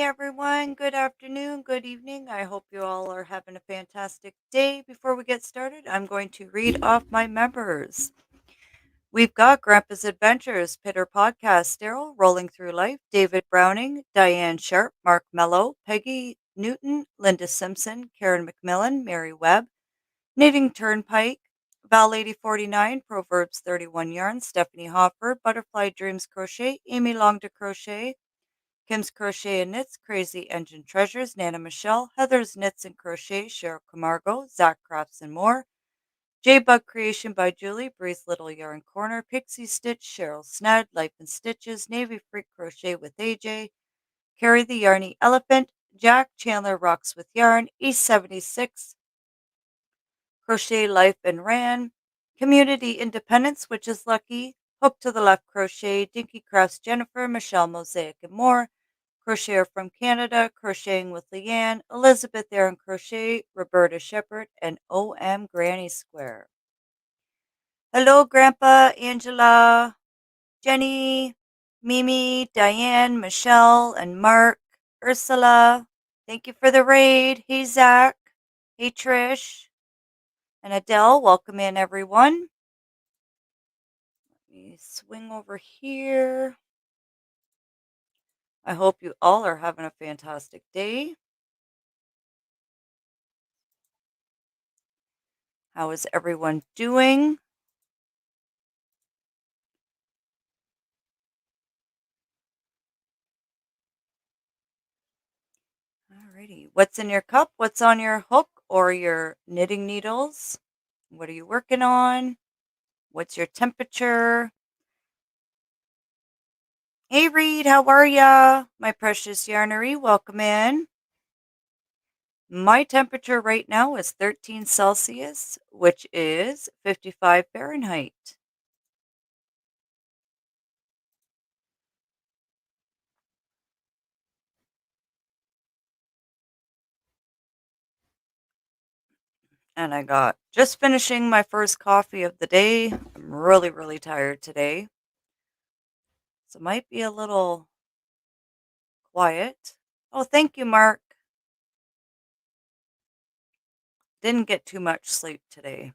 everyone. Good afternoon, good evening. I hope you all are having a fantastic day. Before we get started, I'm going to read off my members. We've got Grandpa's Adventures, Pitter Podcast, Daryl, Rolling Through Life, David Browning, Diane Sharp, Mark Mello, Peggy Newton, Linda Simpson, Karen McMillan, Mary Webb, Knitting Turnpike, Val Lady 49, Proverbs 31 Yarn, Stephanie Hoffer, Butterfly Dreams Crochet, Amy Long to Crochet, Kim's Crochet and Knits, Crazy Engine Treasures, Nana Michelle, Heather's Knits and Crochet, Cheryl Camargo, Zach Crafts and More, J Bug Creation by Julie, Bree's Little Yarn Corner, Pixie Stitch, Cheryl Snad, Life in Stitches, Navy Freak Crochet with AJ, Carrie the Yarny Elephant, Jack Chandler Rocks with Yarn, E76, Crochet Life and Ran, Community Independence, which is Lucky, Hook to the Left Crochet, Dinky Crafts Jennifer, Michelle Mosaic and More, Crocheter from Canada, Crocheting with Leanne, Elizabeth Aaron Crochet, Roberta Shepherd, and OM Granny Square. Hello, Grandpa, Angela, Jenny, Mimi, Diane, Michelle, and Mark, Ursula. Thank you for the raid. Hey, Zach. Hey, Trish. And Adele, welcome in, everyone. Let me swing over here. I hope you all are having a fantastic day. How is everyone doing? Alrighty. What's in your cup? What's on your hook or your knitting needles? What are you working on? What's your temperature? Hey, Reed, how are ya? My precious yarnery, welcome in. My temperature right now is 13 Celsius, which is 55 Fahrenheit. And I got just finishing my first coffee of the day. I'm really, really tired today. So it might be a little quiet. Oh, thank you, Mark. Didn't get too much sleep today.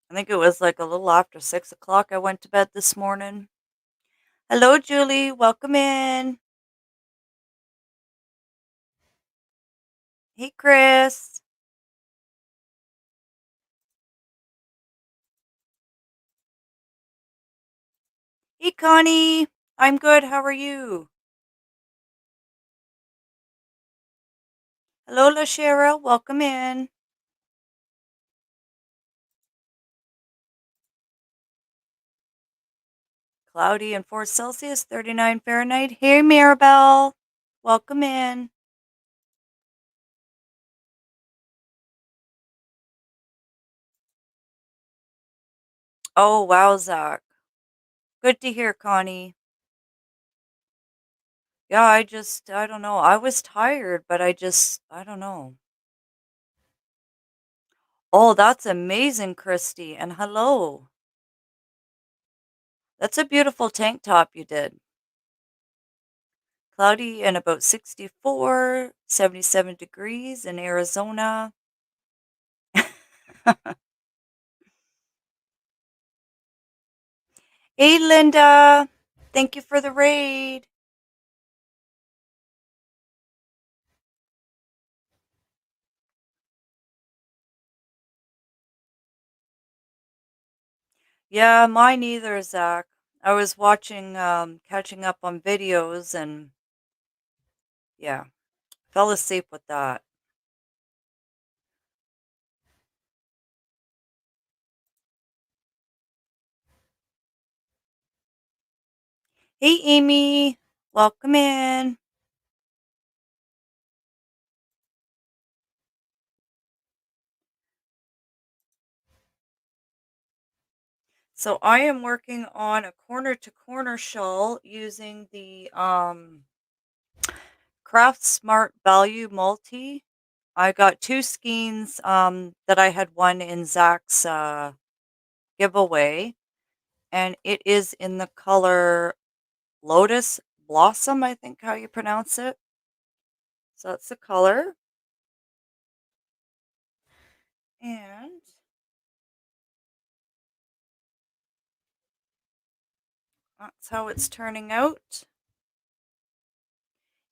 I think it was like a little after 6 o'clock I went to bed this morning. Hello, Julie. Welcome in. Hey, Chris. Hey, Connie. I'm good. How are you? Hello, LaShara. Welcome in. Cloudy and 4 Celsius, 39 Fahrenheit. Hey, Maribel. Welcome in. Oh, wow, Zach. Good to hear, Connie. Yeah, I don't know. I was tired, but I don't know. Oh, that's amazing, Christy. And hello. That's a beautiful tank top you did. Cloudy and about 64, 77 degrees in Arizona. Hey, Linda. Thank you for the raid. Yeah, mine either, Zach. I was watching, catching up on videos and yeah, fell asleep with that. Hey, Amy. Welcome in. So I am working on a corner to corner shawl using the Craft Smart Value Multi. I got two skeins that I had won in Zach's giveaway, and it is in the color Lotus Blossom, I think how you pronounce it. So that's the color. And that's how it's turning out.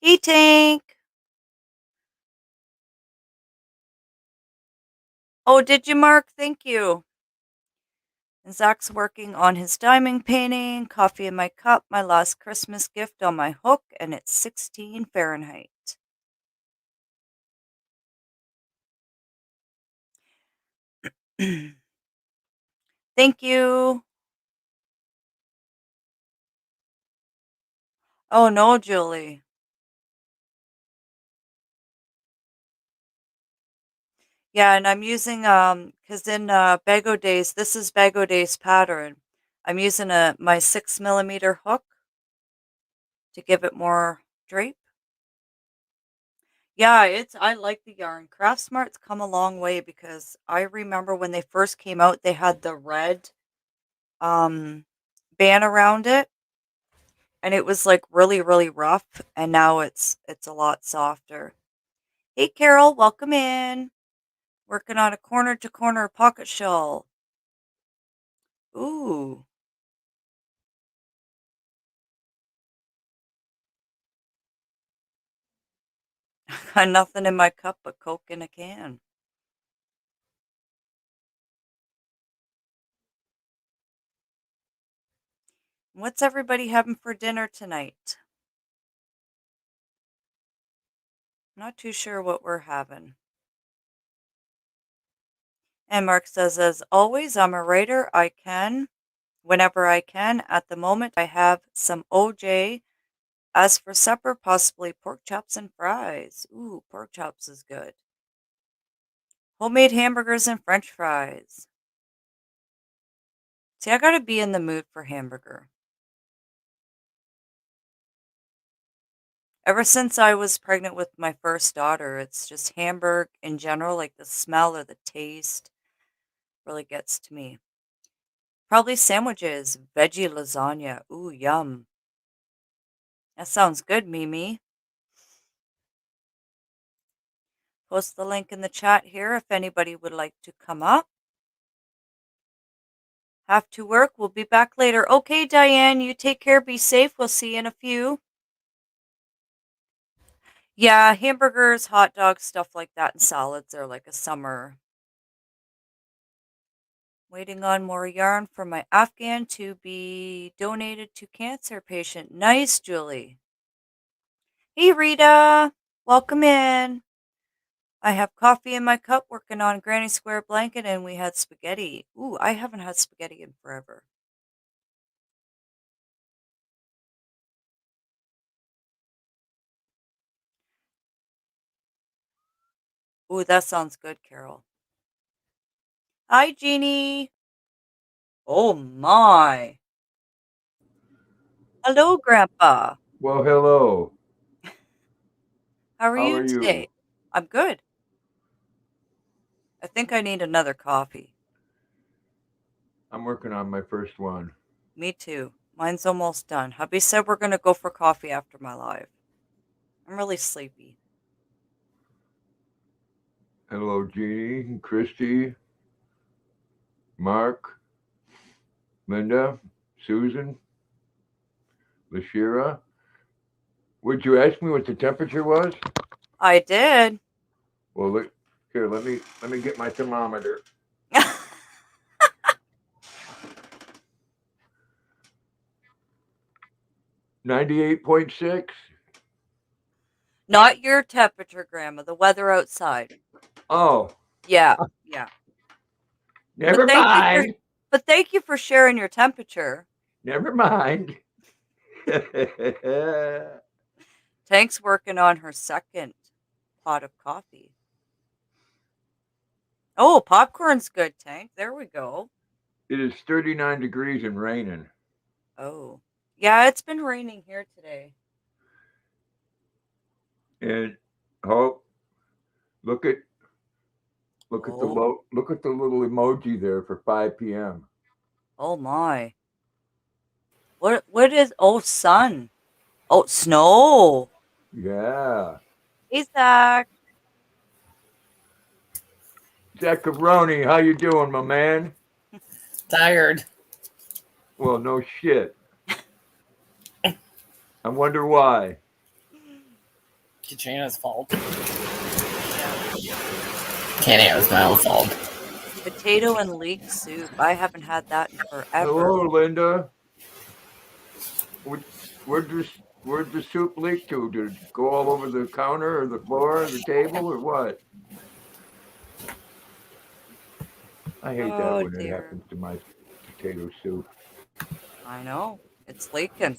Hey, Tank. Oh, did you, Mark? Thank you. And Zach's working on his diamond painting. Coffee in my cup. My last Christmas gift on my hook, and it's 16 Fahrenheit. Thank you. Oh no, Julie. Yeah, and I'm using because in Bago Days, this is Bago Days pattern. I'm using my 6 millimeter hook to give it more drape. Yeah, I like the yarn. Craft Smart's come a long way because I remember when they first came out, they had the red um band around it, and it was like really, really rough, and now it's a lot softer. Hey Carol, welcome in. Working on a corner to corner pocket shawl. Ooh. Got nothing in my cup but Coke in a can. What's everybody having for dinner tonight? Not too sure what we're having. And Mark says, as always, I'm a writer. I can, whenever I can. At the moment, I have some OJ. As for supper, possibly pork chops and fries. Ooh, pork chops is good. Homemade hamburgers and french fries. See, I gotta be in the mood for hamburger. Ever since I was pregnant with my first daughter, it's just Hamburg in general, like the smell or the taste really gets to me. Probably sandwiches, veggie lasagna. Ooh, yum. That sounds good, Mimi. Post the link in the chat here if anybody would like to come up. Have to work. We'll be back later. Okay, Diane, you take care. Be safe. We'll see you in a few. Yeah, hamburgers, hot dogs, stuff like that, and salads are like a summer. Waiting on more yarn for my Afghan to be donated to cancer patient. Nice, Julie. Hey, Rita. Welcome in. I have coffee in my cup, working on Granny Square blanket, and we had spaghetti. Ooh, I haven't had spaghetti in forever. Ooh, that sounds good, Carol. Hi, Jeannie. Oh, my. Hello, Grandpa. Well, hello. How are How you are you? today? I'm good. I think I need another coffee. I'm working on my first one. Me too. Mine's almost done. Hubby said we're going to go for coffee after my live. I'm really sleepy. Hello, Jeannie, Christy, Mark, Linda, Susan, Lashira. Would you ask me what the temperature was? I did. Well, look here. Let me get my thermometer. 98.6. Not your temperature, Grandma. The weather outside. Oh, Yeah, yeah. But never thank you for mind. but thank you for sharing your temperature. Never mind. Tank's working on her second pot of coffee. Oh, popcorn's good, Tank. There we go. It is 39 degrees and raining. Oh. Yeah, it's been raining here today. And oh, look at Oh. look at the little emoji there for 5 p.m. Oh my. What is sun? Oh, snow. Yeah. Hey, Zach. Zaccaroni, how you doing, my man? Tired. Well, no shit. I wonder why. Katrina's fault. Yeah. Can't it was my own fault. Potato and leek soup. I haven't had that in forever. Hello, Linda. Where- Where'd the soup leak to? Did it go all over the counter or the floor or the table or what? I hate that Oh, when it dear. happens to my potato soup. I know. It's leaking.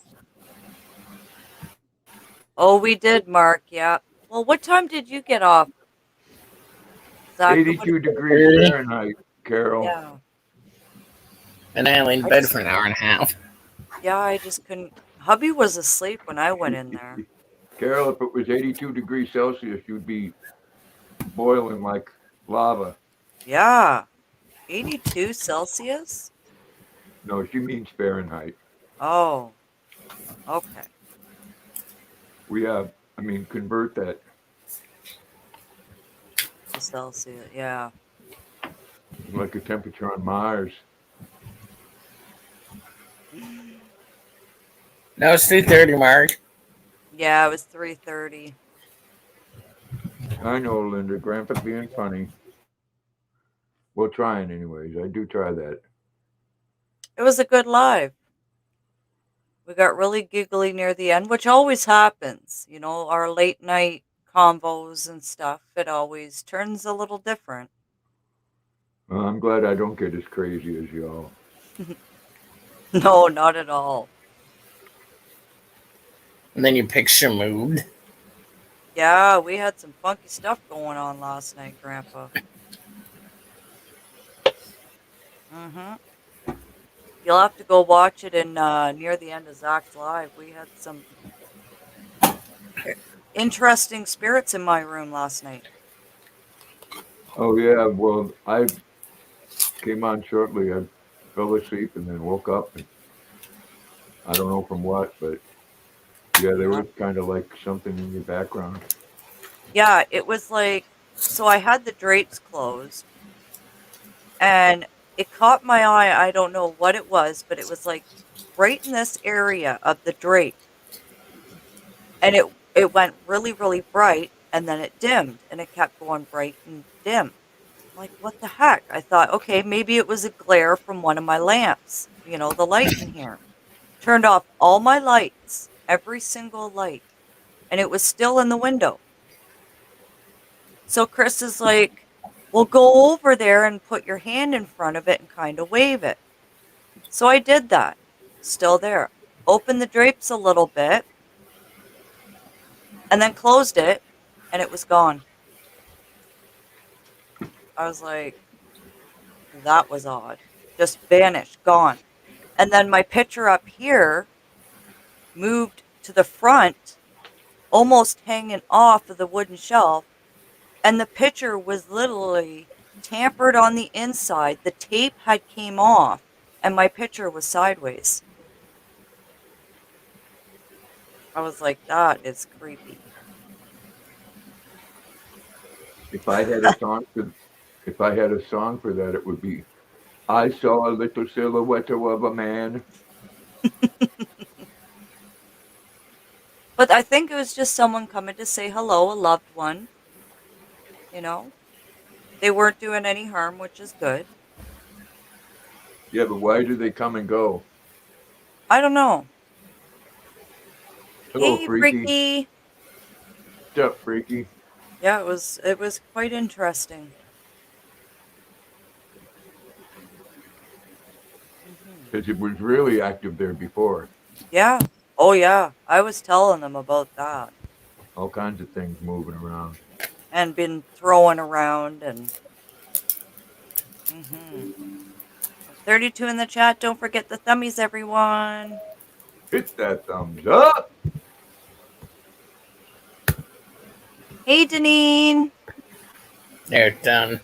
Oh, we did, Mark. Yeah. Well, what time did you get off, Zach? What? 82 degrees 30. Fahrenheit, Carol. Yeah. And I laid in I bed just, for an hour and a half. yeah, I just couldn't. Hubby was asleep when I went in there. Carol, if it was 82 degrees Celsius, you'd be boiling like lava. Yeah. 82 Celsius? No, she means Fahrenheit. Oh, okay. We have, I mean, convert that. To Celsius. Yeah. Like a temperature on Mars. No, it's 3:30, Mark. Yeah, it was 3:30. I know, Linda. Grandpa's being funny. Well, trying anyways. I do try that. It was a good live. We got really giggly near the end, which always happens. You know, our late night convos and stuff, it always turns a little different. Well, I'm glad I don't get as crazy as y'all. No, not at all. And then your picture moved. Yeah, we had some funky stuff going on last night, Grandpa. Mm-hmm. You'll have to go watch it in near the end of Zach's live. We had some interesting spirits in my room last night. Oh, yeah. Well, I came on shortly. I fell asleep and then woke up. And I don't know from what, but yeah, there Yeah. was kind of like something in your background. Yeah, it was like, so I had the drapes closed and it caught my eye. I don't know what it was, but it was like right in this area of the drape. And it went really, really bright and then it dimmed and it kept going bright and dim. I'm like, what the heck? I thought, okay, maybe it was a glare from one of my lamps, you know, the light in here. Turned off all my lights, every single light, and it was still in the window. So Chris is like, well, go over there and put your hand in front of it and kind of wave it. So I did that. Still there. Opened the drapes a little bit and then closed it and it was gone. I was like, that was odd. Just vanished, gone. And then my picture up here moved to the front, almost hanging off of the wooden shelf. And the picture was literally tampered on the inside. The tape had came off and my picture was sideways. I was like, that is creepy. If I had a song for, if I had a song for that, it would be "I saw a little silhouette of a man." But I think it was just someone coming to say hello, a loved one. You know, they weren't doing any harm, which is good. Yeah, but why do they come and go? I don't know. Hello, Hey, freaky. Freaky. What's up, freaky? Yeah, it was quite interesting. Because it was really active there before. Yeah. Oh yeah. I was telling them about that All kinds of things moving around. and been throwing around and. Mm-hmm. 32 in the chat. Don't forget the thummies, everyone. Hit that thumbs up. Hey, Deneen. They're done.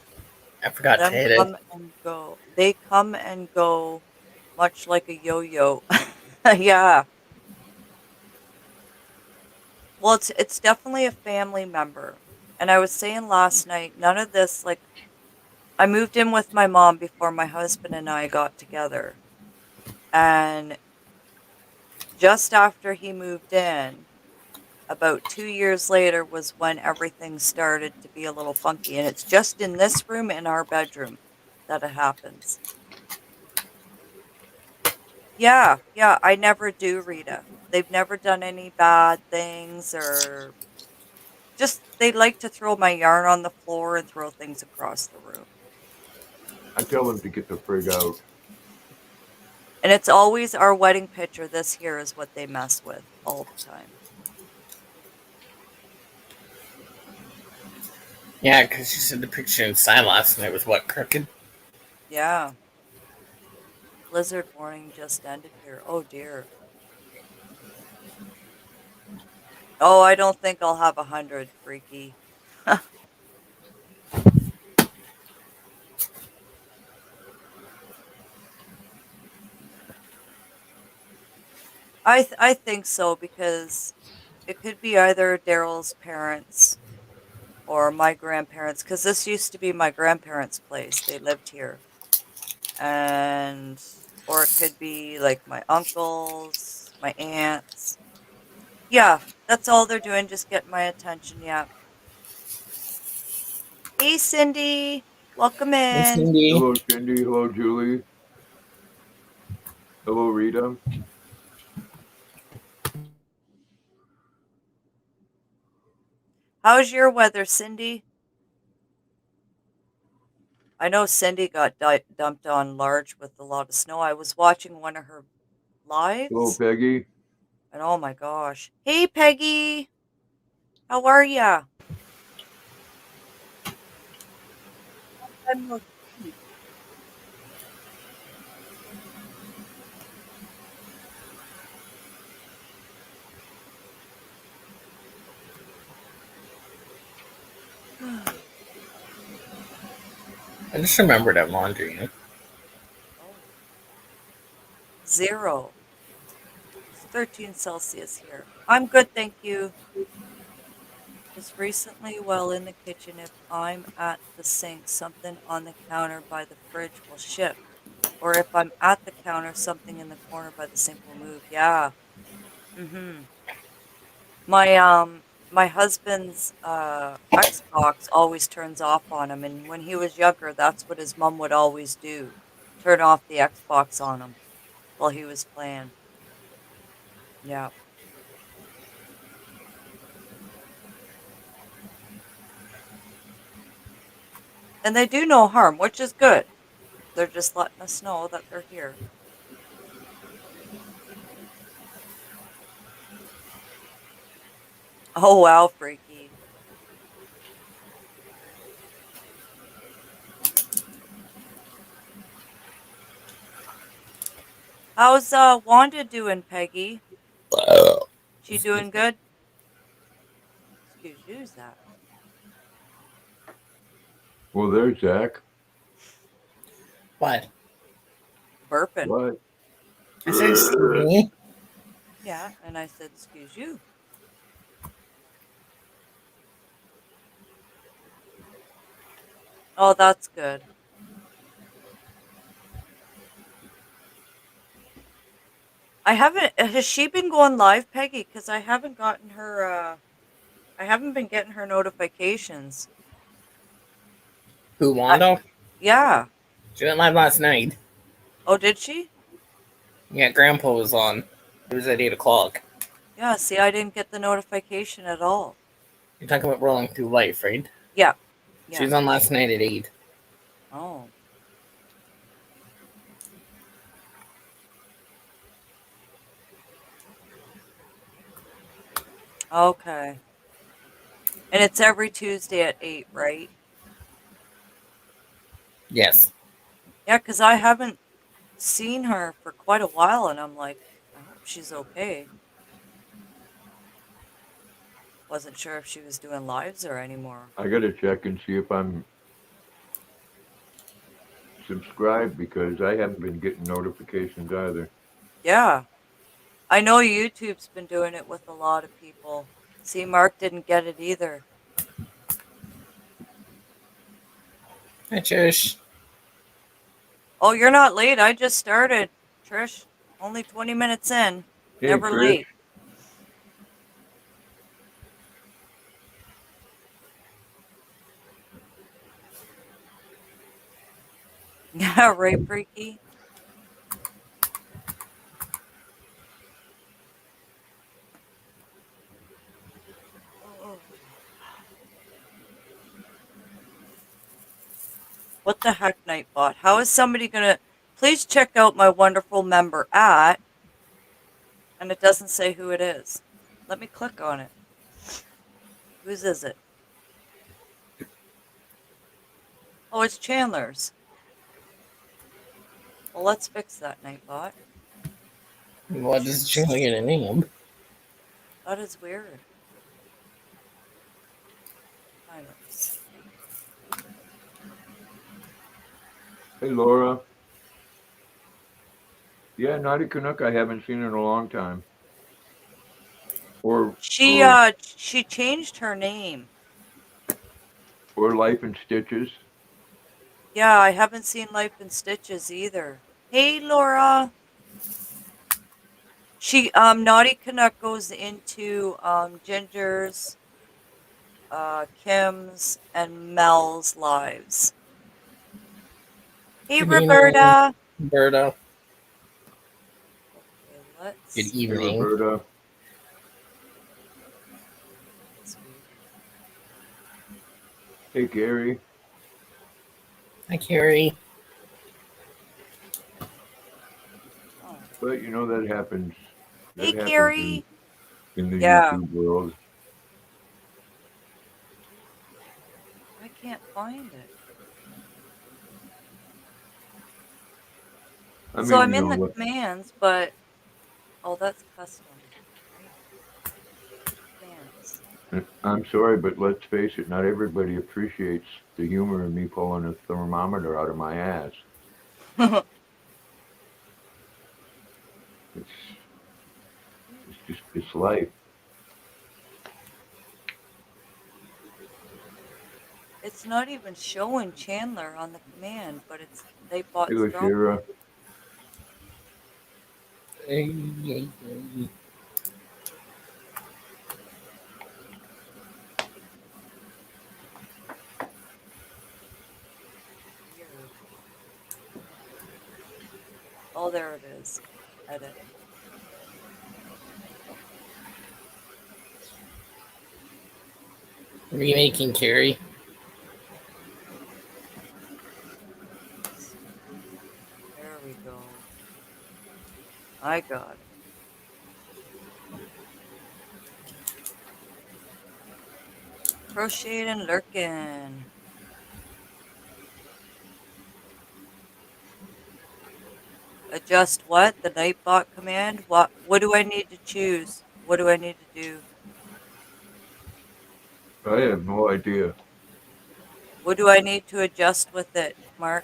I forgot to Them hit it. come and go. They come and go, much like a yo-yo. Yeah. Well, it's definitely a family member. And I was saying last night, none of this like I moved in with my mom before my husband and I got together. And just after he moved in, about 2 years later was when everything started to be a little funky. And it's just in this room in our bedroom that it happens. Yeah, yeah, I never do, Rita. They've never done any bad things or just they like to throw my yarn on the floor and throw things across the room. I tell them to get the frig out. And it's always our wedding picture. This here is what they mess with all the time. Yeah, because you said the picture inside last night was what, crooked? Yeah. Blizzard warning just ended here. Oh dear. Oh, I don't think I'll have 100, freaky. I think so because it could be either Daryl's parents or my grandparents because this used to be my grandparents' place. They lived here. And or it could be like my uncles, my aunts. Yeah, that's all they're doing, just getting my attention. Yeah. Hey, Cindy, welcome Hey, in. Cindy. Hello, Cindy. Hello, Julie. Hello, Rita. How's your weather, Cindy? I know Cindy got dumped on large with a lot of snow. I was watching one of her Hello, lives, Peggy. and oh my gosh. Hey, Peggy, how are ya? I'm okay. I just remembered I'm laundry. Oh, 0. It's 13 Celsius here. I'm good, thank you. Just recently, while in the kitchen, if I'm at the sink, something on the counter by the fridge will shift. Or if I'm at the counter, something in the corner by the sink will move. Yeah. Mm-hmm. My husband's Xbox always turns off on him, and when he was younger, that's what his mom would always do. Turn off the Xbox on him while he was playing. Yeah. And they do no harm, which is good. They're just letting us know that they're here. Oh wow, freaky. How's Wanda doing, Peggy? She doing good? Excuse you, Zach. Well, there's Zach. What? Burping. What? I said, excuse me. Yeah, and I said, excuse you. Oh, that's good. I haven't. Has she been going live, Peggy? Because I haven't gotten her. I haven't been getting her notifications. Who, I, Wanda? yeah. She went live last night. Oh, did she? Yeah, Grandpa was on. It was at 8 o'clock. Yeah. See, I didn't get the notification at all. You're talking about rolling through life, right? Yeah. She Yeah. was on last night at 8. Oh. Okay. And it's every Tuesday at 8, right? Yes. Yeah, because I haven't seen her for quite a while, and I'm like, I hope she's okay. Wasn't sure if she was doing lives or anymore. I gotta check and see if I'm subscribed because I haven't been getting notifications either. Yeah. I know YouTube's been doing it with a lot of people. See, Mark didn't get it either. Hi, Trish. Oh, you're not late. I just started, Trish. Only 20 minutes in. Hey, Never Trish. late. Yeah, right, Freaky? Oh. What the heck, Nightbot? How is somebody gonna... Please check out my wonderful member at... And it doesn't say who it is. Let me click on it. Whose is it? Oh, it's Chandler's. Well, let's fix that, Nightbot. What does Chandler get a name? That is weird. Timers. Hey, Laura. Yeah, Naughty Canuck I haven't seen in a long time. Or She changed her name. Life in Stitches. Yeah, I haven't seen Life in Stitches either. Hey, Laura. She Naughty Canuck goes into Ginger's, Kim's, and Mel's lives. Hey, Good Roberta. evening, Berta. Okay, let's. Good Hey, evening. Roberta. Sweet. Hey, Gary. Hi, Carrie. Oh. But you know that happens. Hey, That happens Carrie. in the Yeah, YouTube world. I can't find it. I So mean, I'm you in know the what? commands, but oh, that's custom, right? Commands. I'm sorry, but let's face it, not everybody appreciates the humor in me pulling a thermometer out of my ass. It's it's life. It's not even showing Chandler on the command, but it's they Hey, bought drop. Shira. Hey. Weird. Oh, there it is. Edit. Remaking Carrie. There we go. I got it. Crocheting and lurking. Adjust what? The Nightbot command? What do I need to choose? What do I need to do? I have no idea. What do I need to adjust with it, Mark?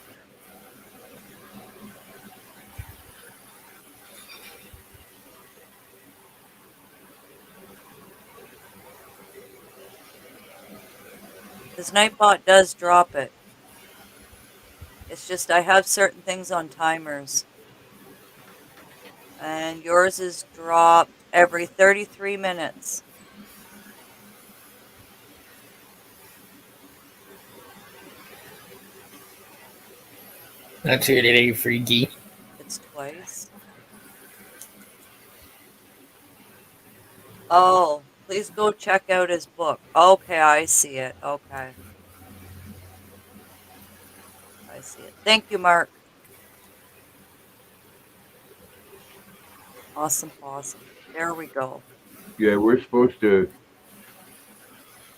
This Nightbot does drop it. It's just I have certain things on timers. And yours is dropped every 33 minutes. That's here today, Freaky. It's twice. Oh, please go check out his book. Okay, I see it. Okay. I see it. Thank you, Mark. Awesome, awesome. There we go. Yeah, we're supposed to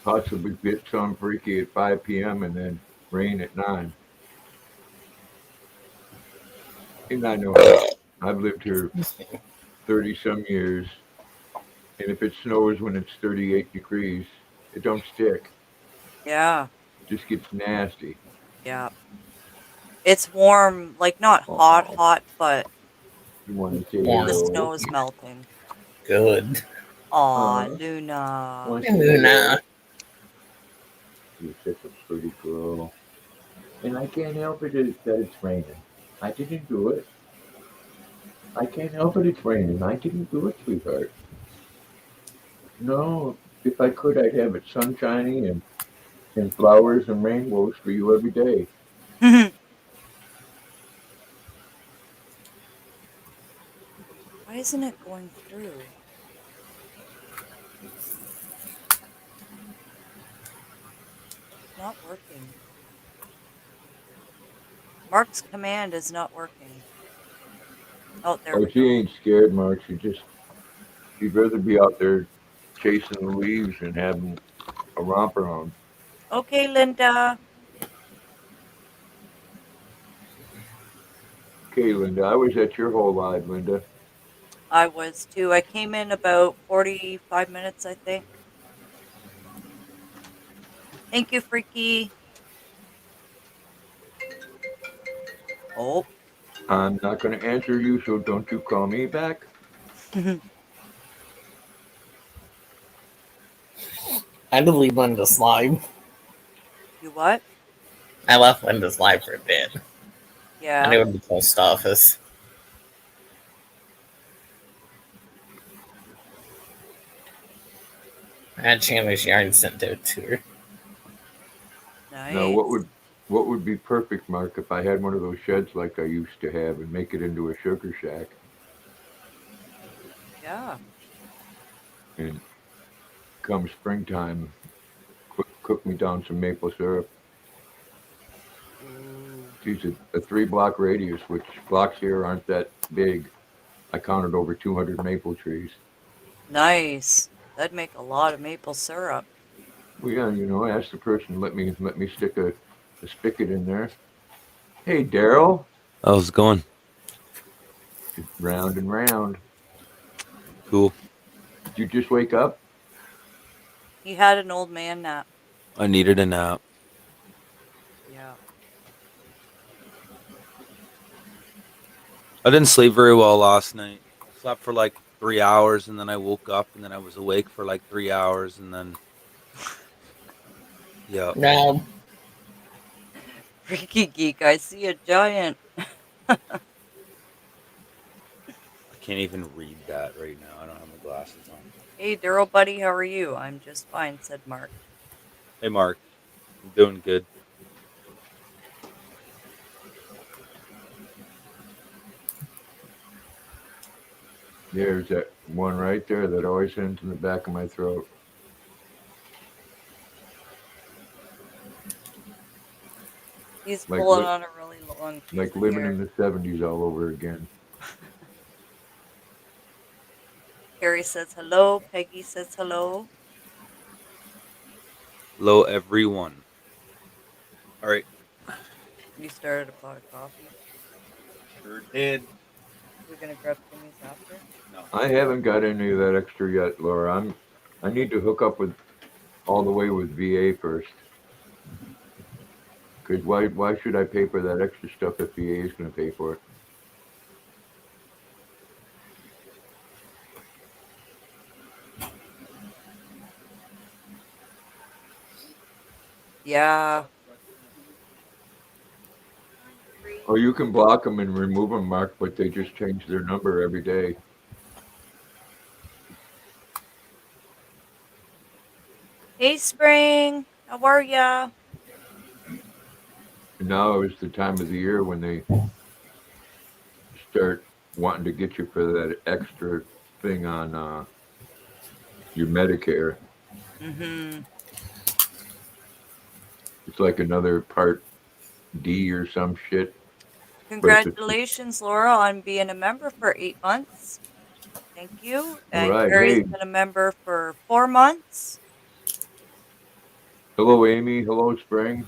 possibly get some freaky at 5 p.m. and then rain at 9. And I know how I've lived here 30 some years, and if it snows when it's 38 degrees, it don't stick. Yeah, It just gets nasty. yeah. It's warm, like not hot, Oh, hot, but you want to say the Warm. hello? snow is melting. Good. Aw, Luna. Want to say Luna. hello? You're such a pretty girl. And I can't help it that it's raining. I didn't do it. I can't help it it's raining. I didn't do it, sweetheart. No, if I could, I'd have it sunshiny and flowers and rainbows for you every day. Why isn't it going through? It's not working. Mark's command is not working. Oh, there Oh, we she go. ain't scared, Mark. She'd rather be out there chasing the leaves and having a romp around. Okay, Linda. Okay, Linda, I was at your whole live, Linda. I was too. I came in about 45 minutes, I think. Thank you, Freaky. Oh. I'm not going to answer you, so don't you call me back. You I had to leave Linda's live. what? I left Linda's live for a bit. I Yeah. knew it was the post office. I had Chandler's yarn sent out to her. Now, Nice. what would be perfect, Mark, if I had one of those sheds like I used to have and make it into a sugar shack Yeah. and come springtime, cook me down some maple syrup. Ooh. Geez, a 3 block radius, which blocks here aren't that big. I counted over 200 maple trees. Nice. That'd make a lot of maple syrup. Well, yeah, ask the person, let me stick a spigot in there. Hey, Daryl, How's it going? round and round. Cool. Did you just wake up? He had an old man nap. I needed a nap. Yeah. I didn't sleep very well last night. Slept for like 3 hours and then I woke up and then I was awake for like 3 hours and then yeah. No. Freaky geek, I see a giant. I can't even read that right now. I don't have my glasses on. Hey, Daryl buddy, how are you? I'm just fine, said Mark. Hey Mark. I'm doing good. There's that one right there that always ends in the back of my throat. He's Like pulling on a really long piece like of living hair. in the 70s all over again. Carrie says hello. Peggy says hello. Hello everyone. All right. You started a pot of coffee. Sure did. We're gonna grab Timmy's after. No. I haven't got any of that extra yet, Laura. I need to hook up with all the way with VA first. Because why should I pay for that extra stuff if VA is going to pay for it? Yeah. Oh, you can block them and remove them, Mark, but they just change their number every day. Hey, Spring. How are ya? And now is the time of the year when they start wanting to get you for that extra thing on your Medicare. Mm-hmm. It's like another Part D or some shit. Congratulations, Laura, on being a member for 8 months. Thank you. All And right. Carrie's Hey, been a member for 4 months. hello, Amy. Hello, Spring.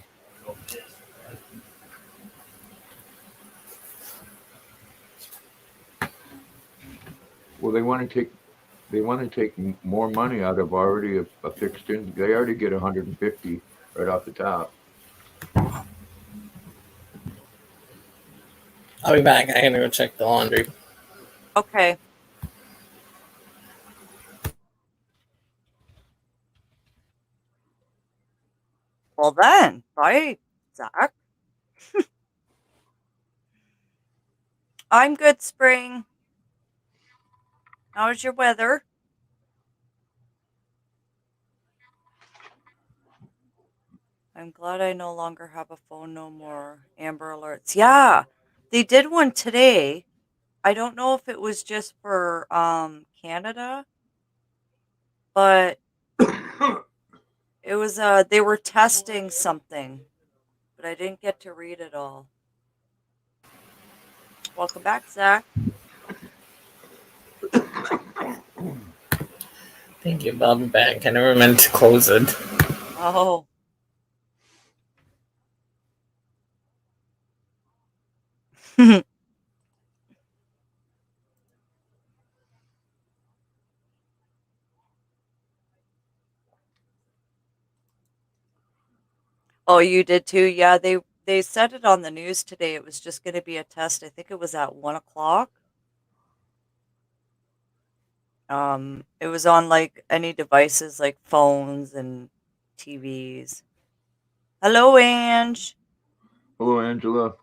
Well, they want to take more money out of already a fixed in. They already get 150 right off the top. I'll be back. I gotta go check the laundry. Okay. Well then, bye, Zach. I'm good, Spring. How's your weather? I'm glad I no longer have a phone, no more Amber Alerts. Yeah, they did one today. I don't know if it was just for Canada, but it was they were testing something, but I didn't get to read it all. Welcome back, Zach. Thank you, Bob. I'm back. I never meant to close it. Oh. Oh, you did too? Yeah, they said it on the news today. It was just going to be a test. I think it was at 1 o'clock. It was on like any devices like phones and TVs. Hello, Ange. Hello, Angela.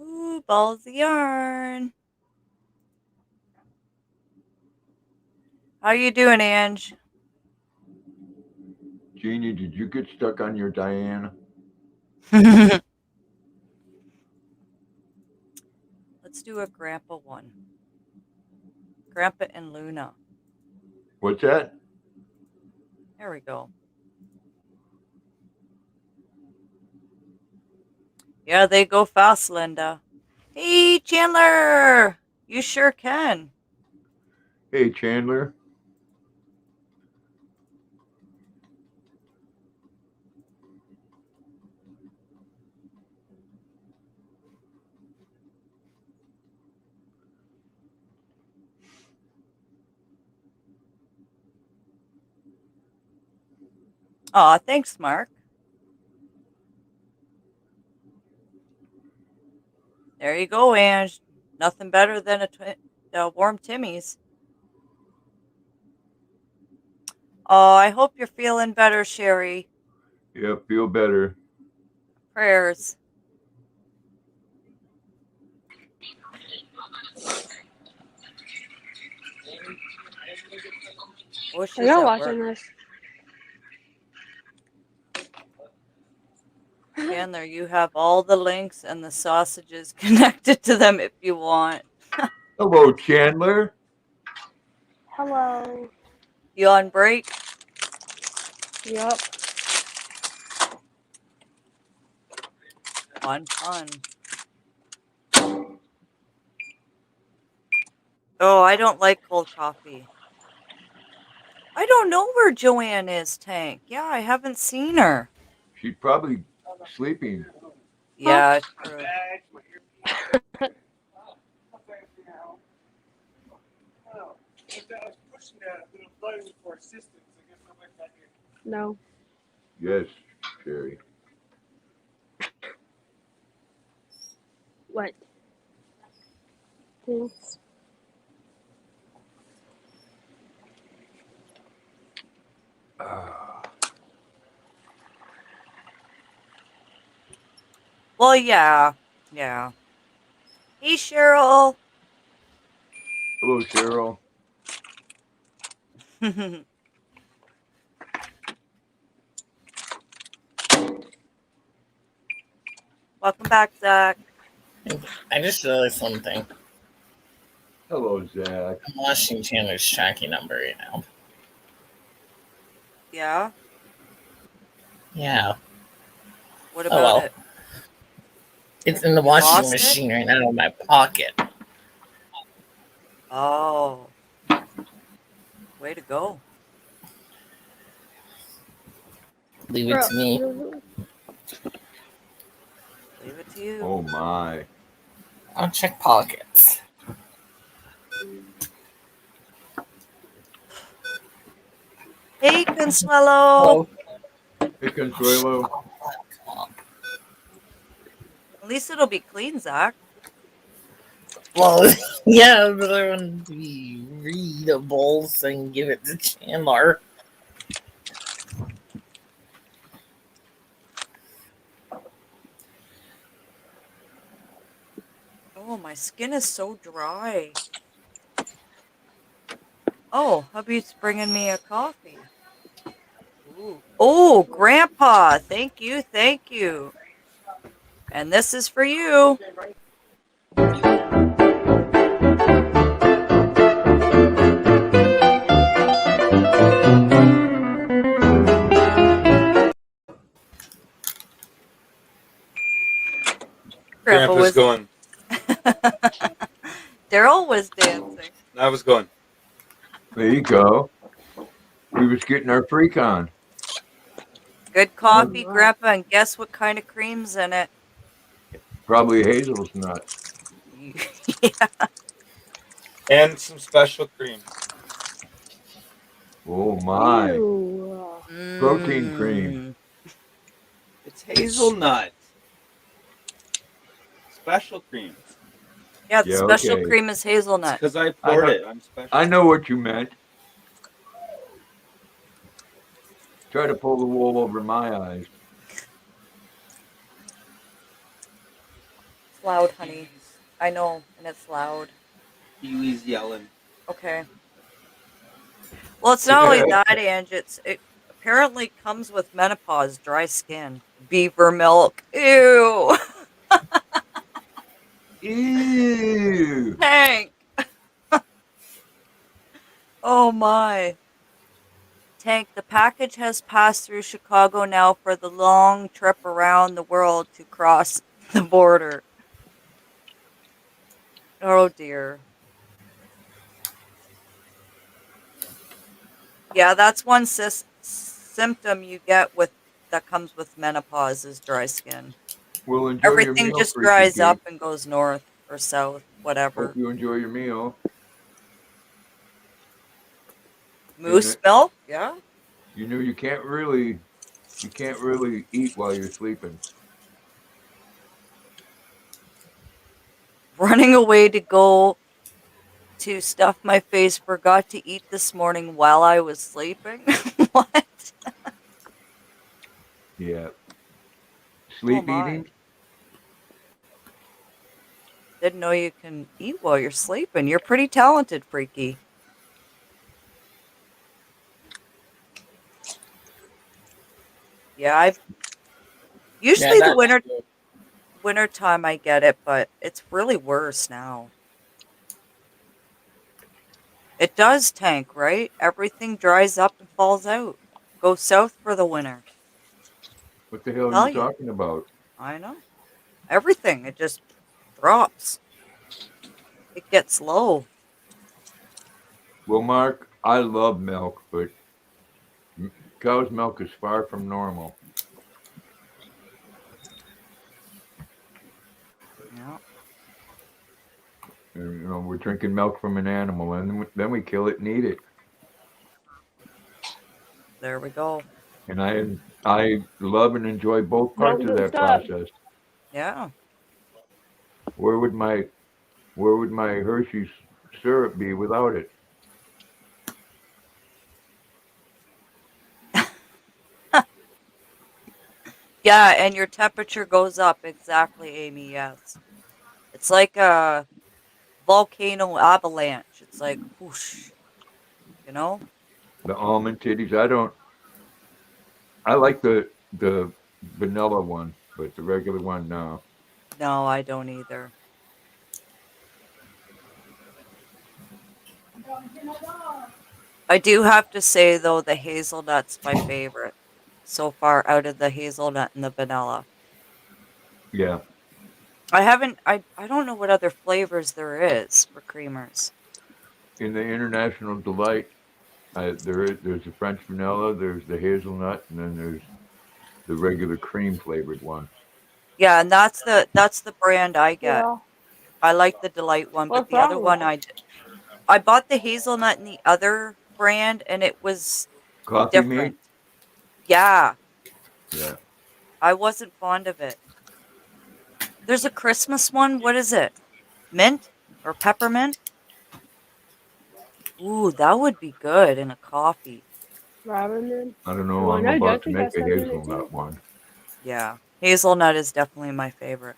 Ooh, balls of yarn. How you doing, Ange? Jeannie, did you get stuck on your Diana? Let's do a grandpa one. Grandpa and Luna. What's that? There we go. Yeah, they go fast, Linda. Hey, Chandler. You sure can. Hey, Chandler. Aw, thanks, Mark. There you go, Ange. Nothing better than a warm Timmy's. Oh, I hope you're feeling better, Sherry. Yeah, feel better. Prayers. Oh, she's You're at watching work. this. Chandler, you have all the links and the sausages connected to them if you want. Hello, Chandler. Hello. You on break? Yup. Fun, fun. Oh, I don't like cold coffee. I don't know where Joanne is, Tank. Yeah, I haven't seen her. She's probably sleeping. Yeah, true. No. Yes, Sherry. What? Thanks. Well, yeah. Yeah. Hey, Cheryl. Hello, Cheryl. Welcome back, Zach. I just realized one thing. Hello, Zach. I'm watching Chandler's tracking number right now. Yeah? Yeah. What Oh about well. it? It's in the You washing lost it? machine right now in my pocket. Oh. Way to go. Leave it Bro. to me. Leave it to you. Oh, my. I'll check pockets. Hey, Consuelo. Oh, Hey, Consuelo. At least it'll be clean, Zach. Well, yeah, but I want to be readable, so I can give it to Chandler. Oh, my skin is so dry. Oh, hubby's bringing me a coffee. Ooh. Oh, Grandpa, thank you, thank you. And this is for you. Grandpa Grandpa's was going. Daryl was dancing. I was going. There you go. We was getting our freak on. Good coffee, Wow. Grandpa, and guess what kind of cream's in it? Probably Hazel's nut. Yeah. And some special cream. Oh my. Ew. Protein cream. It's hazelnut. Special cream. Yeah, the Yeah, special okay. cream is hazelnut. Because I poured it. I'm special. I know what you meant. Try to pull the wool over my eyes. It's loud, honey. I know, and it's loud. Huey's yelling. Okay. Well, it's not only that, Ange. It apparently comes with menopause, dry skin, beaver milk. Ew. Ew. Tank. Oh my. Tank, the package has passed through Chicago now for the long trip around the world to cross the border. Oh dear. Yeah, that's one symptom you get with that comes with menopause is dry skin. Well, enjoy your Everything meal, just Freaky dries Geek. up and goes north or south, whatever. Hope you enjoy your meal. Moose milk, yeah. You know you can't really eat while you're sleeping. Running away to go to stuff my face. Forgot to eat this morning while I was sleeping. What? Yeah. Sleep my. eating? Didn't know you can eat while you're sleeping. You're pretty talented, Freaky. Yeah, I've usually Yeah, the winter time I get it, but it's really worse now. It does tank, right? Everything dries up and falls out. Go south for the winter. What the hell are Tell you you. talking about? I know. Everything. It just drops. It gets low. Well, Mark, I love milk, but cow's milk is far from normal. Yeah. And, we're drinking milk from an animal, and then we kill it and eat it. There we go. And I love and enjoy both parts of Don't that stop. process. Yeah. Where would my Hershey's syrup be without it? Yeah, and your temperature goes up. Exactly, Amy. Yes. It's like a volcano avalanche. It's like whoosh. You know? The almond titties. I like the vanilla one, but the regular one, no. No, I don't either. I do have to say though, the hazelnut's my favorite so far out of the hazelnut and the vanilla. Yeah. I don't know what other flavors there is for creamers. In the International Delight, there's the French vanilla, there's the hazelnut, and then there's the regular cream flavored one. Yeah, and that's the brand I get. Yeah. I like the Delight one, but What's the other wrong one with I bought the hazelnut in the other brand and it was Coffee different. meat? Yeah. Yeah. I wasn't fond of it. There's a Christmas one. What is it? Mint or peppermint? Ooh, that would be good in a coffee. Robin. I don't know. Well, I I'm know about to Josie make got a stuff in it too. hazelnut one. Yeah, hazelnut is definitely my favorite.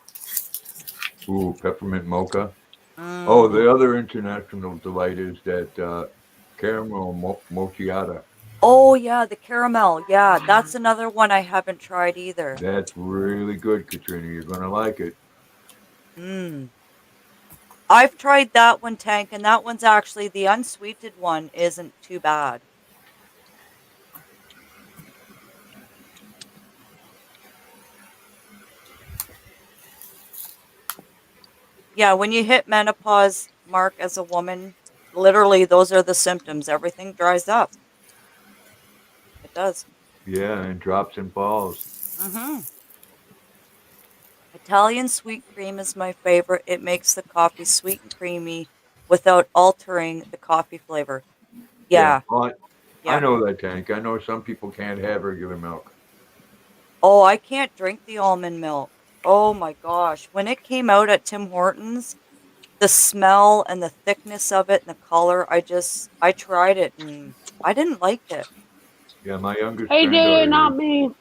Ooh, peppermint mocha. Oh, Mm. the other international delight is that caramel mochiata. Oh yeah, the caramel. Yeah, that's another one I haven't tried either. That's really good, Katrina. You're gonna like it. Mm. I've tried that one, Tank, and that one's actually the unsweetened one isn't too bad. Yeah, when you hit menopause, Mark, as a woman, literally those are the symptoms. Everything dries up. It does. Yeah, and drops and falls. Mm-hmm. Italian sweet cream is my favorite. It makes the coffee sweet and creamy without altering the coffee flavor. Yeah. Yeah, Oh, I yeah. know that, Tank. I know some people can't have regular milk. Oh, I can't drink the almond milk. Oh my gosh. When it came out at Tim Hortons, the smell and the thickness of it and the color, I tried it and I didn't like it. Yeah, my youngest Hey, Dad, granddaughter not here. me.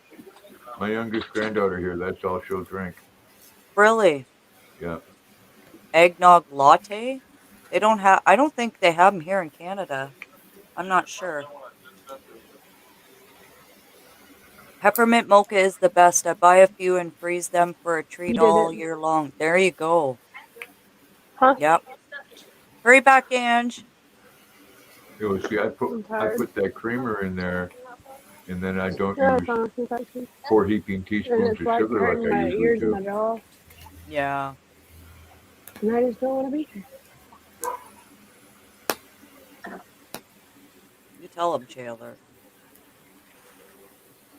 My youngest granddaughter here. That's all she'll drink. Really. Yeah. Eggnog latte? I don't think they have them here in Canada. I'm not sure. Peppermint mocha is the best. I buy a few and freeze them for a treat You did all it. year long. There you go. Huh? Yep. Hurry back, Ange. You know, see, I'm I tired. put that creamer in there, and then I don't No, use it's on infection. 4 heaping And teaspoons it's of like sugar like hurting I my usually ears and do. my jaw. Yeah. And I just don't want to be here. You tell him, Chandler.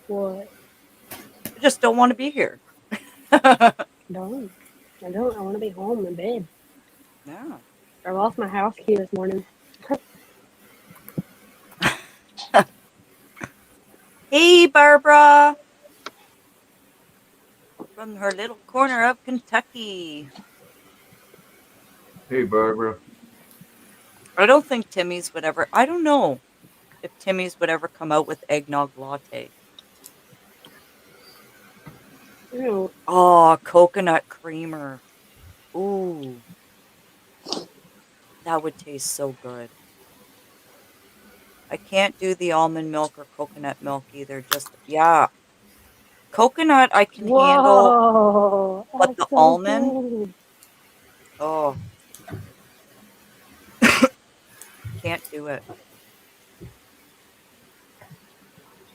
What? I just don't want to be here. Don't. I don't. I want to be home in bed. Yeah. I lost my house key this morning. Hey, Barbara. From her little corner of Kentucky. Hey, Barbara. I don't think Timmy's would ever. I don't know if Timmy's would ever come out with eggnog latte. Ew. Oh, coconut creamer. Ooh, that would taste so good. I can't do the almond milk or coconut milk either. Just, yeah. Coconut I can handle, Whoa. but That's the so almond, cool. oh, can't do it.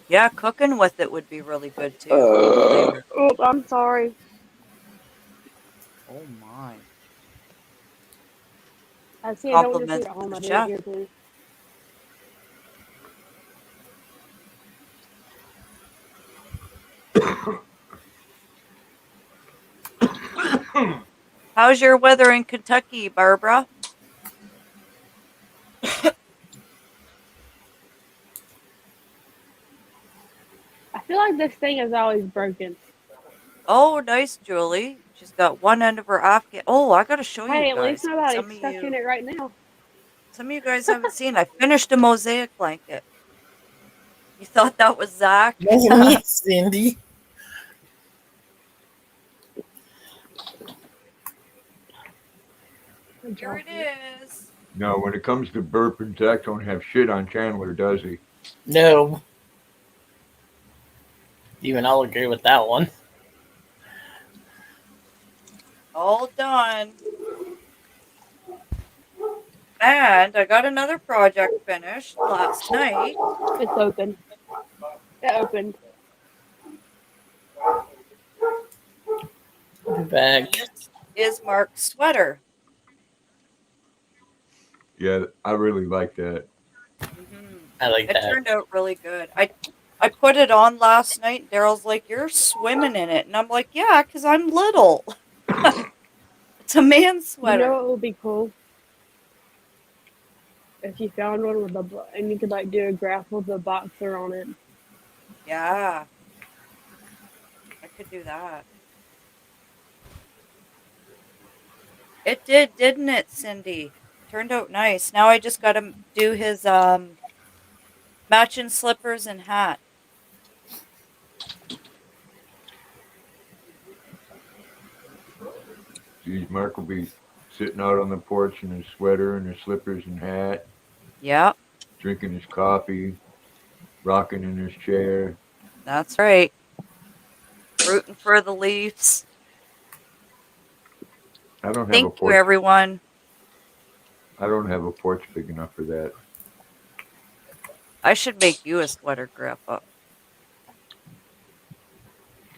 Yeah, cooking with it would be really good too. The flavor. Oh, I'm sorry. Oh my. I see. I don't just eat Compliments at to home. the I do it chef. here too. How's your weather in Kentucky, Barbara? I feel like this thing is always broken. Oh, nice, Julie. She's got one end of her Afghan. Oh, I gotta show you Hey, at least guys. nobody's stuck in it right now. Some of you guys haven't seen. I finished a mosaic blanket. You thought that was Zach? Wasn't me, Cindy. Here it is. No, when it comes to burping, Zach don't have shit on Chandler, does he? No. Even I'll agree with that one. All done. And I got another project finished last night. It's open. It opened. I'll be back. This is Mark's sweater. Yeah, I really like that. I like It that. turned out really good. I put it on last night. And Daryl's like, "You're swimming in it," and I'm like, "Yeah, because I'm little." It's a man You sweater. know what would be cool? If you found one with and you could like do a graph with the boxer on it. Yeah. could do that. It did, didn't it, Cindy? Turned out nice. Now I just got to do his matching slippers and hat. Geez, Mark will be sitting out on the porch in his sweater and his slippers and hat, Yep, drinking his coffee, rocking in his chair. that's right. Rooting for the Leafs. I don't have a Thank you, porch. everyone. I don't have a porch big enough for that. I should make you a sweater, Grandpa.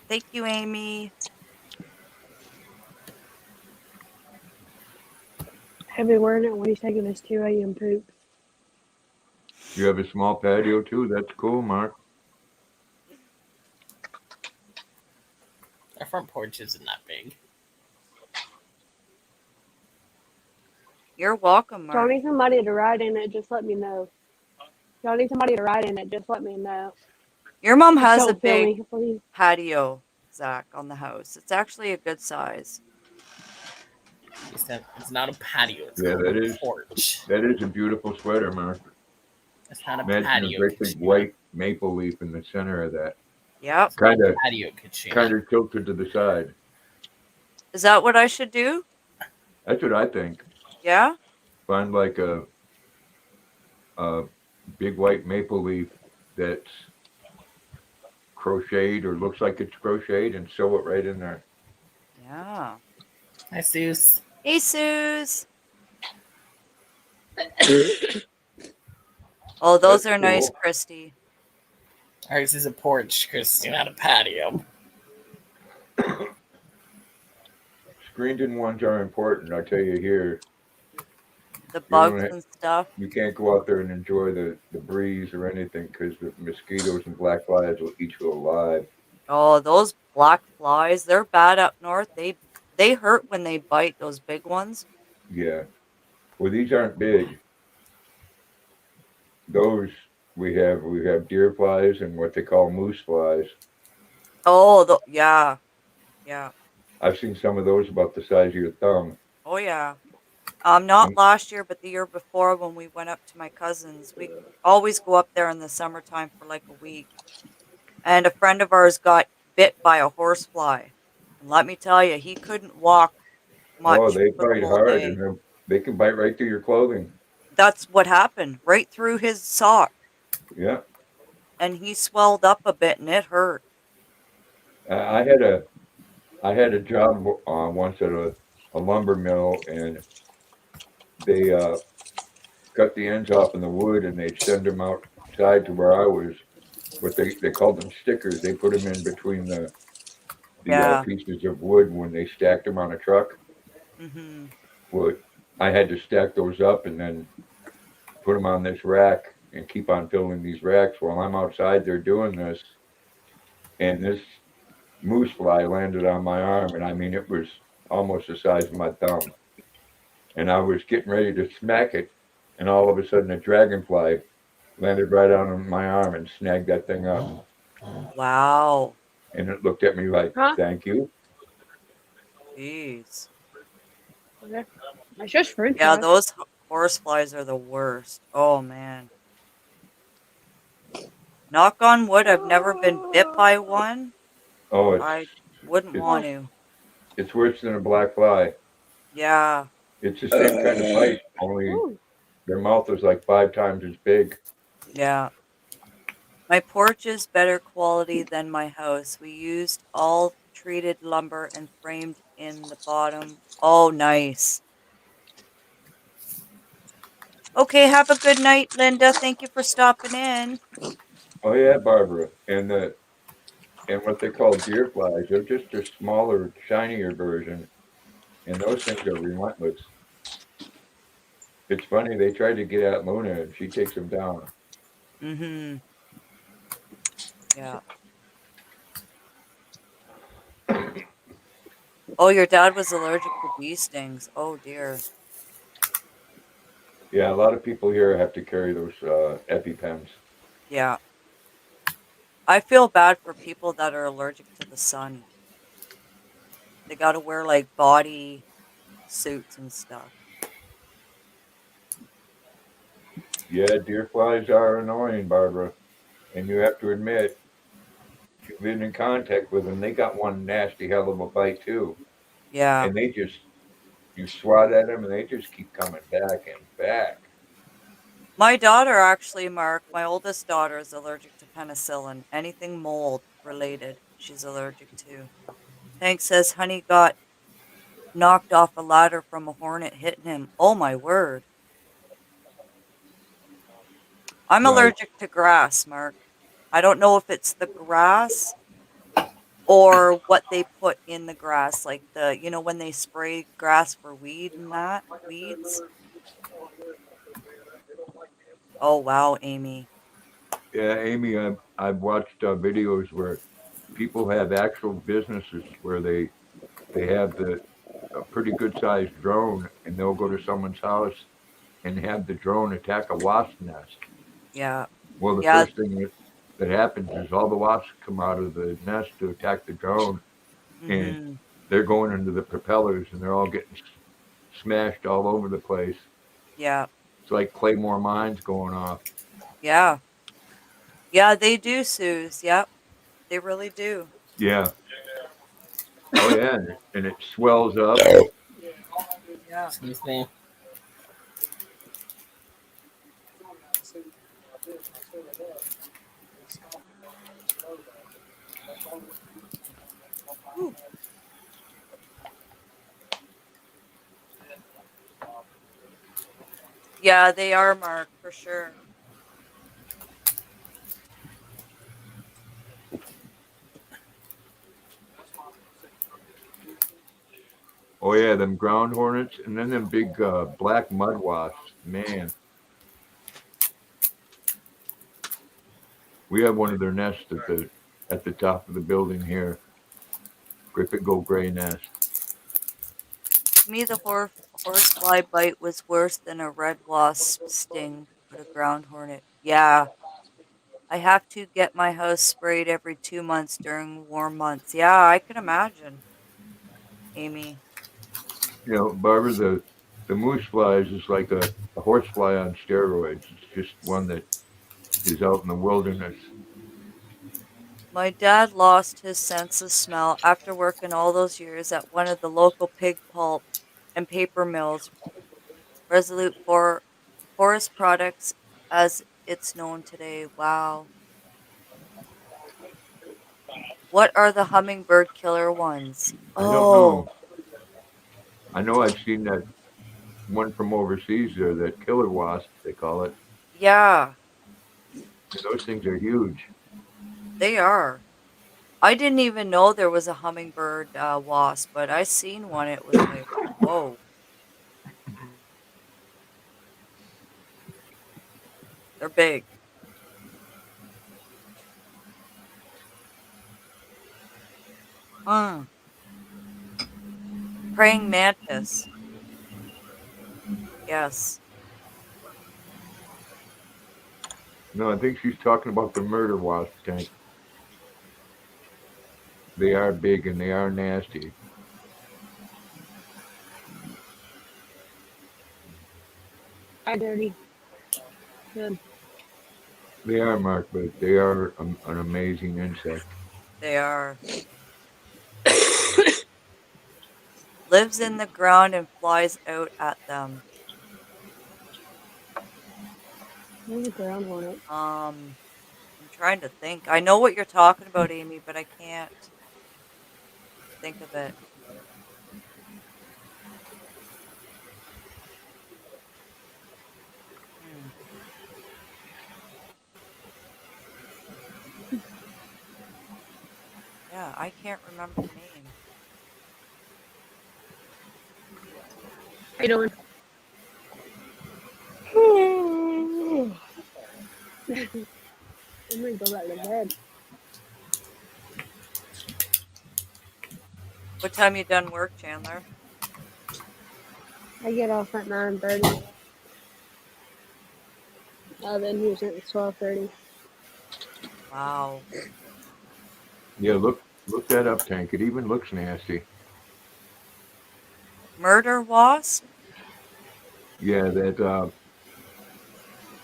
Thank you, Amy. Heavy wearing it when he's taking his 2 a.m. poops. You have a small patio too. That's cool, Mark. Our front porch isn't that big. You're welcome, Y'all Mark. need somebody to ride in it, just let me know. Y'all need somebody to ride in it, just let me know. Your mom Just has a don't feel big me, please. patio, Zach, on the house. It's actually a good size. It's not a patio. It's Yeah, called that a is. porch. That is a beautiful sweater, Mark. It's not a Imagine a patio. great big Katrina. white maple leaf in the center of that. Yep. It's not Kind a of, patio, Katrina. kind of tilted to the side. Is that what I should do? That's what I think. Yeah? Find like a big white maple leaf that's crocheted or looks like it's crocheted and sew it right in there. Yeah. Hi, Seuss. Hey, Suze. Oh, those That's are nice, cool. Christy. Ours is a porch, Christy, not a patio. Screened-in ones are important. I tell you here, The you don't bugs have, and stuff. you can't go out there and enjoy the breeze or anything because the mosquitoes and black flies will eat you alive. Oh, those black flies, they're bad up north. They hurt when they bite, those big ones. Yeah. Well, these aren't big. Those we have deer flies and what they call moose flies. Oh, yeah. Yeah. I've seen some of those about the size of your thumb. Oh, yeah. Not And, last year, but the year before when we went up to my cousin's. We always go up there in the summertime for like a week. And a friend of ours got bit by a horsefly. And let me tell you, he couldn't walk oh, much they for the bite whole hard day. and they can bite right through your clothing. That's what happened, right through his sock. Yeah. And he swelled up a bit and it hurt. I had a job once at a lumber mill and they cut the ends off in the wood and they'd send them outside to where I was. What they called them stickers. They put them in between the Yeah. pieces of wood when they stacked them on a truck. Mm-hmm. Well, I had to stack those up and then put them on this rack and keep on filling these racks while I'm outside there doing this. And this moose fly landed on my arm, and I mean, it was almost the size of my thumb. And I was getting ready to smack it, and all of a sudden, a dragonfly landed right on my arm and snagged that thing up. Wow. And it looked at me like, Huh? thank you. Jeez. Okay. It's just french Yeah, fries. those horse flies are the worst. Oh, man. Knock on wood, I've never been bit by one. Oh, I wouldn't it's want to. it's worse than a black fly. Yeah. It's the same kind of bite, only Ooh. their mouth is like 5 times as big. Yeah. My porch is better quality than my house. We used all treated lumber and framed in the bottom. Oh, nice. Okay, have a good night, Linda. Thank you for stopping in. Oh yeah, Barbara, and what they call deer flies, they're just a smaller, shinier version, and those things are relentless. It's funny, they tried to get at Luna and she takes them down. Mm-hmm. Yeah. Oh, your dad was allergic to bee stings. Oh, dear. Yeah, a lot of people here have to carry those EpiPens. Yeah. I feel bad for people that are allergic to the sun. They got to wear like body suits and stuff. Yeah, deer flies are annoying, Barbara. And you have to admit, if you've been in contact with them, they got one nasty hell of a bite too. Yeah. And they just, you swat at them and they just keep coming back and back. My daughter actually, Mark, my oldest daughter is allergic to penicillin. Anything mold related, she's allergic to. Hank says Honey got knocked off a ladder from a hornet hitting him. Oh my word. I'm Right. allergic to grass, Mark. I don't know if it's the grass or what they put in the grass, like when they spray grass for weeds. Oh wow, Amy. Yeah, Amy, I've watched videos where people have actual businesses where they have the a pretty good sized drone and they'll go to someone's house and have the drone attack a wasp nest. Yeah. Well, the Yeah. first thing that happens is all the wasps come out of the nest to attack the drone, and Mhm. they're going into the propellers and they're all getting smashed all over the place. Yeah. It's like Claymore mines going off. Yeah. Yeah, they do, Suze. Yep. They really do. Yeah. Oh yeah, and it swells up. Yeah. Excuse me. Ooh. Yeah, they are, Mark, for sure. Oh yeah, them ground hornets and then them big black mud wasps. Man, we have one of their nests at the top of the building here. Great big old gray nest. To me, the horsefly bite was worse than a red wasp sting, but a ground hornet. Yeah, I have to get my house sprayed every 2 months during warm months. Yeah, I can imagine, Amy. You know, Barbara, the moose flies is like a horse fly on steroids. It's just one that is out in the wilderness. My dad lost his sense of smell after working all those years at one of the local pig pulp and paper mills, Resolute for Forest Products as it's known today. Wow. What are the hummingbird killer ones? I don't Oh, know. I know I've seen that one from overseas there, that killer wasp, they call it. yeah, And those things are huge. they are. I didn't even know there was a hummingbird wasp, but I seen one. It was like, whoa, they're big. Mm, praying mantis. Yes. No, I think she's talking about the murder wasp tank. They are big and they are nasty. Hi, Dirty. Good. They are, Mark, but they are an amazing insect. They are. Lives in the ground and flies out at them. There's a ground hornet. I'm trying to think. I know what you're talking about, Amy, but I can't think of it. Hmm. Yeah, I can't remember the name. How you doing? I'm gonna go back to bed. What time you done work, Chandler? I get off at 9:30. Then he was at 12:30. Wow. Yeah, look that up, Tank. It even looks nasty. Murder wasp? Yeah, that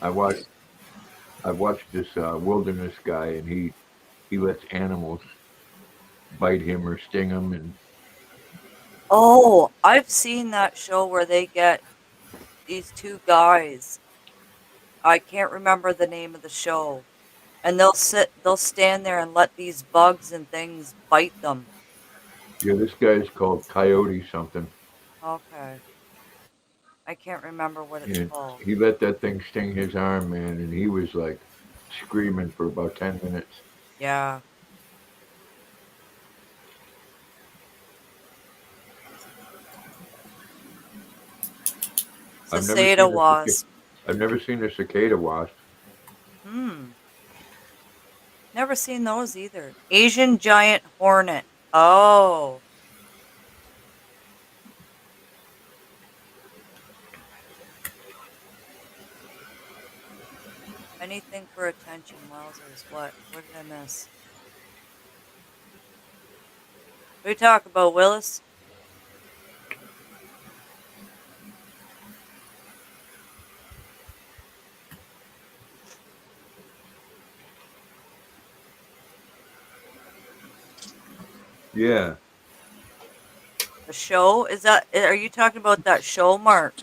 I watched I watched this wilderness guy, and he lets animals bite him or sting him, and Oh, I've seen that show where they get these two guys. I can't remember the name of the show. And they'll stand there and let these bugs and things bite them. yeah, this guy's called Coyote something, Okay. I can't remember what it's and called. he let that thing sting his arm, man, and he was like screaming for about 10 minutes. Yeah. I've never Cicada seen a cicada. wasp. I've never seen a cicada wasp. Hmm. Never seen those either. Asian giant hornet. Oh. Anything for attention, wowzers. What? What did I miss? What are you talking about, Willis? Yeah, The show? Are you talking about that show, Mark?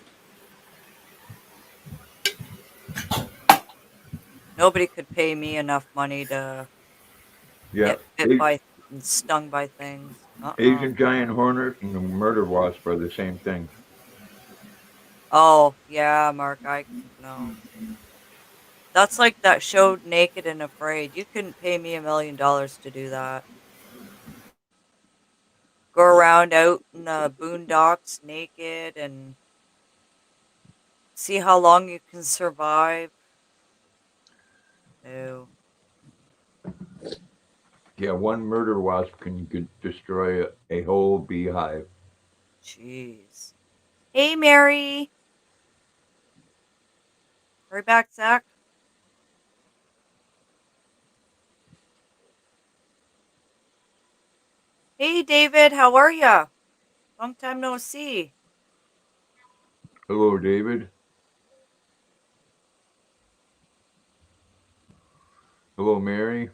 Nobody could pay me enough money to yeah. get bit by and stung by things. Uh-uh. Asian giant hornet and the murder wasp are the same thing. Oh, yeah, Mark, I no. That's like that show Naked and Afraid. You couldn't pay me $1 million to do that. Go around out in the boondocks naked and see how long you can survive. No. Yeah, one murder wasp could destroy a whole beehive. Jeez. Hey, Mary. Hurry back, Zach. Hey, David. How are ya? Long time no see. Hello, David. Hello, Mary.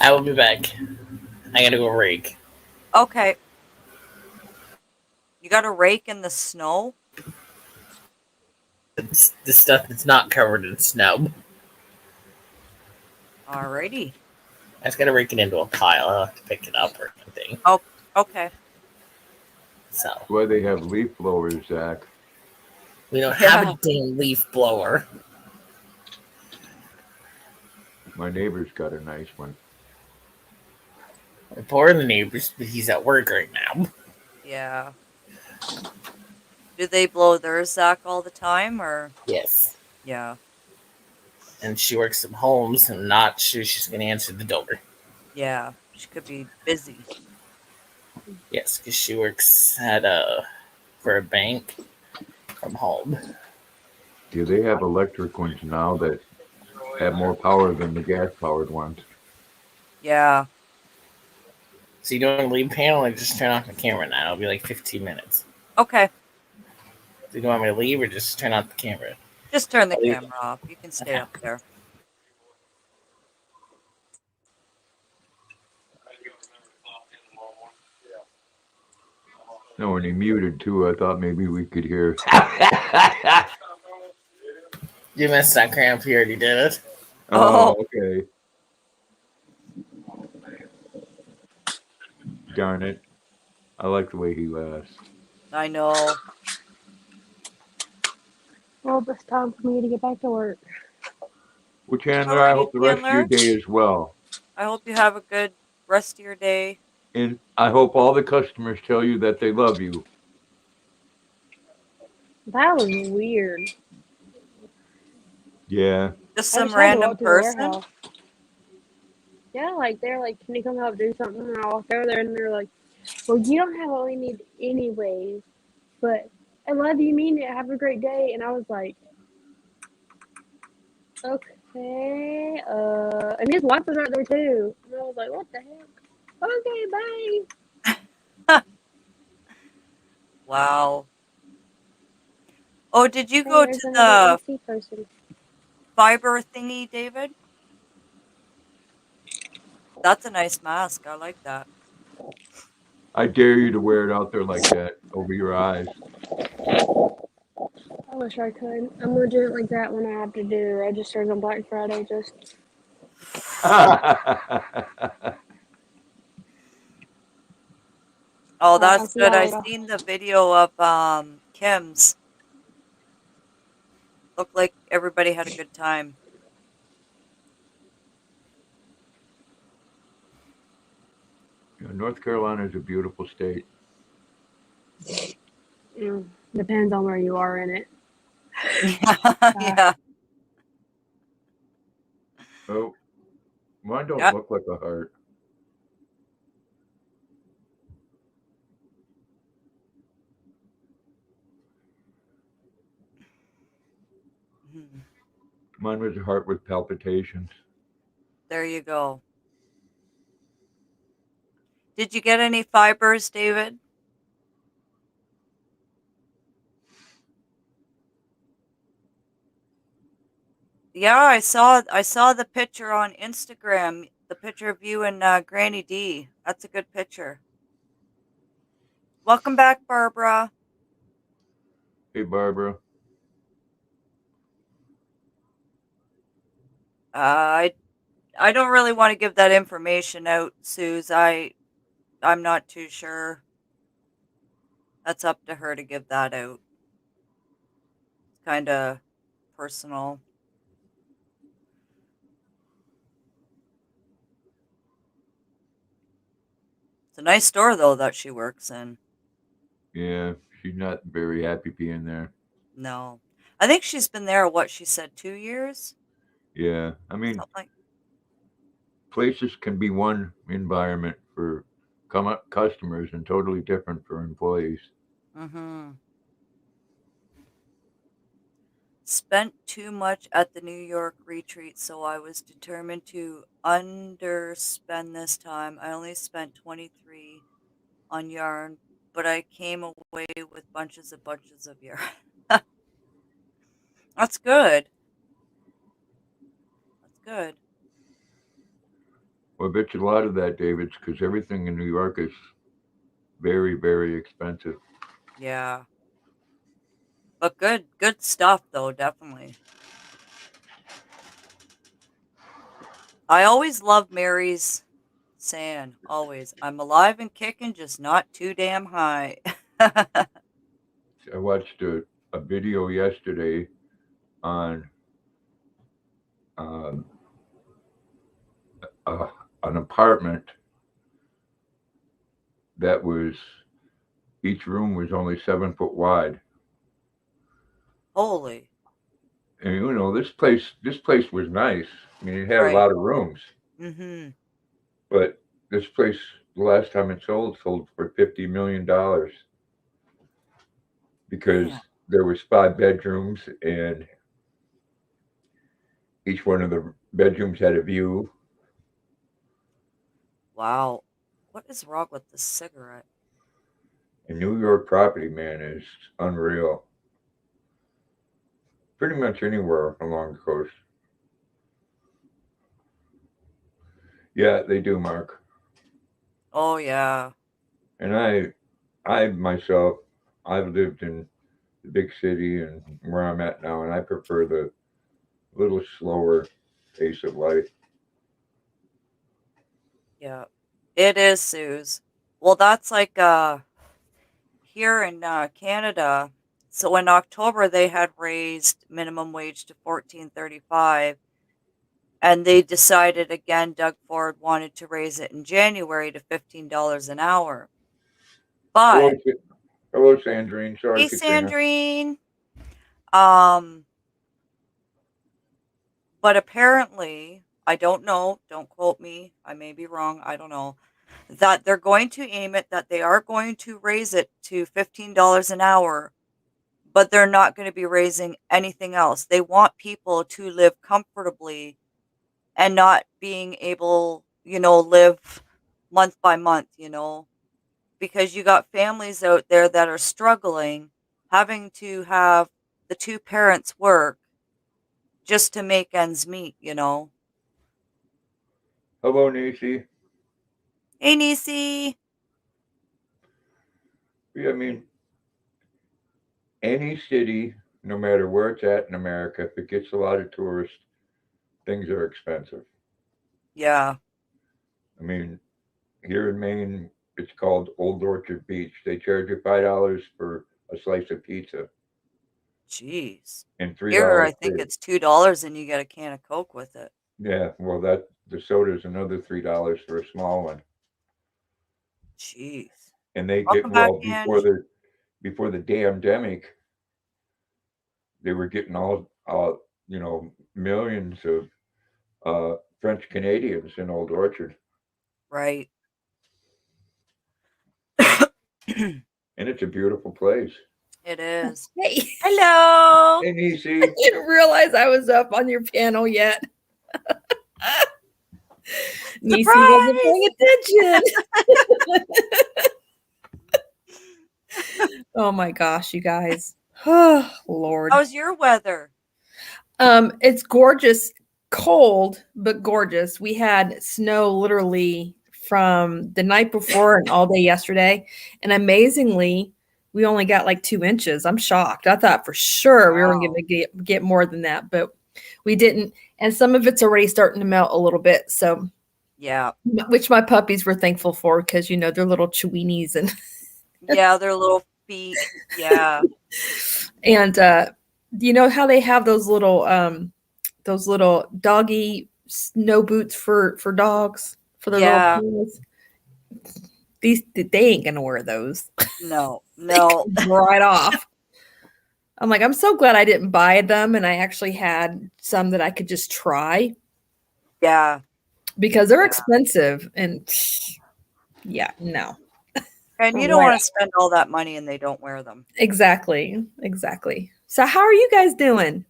I will be back. I gotta go rake. Okay. You got a rake in the snow? It's the stuff that's not covered in snow. Alrighty. I just gotta rake it into a pile. I'll have to pick it up or something. Oh, okay. So That's why they have leaf blowers, Zach. we don't have Yeah. a dang leaf blower. My neighbor's got a nice one. Poor the neighbors, but he's at work right now. Yeah. Do they blow theirs, Zach, all the time, or? Yes. Yeah. And she works from home, so I'm not sure she's gonna answer the door. Yeah. She could be busy. Yes, because she works at for a bank from home. Yeah, they have electric ones now that have more power than the gas-powered ones. Yeah. So you don't leave panel and just turn off the camera now. It'll be like 15 minutes. Okay. So you want me to leave or just turn off the camera? Just turn the I'll leave. camera off. You can stay Okay. up there. No, when he muted too, I thought maybe we could hear. You missed that cramp. You already did it. Oh, okay. Darn it. I like the way he laughs. I know. Well, it's time for me to get back to work. Well, Chandler, I hope the rest of your day is well. I hope you have a good rest of your day. And I hope all the customers tell you that they love you. That was weird. Yeah. Just I some just had to random walk to the person? warehouse. Yeah, like they're like, can you come help do something? And I walked over there and they're like, well, you don't have all you need anyways, but I love you, mean it. Have a great day. And I was like, Okay. And his wife was right there too. And I was like, what the heck? Okay, bye. Wow. Oh, did you Hey, go there's to another the MC person. fiber thingy, David? That's a nice mask. I like that. I dare you to wear it out there like that over your eyes. I wish I could. I'm gonna do it like that when I have to do the registers on Black Friday. Just Oh, alright, I'll that's see good. y'all I later. seen the video of Kim's. Looked like everybody had a good time. North Carolina is a beautiful state. Depends on where you are in it. Yeah, yeah, Oh, mine don't yeah. look like a heart. Mhm. Mine was a heart with palpitations. There you go. Did you get any fibers, David? Yeah, I saw the picture on Instagram, the picture of you and Granny D. That's a good picture. Welcome back, Barbara. Hey, Barbara. I I don't really want to give that information out, Suze. I'm not too sure. That's up to her to give that out. It's kind of personal. It's a nice store though that she works in. Yeah, she's not very happy being there. No. I think she's been there what she said 2 years? Yeah, I mean, Something like. places can be one environment for customers and totally different for employees. Mhm. Spent too much at the New York retreat, so I was determined to underspend this time. I only spent 23 on yarn, but I came away with bunches of yarn. That's good. That's good. Well, I bet you a lot of that, David's because everything in New York is very, very expensive. Yeah. But good stuff though, definitely. I always love Mary's saying, always. I'm alive and kicking, just not too damn high. I watched a video yesterday on um, uh, an apartment that was each room was only 7 foot wide, Holy. and this place was nice. I mean, it had a Right. lot of rooms, Mm-hmm. but this place the last time it sold for $50 million because Damn. there was 5 bedrooms and each one of the bedrooms had a view. Wow. What is wrong with this cigarette? And New York property, man, is unreal. Pretty much anywhere along the coast. Yeah, they do, Mark. Oh yeah. And I myself, I've lived in the big city and where I'm at now, and I prefer the little slower pace of life. Yeah. It is, Suze. Well, that's like here in Canada. So in October they had raised minimum wage to 14.35, and they decided again Doug Ford wanted to raise it in January to $15 an hour. Hello, But hello, Sandrine. Sorry, hey, Katrina. Sandrine. Um, but apparently, I don't know, don't quote me, I may be wrong, I don't know, that they're going to aim it, that they are going to raise it to $15 an hour but they're not going to be raising anything else. They want people to live comfortably and not being able, live month by month, because you got families out there that are struggling, having to have the two parents work just to make ends meet. Hello, Nisi. Hey, Nisi. Yeah, I mean, any city, no matter where it's at in America, if it gets a lot of tourists, things are expensive. Yeah. I mean, here in Maine, it's called Old Orchard Beach. They charge you $5 for a slice of pizza Jeez. and Here, $3 I think for it's $2 and you get a can of Coke with it. yeah. Well, that the soda is another $3 for a small one, Jeez. and they get Welcome back, well Ange. before the damn-demic, they were getting all millions of French Canadians in Old Orchard, Right. and it's a beautiful place. It is. Hey, Hello. Hey, I Nisi. didn't realize I was up on your panel yet. Nisi wasn't paying attention. Oh my gosh, you guys. Oh, Lord. How's your weather? It's gorgeous, cold, but gorgeous. We had snow literally from the night before and all day yesterday. And amazingly, we only got like 2 inches. I'm shocked. I thought for sure we were going to get more than that, but we didn't. And some of it's already starting to melt a little bit. So, Yeah. which my puppies were thankful for because, they're little cheweenies and Yeah, their little feet. Yeah. and you know how they have those little doggy snow boots for dogs for their Yeah. little paws? They ain't gonna wear those. No. They come right off. I'm like, I'm so glad I didn't buy them, and I actually had some that I could just try Yeah. because they're Yeah. expensive and yeah, no. And you don't want to spend all that money and they don't wear them. Exactly. So how are you guys doing?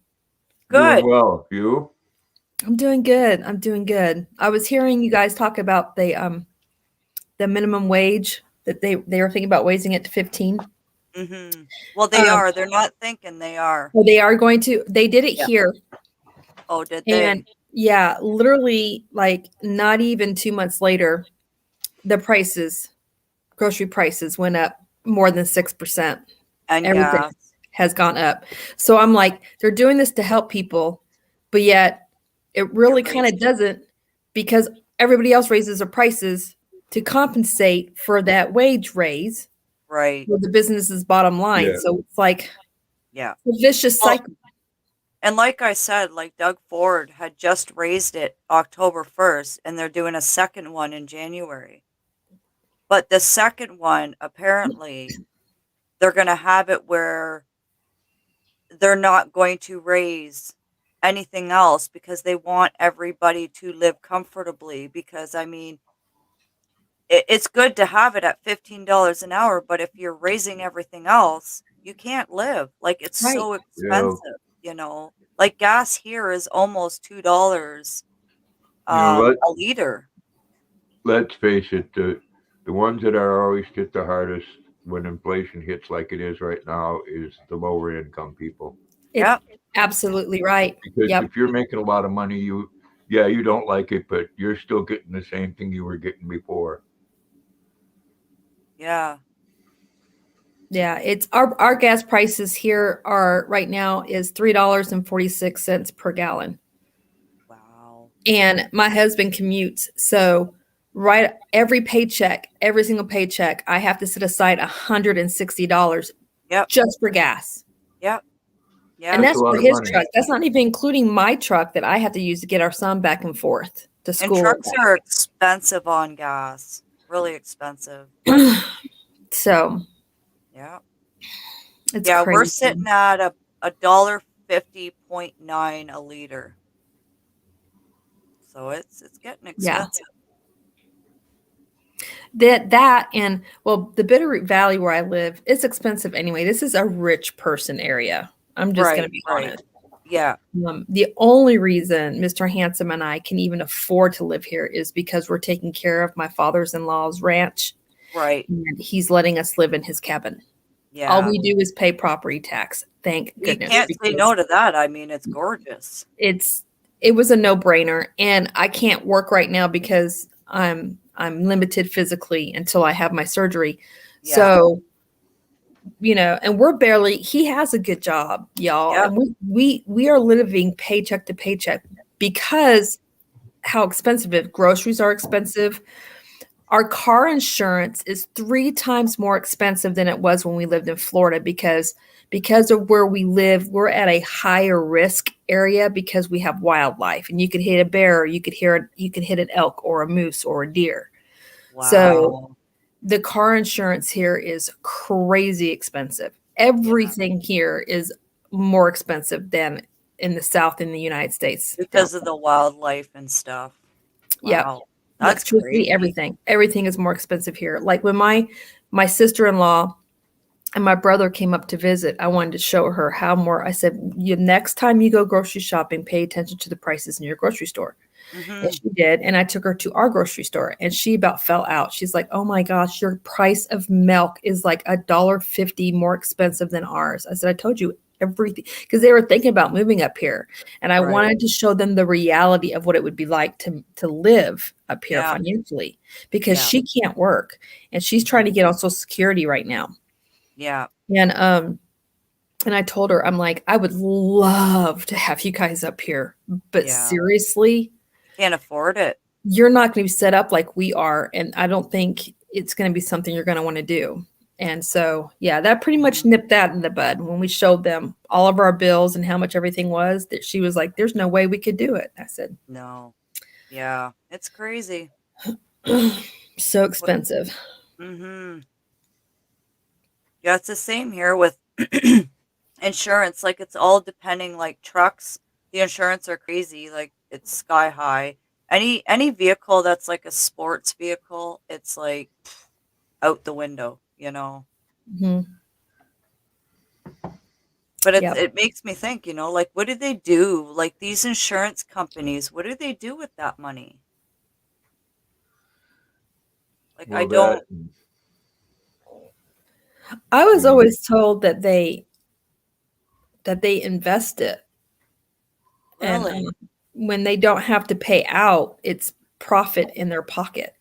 Good. Doing well. You? I'm doing good. I was hearing you guys talk about the minimum wage that they were thinking about raising it to 15. Mm-hmm. Well, they are. They're not thinking they are. Well, they are going to. They did it here, Oh, did they? and yeah, literally, like not even 2 months later, the grocery prices went up more than 6%. And Everything gas. has gone up. So I'm like, they're doing this to help people, but yet it really kind of doesn't because everybody else raises their prices to compensate for that wage raise. Right. For the business's bottom line. Yeah. So it's like Yeah. a vicious cycle. And like I said, like Doug Ford had just raised it October 1st, and they're doing a second one in January. But the second one, apparently, they're going to have it where they're not going to raise anything else because they want everybody to live comfortably. Because, I mean, it's good to have it at $15 an hour, but if you're raising everything else, you can't live. Like, it's Right. so expensive, Like, gas here is almost $2 a liter. Let's face it, the ones that are always hit the hardest when inflation hits like it is right now is the lower income people. Yep. Absolutely right. Because Yep. if you're making a lot of money, you don't like it, but you're still getting the same thing you were getting before. Yeah. Yeah. It's our gas prices here are right now is $3.46 per gallon. Wow. And my husband commutes. So every single paycheck, I have to set aside $160 just for gas. Yep. Yeah. And That's that's a lot for of his money. truck. That's not even including my truck that I have to use to get our son back and forth to And school. trucks are expensive on gas. Really expensive. So Yeah. it's Yeah, crazy. we're sitting at a $1.50.9 a liter. So it's getting expensive. That and well, the Bitterroot Valley where I live, it's expensive anyway. This is a rich person area. I'm just going to Right, be right. honest. Yeah, The only reason Mr. Handsome and I can even afford to live here is because we're taking care of my father's-in-law's ranch, right. and he's letting us live in his cabin. All Yeah. we do is pay property tax. Thank You goodness, can't say because no to that. I mean, it's gorgeous. it was a no-brainer, and I can't work right now because I'm limited physically until I have my surgery. Yeah. So, and we're barely, he has a good job, y'all. Yep. And we are living paycheck to paycheck because how expensive it. Groceries are expensive. Our car insurance is 3 times more expensive than it was when we lived in Florida because of where we live, we're at a higher risk area because we have wildlife, and you could hit a bear, or you could hit an elk or a moose or a deer. So Wow. the car insurance here is crazy expensive. Yeah. Everything here is more expensive than in the South in the United States. Because of the wildlife and stuff. Yeah. Wow. That's Electricity, crazy. everything is more expensive here. Like when my sister-in-law and my brother came up to visit, I wanted to show her how more. I said, next time you go grocery shopping, pay attention to the prices in your grocery store. Hmm. And she did. And I took her to our grocery store, and she about fell out. She's like, oh my gosh, your price of milk is like $1.50 more expensive than ours. I said, I told you everything, because they were thinking about moving up here. And I Right. wanted to show them the reality of what it would be like to live up here Yeah. financially, because Yeah. she can't work and she's trying to get on Social Security right now. Yeah. And I told her, I'm like, I would love to have you guys up here, but Yeah. seriously, Can't afford it. you're not going to be set up like we are. And I don't think it's going to be something you're going to want to do. And so, yeah, that pretty much nipped that in the bud when we showed them all of our bills and how much everything was. That she was like, there's no way we could do it. I said, No. Yeah. It's crazy. so expensive. Mm-hmm. Yeah, it's the same here with insurance. Like it's all depending, like trucks, the insurance are crazy. Like it's sky high. Any vehicle that's like a sports vehicle, it's like out the window, you know. Hmm. But Yep. it makes me think, like what do they do? Like these insurance companies, what do they do with that money? Like I Well, don't I was Yeah. always told that they invest it. And really. when they don't have to pay out, it's profit in their pocket.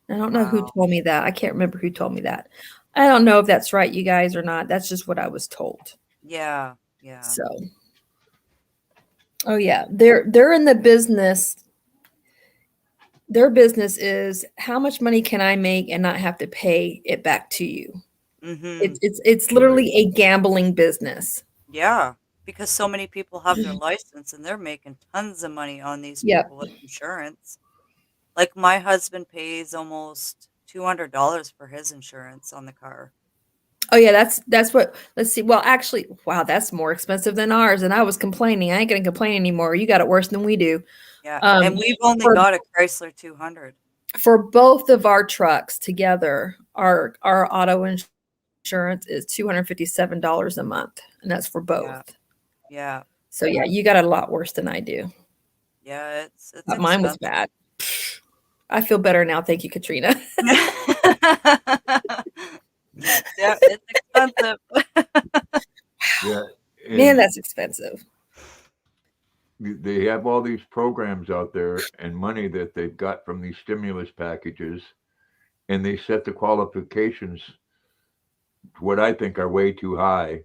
I don't know who Wow. told me that. I can't remember who told me that. I don't know if that's right, you guys, or not. That's just what I was told. Yeah. Yeah. So, oh yeah, they're in the business. Their business is how much money can I make and not have to pay it back to you. Mm-hmm. It's literally a gambling business. Yeah, because so many people have their license and they're making tons of money on these Yep. people with insurance. Like my husband pays almost $200 for his insurance on the car. Oh yeah, that's what. Let's see. Well, actually, wow, that's more expensive than ours. And I was complaining. I ain't gonna complain anymore. You got it worse than we do. Yeah, Um, and we've only for got a Chrysler 200. for both of our trucks together, our auto insurance is $257 a month, and that's for both. Yeah, yeah, So yeah, you got it a lot worse than I do. yeah. It's But mine was expensive. bad. I feel better now. Thank you, Katrina. Yeah, it's expensive. Yeah. Man, And that's expensive. they have all these programs out there and money that they've got from these stimulus packages, and they set the qualifications to what I think are way too high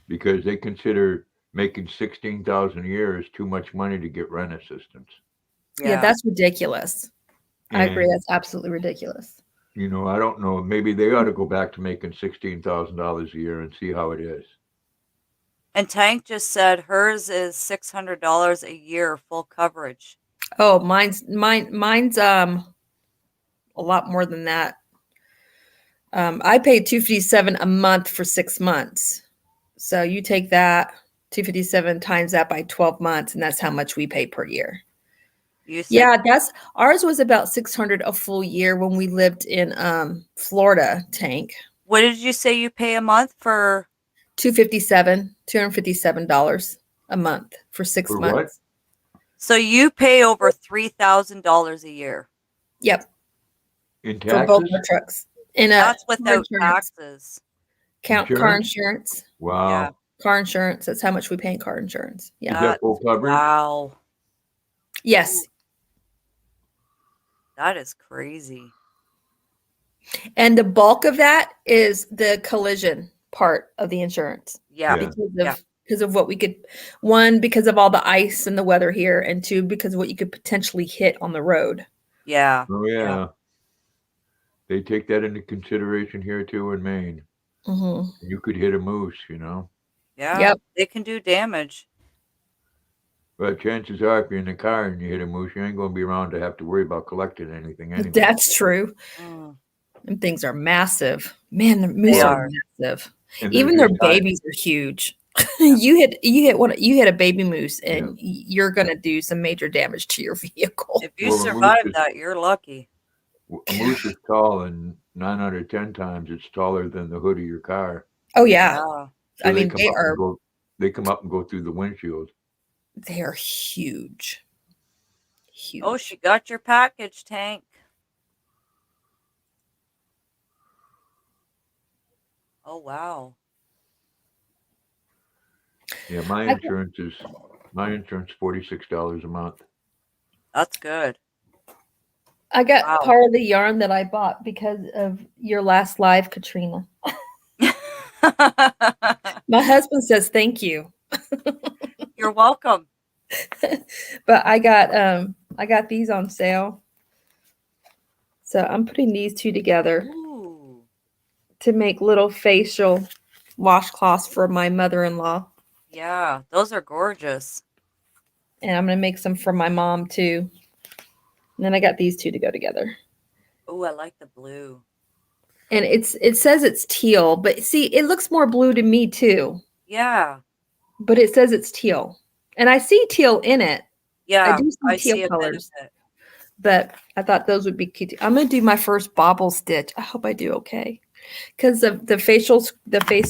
because they consider making 16,000 a year is too much money to get rent assistance. Yeah, that's ridiculous. I agree. And, That's absolutely ridiculous. I don't know. Maybe they ought to go back to making $16,000 a year and see how it is. And Tank just said hers is $600 a year full coverage. Oh, mine's a lot more than that. I paid $257 a month for 6 months. So you take that $257 times that by 12 months, and that's how much we pay per year. You said, Yeah, that's ours was about 600 a full year when we lived in Florida, Tank. what did you say you pay a month for? $257 a month for 6 For what? months. So you pay over $3,000 a year. Yep, In for both taxes? our trucks. In That's car without insurance. taxes. Car Insurance? insurance. Wow. Yeah. Car insurance. That's how much we pay in car insurance. Yeah. Is that full coverage? Wow. Yes. That is crazy. And the bulk of that is the collision part of the insurance. Yeah. Yeah. Because of what we could, one, because of all the ice and the weather here, and two, because of what you could potentially hit on the road. Yeah. Oh yeah. They take that into consideration here too in Maine. Mm-hmm. You could hit a moose, you know. Yeah. Yep. They can do damage. But chances are, if you're in the car and you hit a moose, you ain't going to be around to have to worry about collecting anything anyway. That's true. Mm. And things are massive. Man, the moose They are are. massive. And Even they're their just high- babies are huge. You hit a baby moose, and you're gonna do some major damage to your vehicle. If you Well, a moose survive is- that, you're lucky. A moose is tall, and 9 out of 10 times it's taller than the hood of your car. Oh yeah, Yeah. I mean they They come up and go through the windshield. they are huge. Huge. Oh, she got your package, Tank. Oh, wow. Yeah, my insurance $46 a month. That's good. I got Wow. part of the yarn that I bought because of your last live, Katrina. My husband says thank you. You're welcome. But I got these on sale. So I'm putting these two together Ooh. to make little facial washcloths for my mother-in-law. Yeah, those are gorgeous. And I'm going to make some for my mom too. And then I got these two to go together. Oh, I like the blue. And it says it's teal, but see, it looks more blue to me too. Yeah. But it says it's teal. And I see teal in it. Yeah. I do see see teal a bit of colors. it. But I thought those would be cute. I'm going to do my first bobble stitch. I hope I do okay. Because the face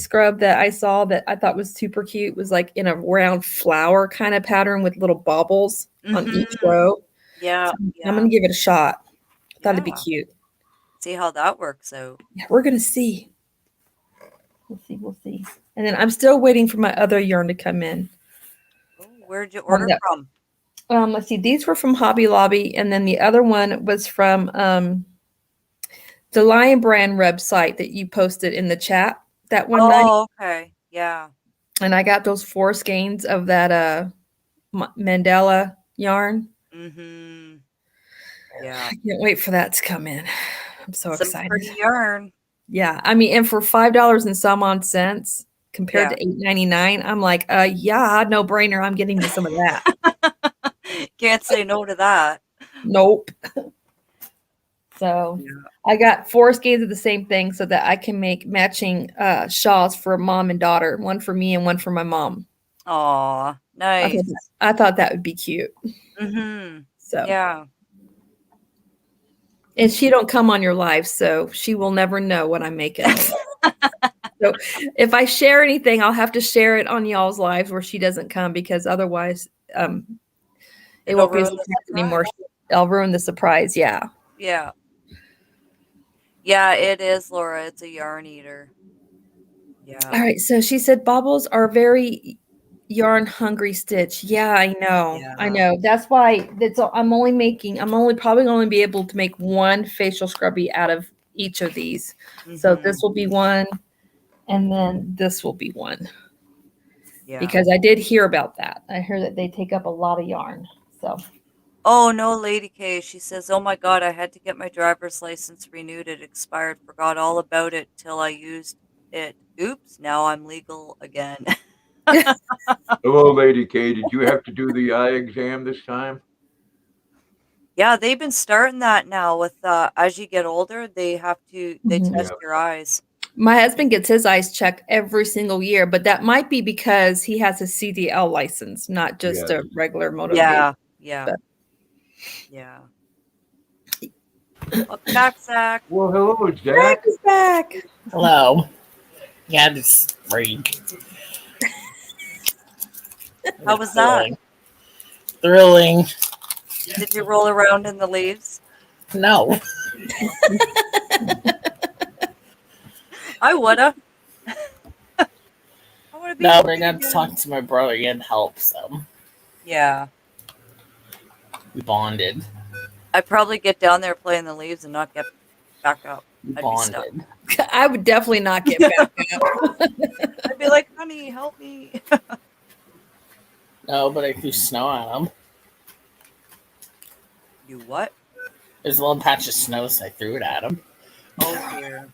scrub that I saw that I thought was super cute was like in a round flower kind of pattern with little bobbles on each row. Yeah. So I'm going to give it a shot. I thought it'd be Yeah. cute. See how that works out. Yeah, we're going to see. We'll see. And then I'm still waiting for my other yarn to come in. Oh, where'd you order from? Let's see. These were from Hobby Lobby, and then the other one was from the Lion Brand website that you posted in the chat that one night. Oh, okay. Yeah. And I got those 4 skeins of that Mandela yarn. Mm-hmm. Yeah. I can't wait for that to come in. I'm so Some excited. pretty yarn. Yeah, I mean, and for $5 and some odd cents compared to $8.99, I'm like, yeah, no brainer. I'm getting me some of that. Can't say no to that. Nope. So I got 4 skeins of the same thing so that I can make matching shawls for mom and daughter, one for me and one for my mom. Aw, nice. I thought that would be cute. Mm-hmm. So Yeah. and she don't come on your live, so she will never know what I'm making. So if I share anything, I'll have to share it on y'all's lives where she doesn't come, because otherwise it won't be a surprise anymore. I'll ruin the surprise. Yeah. Yeah. Yeah, it is, Laura. It's a yarn eater. Yeah. All right. So she said baubles are very yarn hungry stitch. Yeah, I know. Yeah. I know. That's why I'm only probably going to be able to make one facial scrubby out of each of these. So this will be one, and then this will be one. Yeah. Because I did hear about that. I heard that they take up a lot of yarn. So Oh, no, Lady K. She says, oh, my God, I had to get my driver's license renewed. It expired. Forgot all about it till I used it. Oops, now I'm legal again. Hello, Lady K. Did you have to do the eye exam this time? Yeah, they've been starting that now with as you get older, they test your eyes. my husband gets his eyes checked every single year, but that might be because he has a CDL license, not just a regular motor vehicle. Yeah. But Yeah. Welcome back, Zach. Well, hello, Zach Jack. is back. Hello. Yeah, this read. How was that? Thrilling. Did you roll around in the leaves? No. I woulda. I wanna be No, with but I you got to again. talk to my brother and help, so Yeah. we bonded. I'd probably get down there playing the leaves and not get back up. We I'd be stuck. bonded. I would definitely not get back up. I'd be like, honey, help me. No, but I threw snow at him. You what? There's a little patch of snow, so I threw it at him. Oh dear.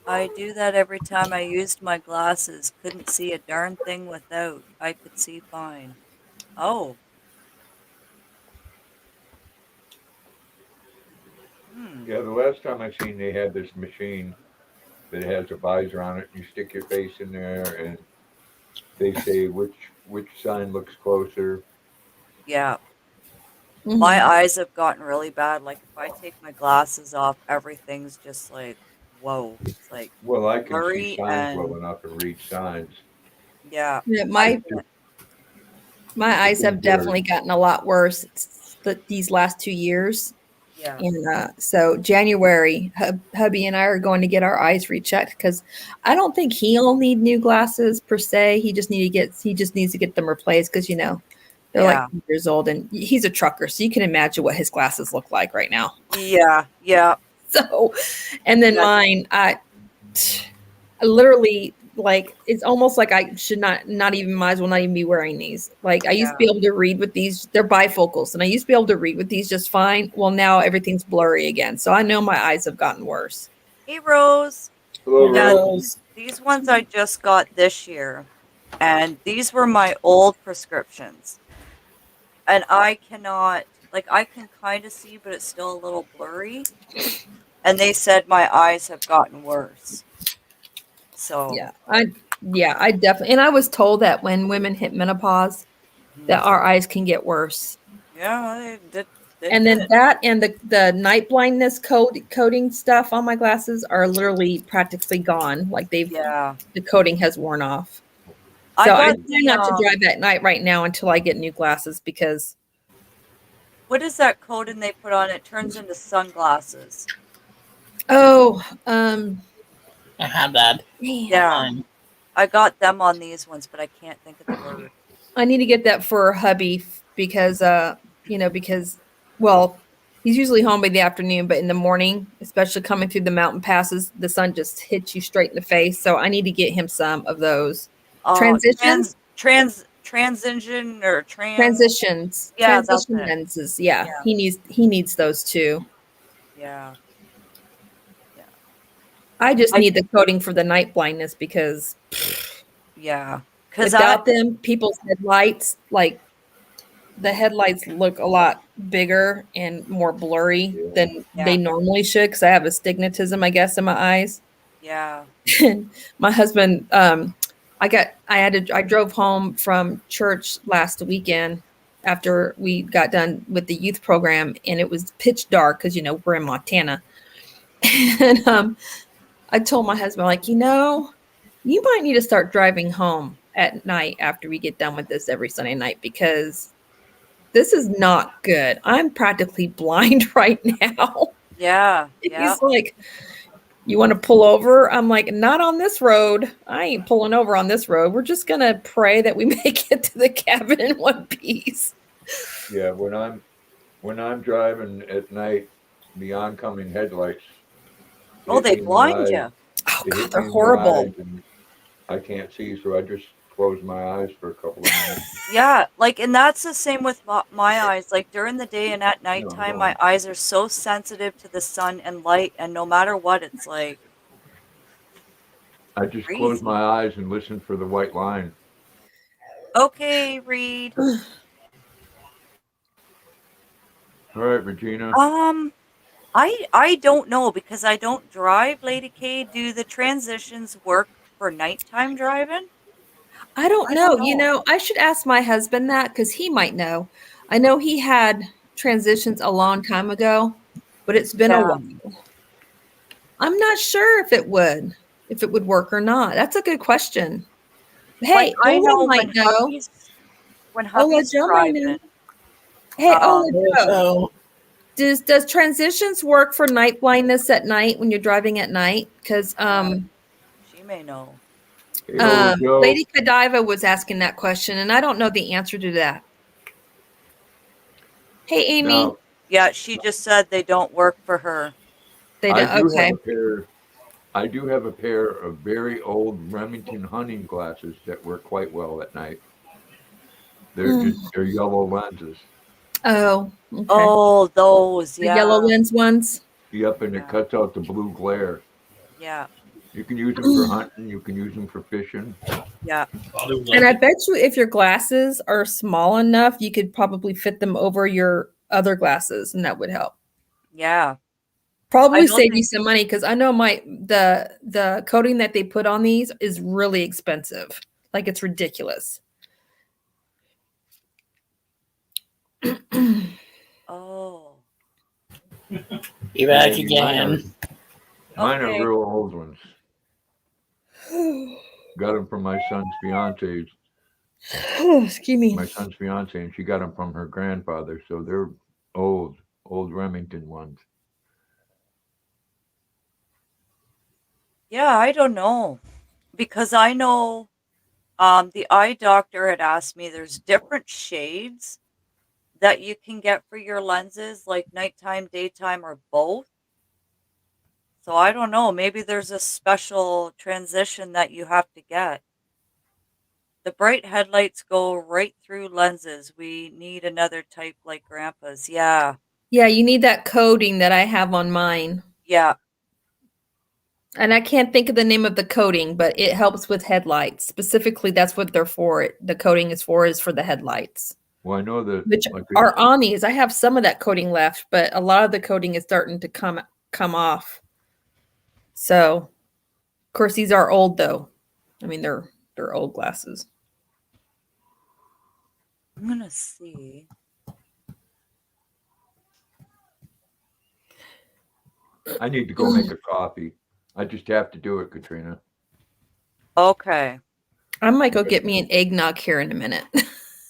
I do that every time I used my glasses. Couldn't see a darn thing without. I could see fine. Oh. Yeah, the last time I seen they had this machine that has a visor on it. You stick your face in there, and they say which sign looks closer. Yeah. Mhm. My eyes have gotten really bad. Like if I take my glasses off, everything's just like, whoa. It's like Well, I can see blurry signs well and enough and read signs. yeah. Yeah, I my eyes have It's blurry. definitely gotten a lot worse these last 2 years. yeah. And so January, hubby and I are going to get our eyes rechecked because I don't think he'll need new glasses per se. He just needs to get them replaced because they're Yeah. like 2 years old, and he's a trucker, so you can imagine what his glasses look like right now. Yeah. Yeah. So, and then Yeah. mine, I literally, like, it's almost like I should not even, might as well not even be wearing these. Like, I used to be able to read with these. They're bifocals, and I used to be able to read with these just fine. Well, now everything's blurry again, so I know my eyes have gotten worse. Hey, Rose. Hello, Yeah. Rose. These ones I just got this year, and these were my old prescriptions. And I cannot, like, I can kind of see, but it's still a little blurry. And they said my eyes have gotten worse. So, Yeah, I definitely, and I was told that when women hit menopause, that our eyes can get worse. yeah, they did. And then that and the night blindness coating stuff on my glasses are literally practically gone. Like Yeah. the coating has worn off. I So got I'm trying not to drive at night right now until I get new glasses because what is that coating they put on? It turns into sunglasses. I I had that. Yeah. I got them on these ones, but I can't think of the word. I need to get that for hubby because well, he's usually home by the afternoon, but in the morning, especially coming through the mountain passes, the sun just hits you straight in the face. So I need to get him some of those. Transitions? Transition or Transitions. Yeah, that's Transition it. lenses. Yeah, Yeah. he needs those too. Yeah. I just need the coating for the night blindness because Yeah. Because without them, people's headlights, like the headlights look a lot bigger and more blurry than they normally should because I have astigmatism, I guess, in my eyes. Yeah. My husband, I drove home from church last weekend after we got done with the youth program, and it was pitch dark because we're in Montana. And I told my husband, like, you might need to start driving home at night after we get done with this every Sunday night because this is not good. I'm practically blind right now. Yeah. Yeah. He's like, you want to pull over? I'm like, not on this road. I ain't pulling over on this road. We're just going to pray that we make it to the cabin in one piece. Yeah, when I'm driving at night, the oncoming headlights. Oh, they blind you. Oh God, they're horrible. I can't see, so I just close my eyes for a couple of minutes. Yeah, like, and that's the same with my eyes. Like during the day and at nighttime, my eyes are so sensitive to the sun and light, and no matter what, it's like I just crazy. close my eyes and listen for the white line. Okay, Reed. All right, Regina. I don't know because I don't drive, Lady K. Do the transitions work for nighttime driving? I don't I know. don't You know. know, I should ask my husband that because he might know. I know he had transitions a long time ago, but it's been a Yeah. while. I'm not sure if it would work or not. That's a good question. Like Hey, I Ola know might know. when Ola hubby's Joe might know. driving, Hey, Ola um, Joe, So does transitions work for night blindness at night when you're driving at night? Because she may know. Hey, old Joe. Lady Godiva was asking that question, and I don't know the answer to that. Hey, Amy, Now, Yeah, she just said they don't work for her. they I don't. do have Okay. a pair. I do have a pair of very old Remington hunting glasses that work quite well at night. They're yellow lenses. Oh, okay. Oh, those, The yellow yeah. lens ones. Yep, and it Yeah. cuts out the blue glare. Yeah. You can use them for hunting. You can use them for fishing. Yeah. And I bet you if your glasses are small enough, you could probably fit them over your other glasses, and that would help. Yeah. I Probably know save they you some money because I know the coating that they put on these is really expensive. Like it's ridiculous. Oh. be back Yeah, again. mine are Okay. real old ones. Got them from my son's fiance. Excuse me. My son's fiance, and she got them from her grandfather. So they're old Remington ones. Yeah, I don't know. Because I know the eye doctor had asked me there's different shades that you can get for your lenses, like nighttime, daytime, or both. So I don't know. Maybe there's a special transition that you have to get. The bright headlights go right through lenses. We need another type like Grandpa's. Yeah. Yeah, you need that coating that I have on mine. Yeah. And I can't think of the name of the coating, but it helps with headlights. Specifically, that's what they're for. The coating is for the headlights, Well, I know that which like are on these. I have some of that coating left, but a lot of the coating is starting to come off. So, of course, these are old though. I mean, they're old glasses. I'm going to see. I need to go make a coffee. I just have to do it, Katrina. Okay. I might go get me an eggnog here in a minute.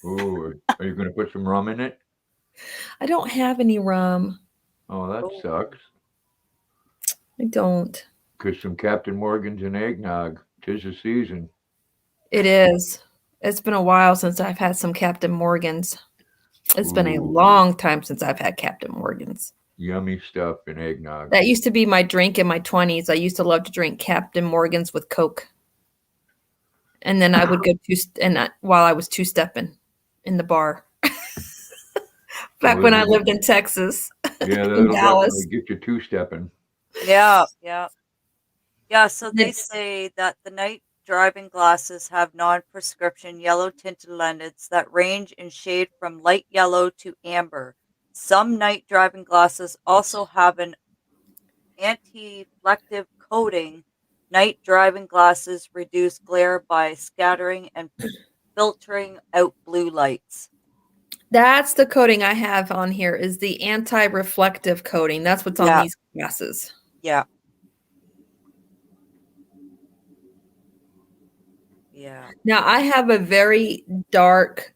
Ooh, are you going to put some rum in it? I don't have any rum. Oh, that Oh. sucks. I don't. Because some Captain Morgan's and eggnog. 'Tis the season. It is. It's been a while since I've had some Captain Morgan's. It's been a Ooh, long time since I've had Captain Morgan's. yummy stuff in eggnog. That used to be my drink in my 20s. I used to love to drink Captain Morgan's with Coke. And then I would go while I was two-stepping in the bar. Back when I lived in Texas, Yeah, in that'll Dallas. definitely get you two-stepping. Yeah. Yeah. Yeah. So they It's- say that the night driving glasses have non prescription yellow tinted lenses that range in shade from light yellow to amber. Some night driving glasses also have an anti-reflective coating. Night driving glasses reduce glare by scattering and filtering out blue lights. That's the coating I have on here is the anti-reflective coating. That's what's on Yeah. these glasses. Yeah. Yeah. Now I have a very dark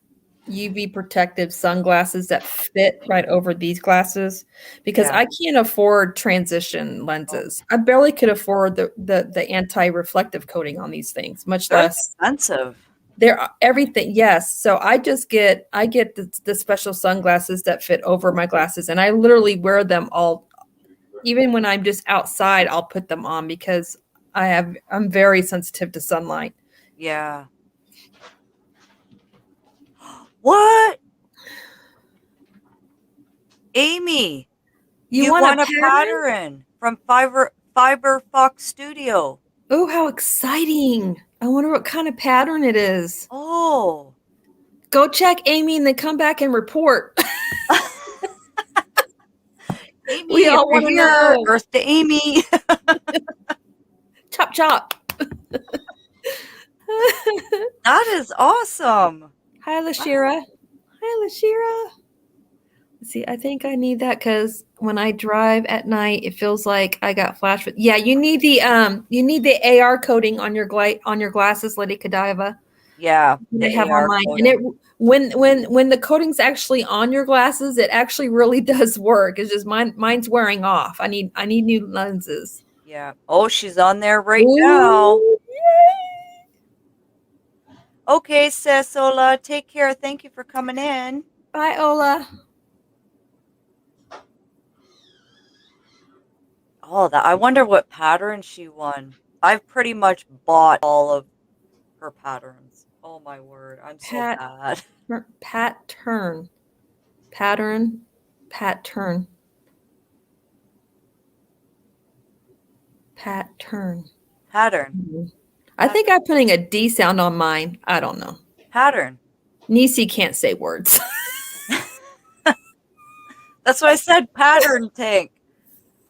UV protective sunglasses that fit right over these glasses because Yeah. I can't afford transition lenses. I barely could afford the anti-reflective coating on these things, much They're less expensive. they're everything. Yes. So I get the special sunglasses that fit over my glasses and I literally wear them all. Even when I'm just outside, I'll put them on because I'm very sensitive to sunlight. Yeah. What? Amy, You you want a won a pattern? pattern from Fiber Fox Studio. Oh, how exciting. I wonder what kind of pattern it is. Oh. Go check Amy and then come back and report. Amy, We if all you're want to here, know. Earth to Amy. Chop, chop. That is awesome. Hi, Lashira. Hi, Lashira. See, I think I need that because when I drive at night, it feels like I got flash. Yeah, you need the AR coating on your glasses, Lady Godiva. Yeah, They the have on AR mine, and coating. it when the coating's actually on your glasses, it actually really does work. It's just mine's wearing off. I need new lenses. Yeah. Oh, she's on there right now. Ooh, yay. Okay, sis, Ola, take care. Thank you for coming in. Bye, Ola. Oh, I wonder what pattern she won. I've pretty much bought all of her patterns. Oh my word, I'm so bad. Pattern. Pattern. I think I'm putting a D sound on mine. I don't know. Pattern. Nisi can't say words. That's why I said pattern tank.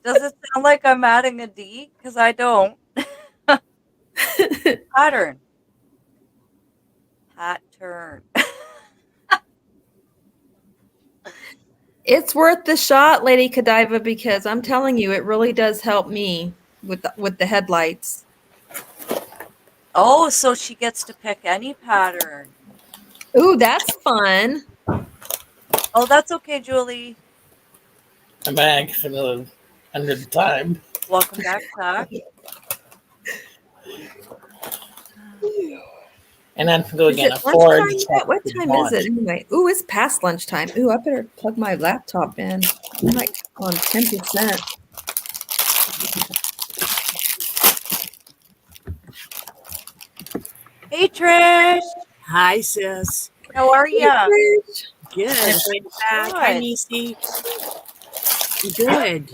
Does it sound like I'm adding a D? Because I don't. Pattern. Pattern. It's worth the shot, Lady Godiva, because I'm telling you, it really does help me with the headlights. Oh, so she gets to pick any pattern. Ooh, that's fun. Oh, that's okay, Julie. I'm back for another 100th time. Welcome back, Zach. And then go Is again. it A forge. lunchtime yet? What time is it anyway? Ooh, it's past lunchtime. Ooh, I better plug my laptop in. I'm like on 10%. Hey, Trish. Hi, sis. How are ya? Good. Back. Hi, Nisi. Good.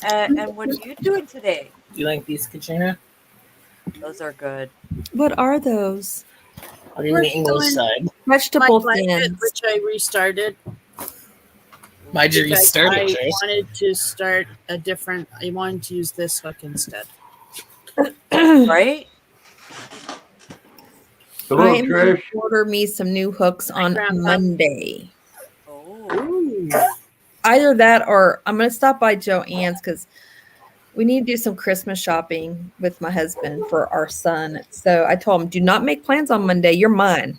And what are you doing today? You like these, Katrina? Those are good. What are those? I'll give you the English side. Vegetable My blanket, fins. which I restarted. Why'd you because restart I it, Trace? wanted to start a different. I wanted to use this hook instead. Right? Hello, I am going Trish. to order me some new hooks on Grandpa. Monday. Oh. Ooh. Either that or I'm going to stop by Joann's because we need to do some Christmas shopping with my husband for our son. So I told him, do not make plans on Monday. You're mine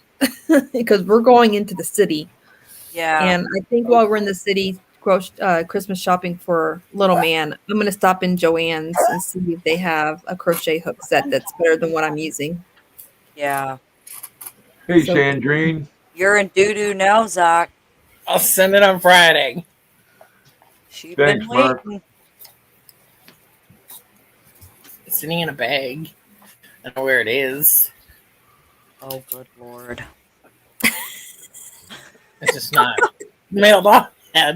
because we're going into the city. Yeah. And I think while we're in the city, Christmas shopping for little man, I'm going to stop in Joann's and see if they have a crochet hook set that's better than what I'm using. Yeah. Hey, So- Sandrine. You're in doo-doo now, Zach. I'll send it on Friday. She's Thanks, been Mark. waiting. It's sitting in a bag. I don't know where it is. Oh, good Lord. It's just not mailed off yet.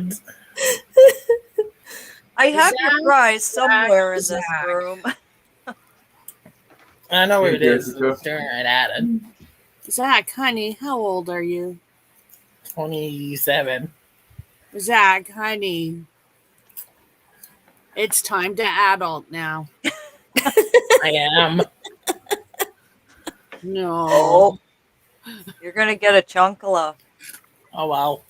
I have your Zach, prize somewhere in this Zach. room. I know where it Hey, is. Jessica. It's staring right at it. Zach, honey, how old are you? 27. Zach, honey. It's time to adult now. I am. No. Oh. You're going to get a chunkla. Oh, well.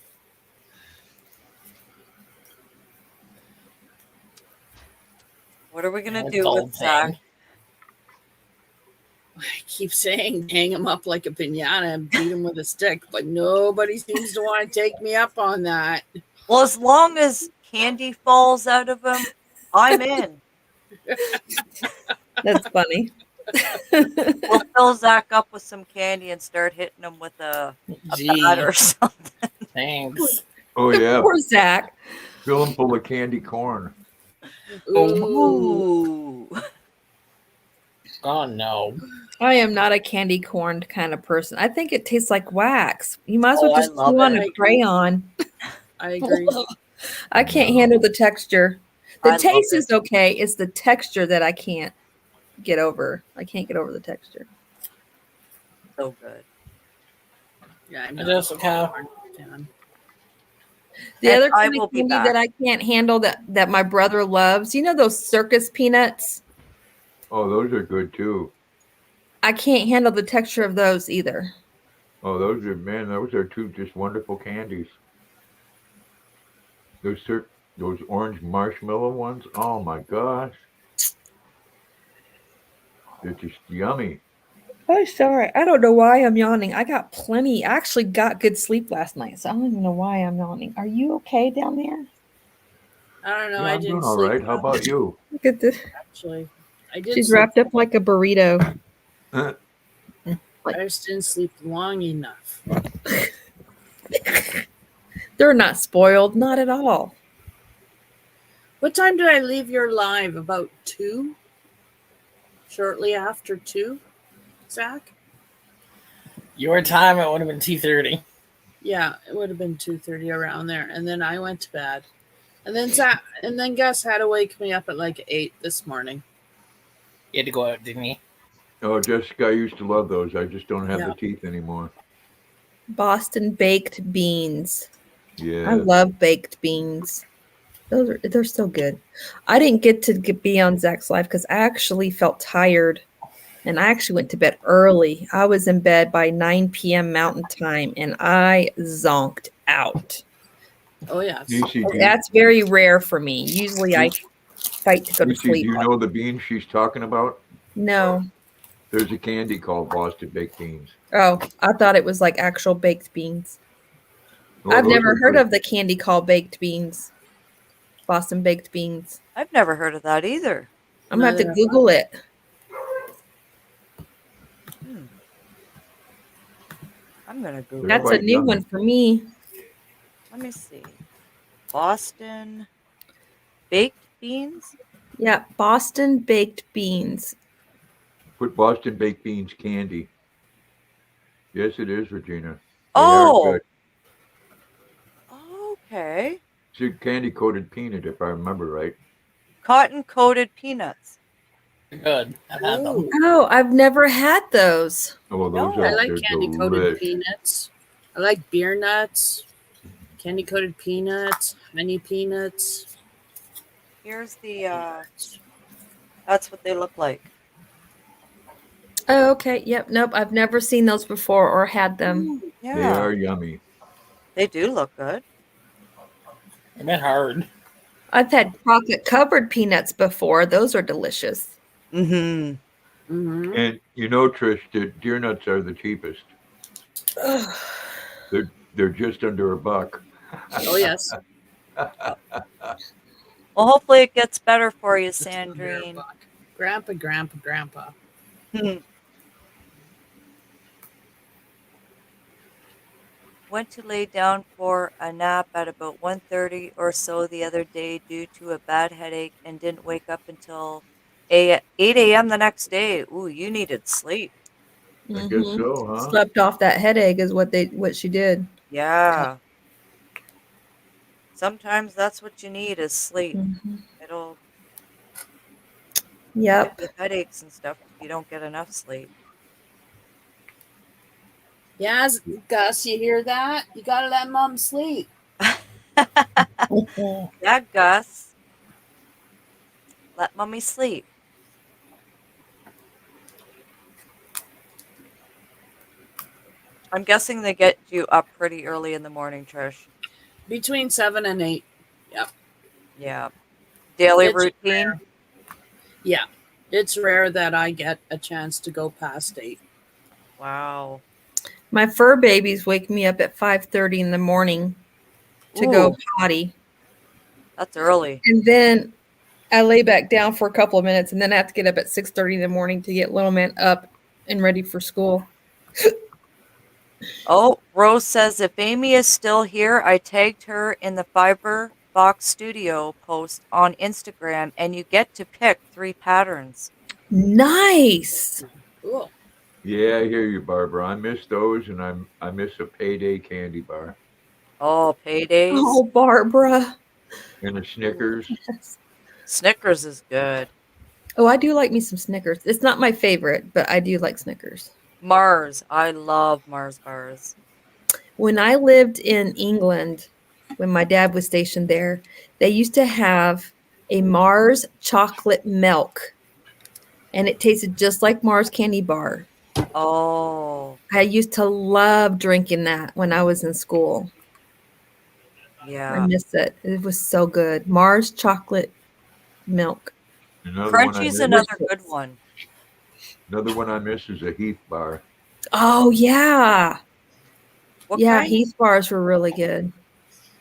What are we going to An do adult with Zach? thing. I keep saying hang him up like a piñata and beat him with a stick, but nobody seems to want to take me up on that. Well, as long as candy falls out of him, I'm in. That's funny. We'll fill Zach up with some candy and start hitting him with a Gee, bat or something. thanks. Oh, yeah. Poor Zach. Fill him full of candy corn. Ooh. Oh, no. I am not a candy corn kind of person. I think it tastes like wax. You might as well Oh, I just love chew on it. a crayon. I agree. I can't handle the texture. The I love taste it. is okay. It's the texture that I can't get over. I can't get over the texture. So good. Yeah, I'm I not just a cow. corn fan. The And other I kind will of be candy back. that I can't handle that my brother loves, you know those circus peanuts? Oh, those are good, too. I can't handle the texture of those either. Oh, those are two just wonderful candies. Those orange marshmallow ones. Oh my gosh, they're just yummy. Oh, sorry. I don't know why I'm yawning. I got plenty. I actually got good sleep last night, so I don't even know why I'm yawning. Are you okay down there? I don't know. Yeah, I I'm doing didn't all sleep right. How well, about you? Look at this. actually. I did She's sleep. wrapped up like a burrito. Uh, I just didn't sleep long enough. They're not spoiled, not at all. What time did I leave your live? About 2? Shortly after 2, Zach? Your time, it would have been 2:30. Yeah, it would have been 2:30 around there. And then I went to bed. And then Gus had to wake me up at like 8 this morning. You had to go out, didn't you? oh, Jessica, I used to love those. I just don't have Yeah. the teeth anymore. Boston baked beans. I Yeah. love baked beans. They're so good. I didn't get to be on Zach's live because I actually felt tired, and I actually went to bed early. I was in bed by 9 p.m. Mountain Time, and I zonked out. Oh, yes. Nisi, That's very rare for me. Usually, I fight to go to do sleep. you know the beans she's talking about? No. There's a candy called Boston baked beans. Oh, I thought it was like actual baked beans. Oh, I've those never are heard good. of the candy called baked beans. Boston baked beans. I've never heard of that either. I'm gonna have to Neither have Google it. Hmm. I'm gonna Google. They're That's a quite new yummy. one for me. Let me see. Boston baked beans. Yeah, Boston baked beans. Put Boston baked beans candy. Yes, it is, Regina. They Oh. are good. Okay. It's a candy coated peanut, if I remember right. Cotton coated peanuts. Good. I've had them. Ooh, Oh, I've never had those. Oh, well, those No. I are like they're candy coated delicious. peanuts. I like beer nuts, candy coated peanuts, honey peanuts. Here's the. That's what they look like. Oh, okay. Yep. Nope. I've never seen those before or had them. They Yeah, are yummy. they do look good. They've been hard. I've had chocolate covered peanuts before. Those are delicious. Mm-hmm. Mm-hmm. And you know, Trish, the deer nuts are the cheapest. Ugh. They're just under $1. Oh, yes. Well, hopefully it gets better for you, Just under a Sandrine. buck. Grandpa. Went to lay down for a nap at about 1:30 or so the other day due to a bad headache and didn't wake up until 8 a.m. the next day. Ooh, you needed sleep. I guess Mhm. so, huh? Slept off that headache is what she did. Yeah. Sometimes that's what you need is sleep. Mhm. It'll Yep. give you headaches and stuff if you don't get enough sleep. Yes, Gus, you hear that? You gotta let mom sleep. Yeah, Gus. Let mommy sleep. I'm guessing they get you up pretty early in the morning, Trish. Between 7 and 8. Yep. Yeah. Daily It's routine. rare. Yeah. It's rare that I get a chance to go past 8. Wow. My fur babies wake me up at 5:30 in the morning to go Ooh, potty. that's early. And then I lay back down for a couple of minutes and then I have to get up at 6:30 in the morning to get little man up and ready for school. Oh, Rose says if Amy is still here, I tagged her in the Fiber Box Studio post on Instagram, and you get to pick 3 patterns. Nice. Cool. Yeah, I hear you, Barbara. I miss those, and I miss a payday candy bar Oh, paydays. Oh, Barbara. and a Snickers. Yes. Snickers is good. Oh, I do like me some Snickers. It's not my favorite, but I do like Snickers. Mars. I love Mars bars. When I lived in England, when my dad was stationed there, they used to have a Mars chocolate milk, and it tasted just like Mars candy bar. Oh, I used to love drinking that when I was in school. I yeah. miss it. It was so good. Mars chocolate milk. Another one I Crunchy's miss. another good one. Another one I miss is a Heath bar. Oh yeah. What Yeah, kind? Heath bars were really good.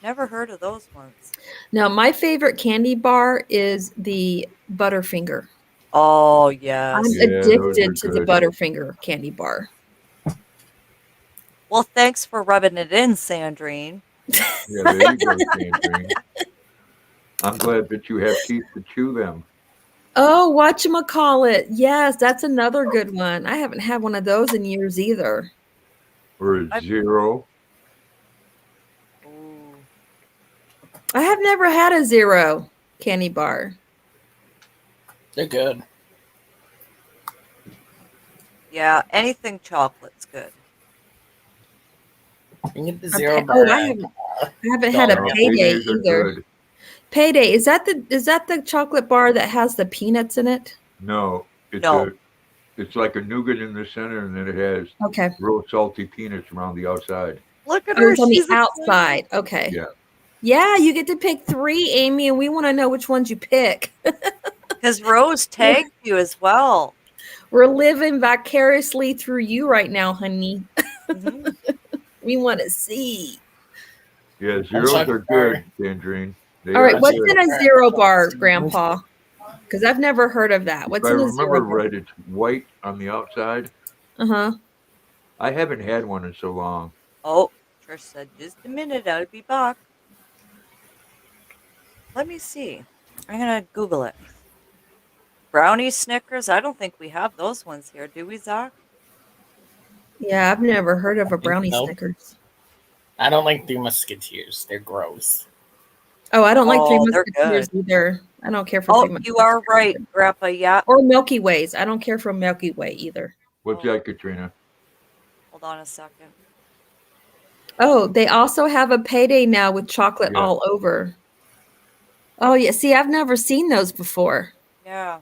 Never heard of those ones. Now, my favorite candy bar is the Butterfinger. Oh, I'm yes. Yeah, those are addicted to the good. Butterfinger candy bar. Well, thanks for rubbing it in, Sandrine. Yeah, there you go, Sandrine. I'm glad that you have teeth to chew them. Oh, whatchamacallit. Yes, that's another good one. I haven't had one of those in years either. Or a zero. Ooh. I have never had a zero candy bar. They're good. Yeah, anything chocolate's good. You can get the A zero pa- bar. oh, I haven't had a Dollar. payday Paydays are either. good. Payday, is that the chocolate bar that has the peanuts in it? No, No. it's like a nougat in the center, and then it has Okay. real salty peanuts around the outside. Look at Oh, her. it's on the She's excited. outside. Okay. Yeah. Yeah, you get to pick 3, Amy, and we want to know which ones you pick. Because Rose tagged you as well. We're living vicariously through you right now, honey. Mhm. We want to see. Yeah, zeros chocolate are good, Sandrine. They All right, are what's good. in a zero bar, Grandpa? Because I've never heard of that. If What's I in a remember zero bar? right, it's white on the outside. Uh-huh. I haven't had one in so long. Oh, Trish said, just a minute. I'll be back. Let me see. I'm going to Google it. Brownie Snickers. I don't think we have those ones here. Do we, Zach? Yeah, I've never heard of a brownie Nope. Snickers. I don't like Three Musketeers. They're gross. Oh, I don't like Three Oh, they're Musketeers good. either. I don't care for Oh, Three Musketeers. you are right, Grandpa. Yeah. Or Milky Ways. I don't care for Milky Way either. What's Oh. that, Katrina? Hold on a second. Oh, they also have a payday now with chocolate Yeah. all over. Oh, yeah. See, I've never seen those before. Yeah.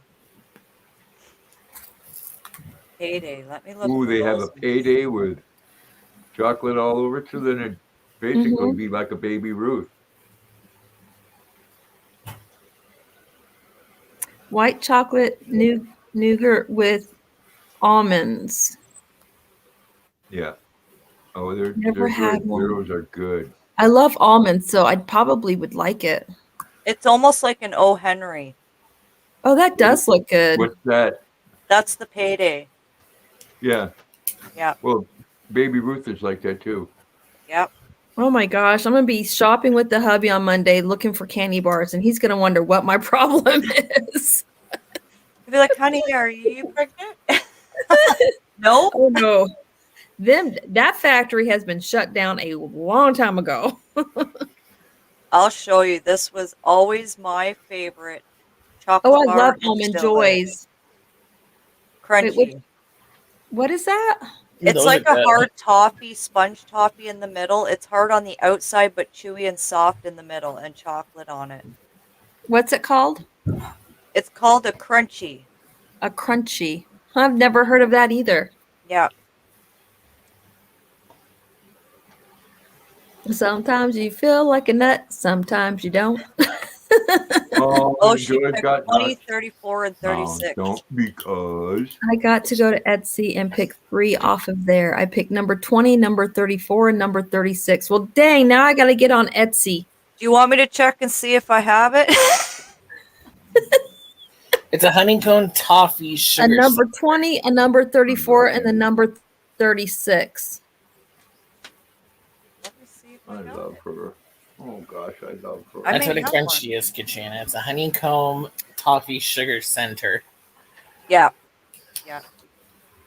Payday. Let me look. Ooh, for they have a those. payday with chocolate all over it, so then it basically Mhm. be like a Baby Ruth. White chocolate nougat with almonds. Yeah. Oh, they're Never had good. one. Zeros are good. I love almonds, so I probably would like it. It's almost like an O. Henry. Oh, that does look good. What's that? That's the payday. Yeah. Yeah. Well, Baby Ruth is like that too. Yep. Oh my gosh, I'm gonna be shopping with the hubby on Monday looking for candy bars, and he's gonna wonder what my problem is. You'd be like, honey, are you pregnant? No. Oh no. That factory has been shut down a long time ago. I'll show you. This was always my favorite chocolate Oh, I bar. love and almond still is. joys. Crunchy. Wait, what is that? It's Those like are a good. hard toffee, sponge toffee in the middle. It's hard on the outside, but chewy and soft in the middle, and chocolate on it. What's it called? It's called a crunchy. A crunchy. I've never heard of that either. Yeah. Sometimes you feel like a nut, sometimes you don't. Oh, Oh, she Joy's picked got 20, nuts. 34, and No, 36. don't because. I got to go to Etsy and pick 3 off of there. I picked number 20, number 34, and number 36. Well, dang, now I got to get on Etsy. Do you want me to check and see if I have it? It's a honeycomb toffee A sugar. number 20, a number 34, and the number 36. Let me see if I I have love it. her. Oh gosh, I love her. I That's may what a have crunchy is, Katrina. It's a honeycomb toffee sugar center. Yeah,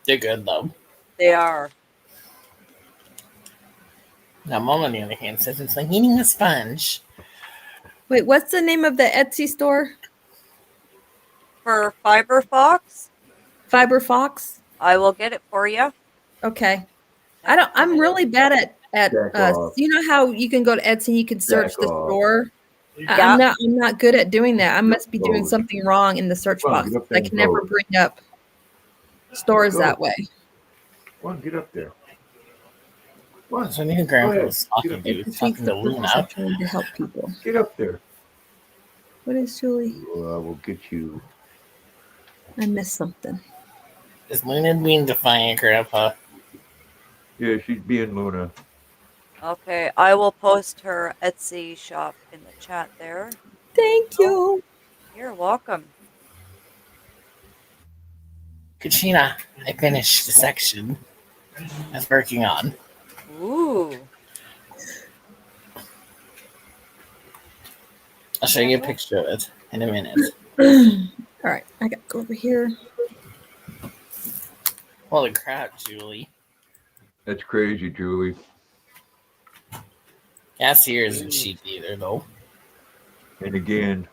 They're good though. they are. Now, Mom, on the other hand, says it's like eating a sponge. Wait, what's the name of the Etsy store? For Fiber Fox, Fiber Fox? I will get it for you. Okay. I'm really bad at Jack off. you know how you can go to Etsy and you can search Jack the off. store? Yeah. I'm not good at doing that. I must be doing Those. something wrong in the search Come on, box. get up I there can and never vote. bring up stores Go. that way. Come on, get up there. Come on, So I knew Grandpa ahead. was talking Get to. It's a Talking the to purpose of Luna. trying to help people. get up there. What is Julie? I will get you. I missed something. Is Luna being defiant, Grandpa? Yeah, she's being Luna. Okay, I will post her Etsy shop in the chat there. Thank Oh. you. You're welcome. Katrina, I finished the section I was working on. Ooh. I'll show you a picture of it in a minute. All right, I got to go over here. Holy crap, Julie. That's crazy, Julie. Gas here isn't cheap either, though. And again,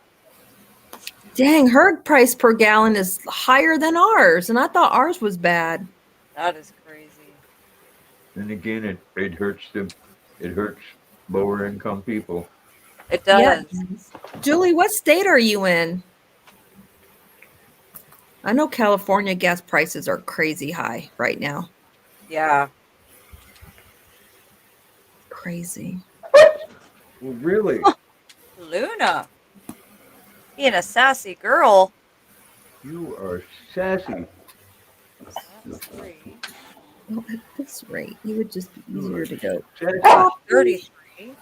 Dang, her price per gallon is higher than ours, and I thought ours was bad. That is crazy. it hurts them. It hurts lower income people. It does. Julie, what state are you in? I know California gas prices are crazy high right now. Yeah. Crazy. Well, really? Luna. Being a sassy girl. You are sassy. That's 3. Well, at this rate, it would just be easier to go. Sassy. 33.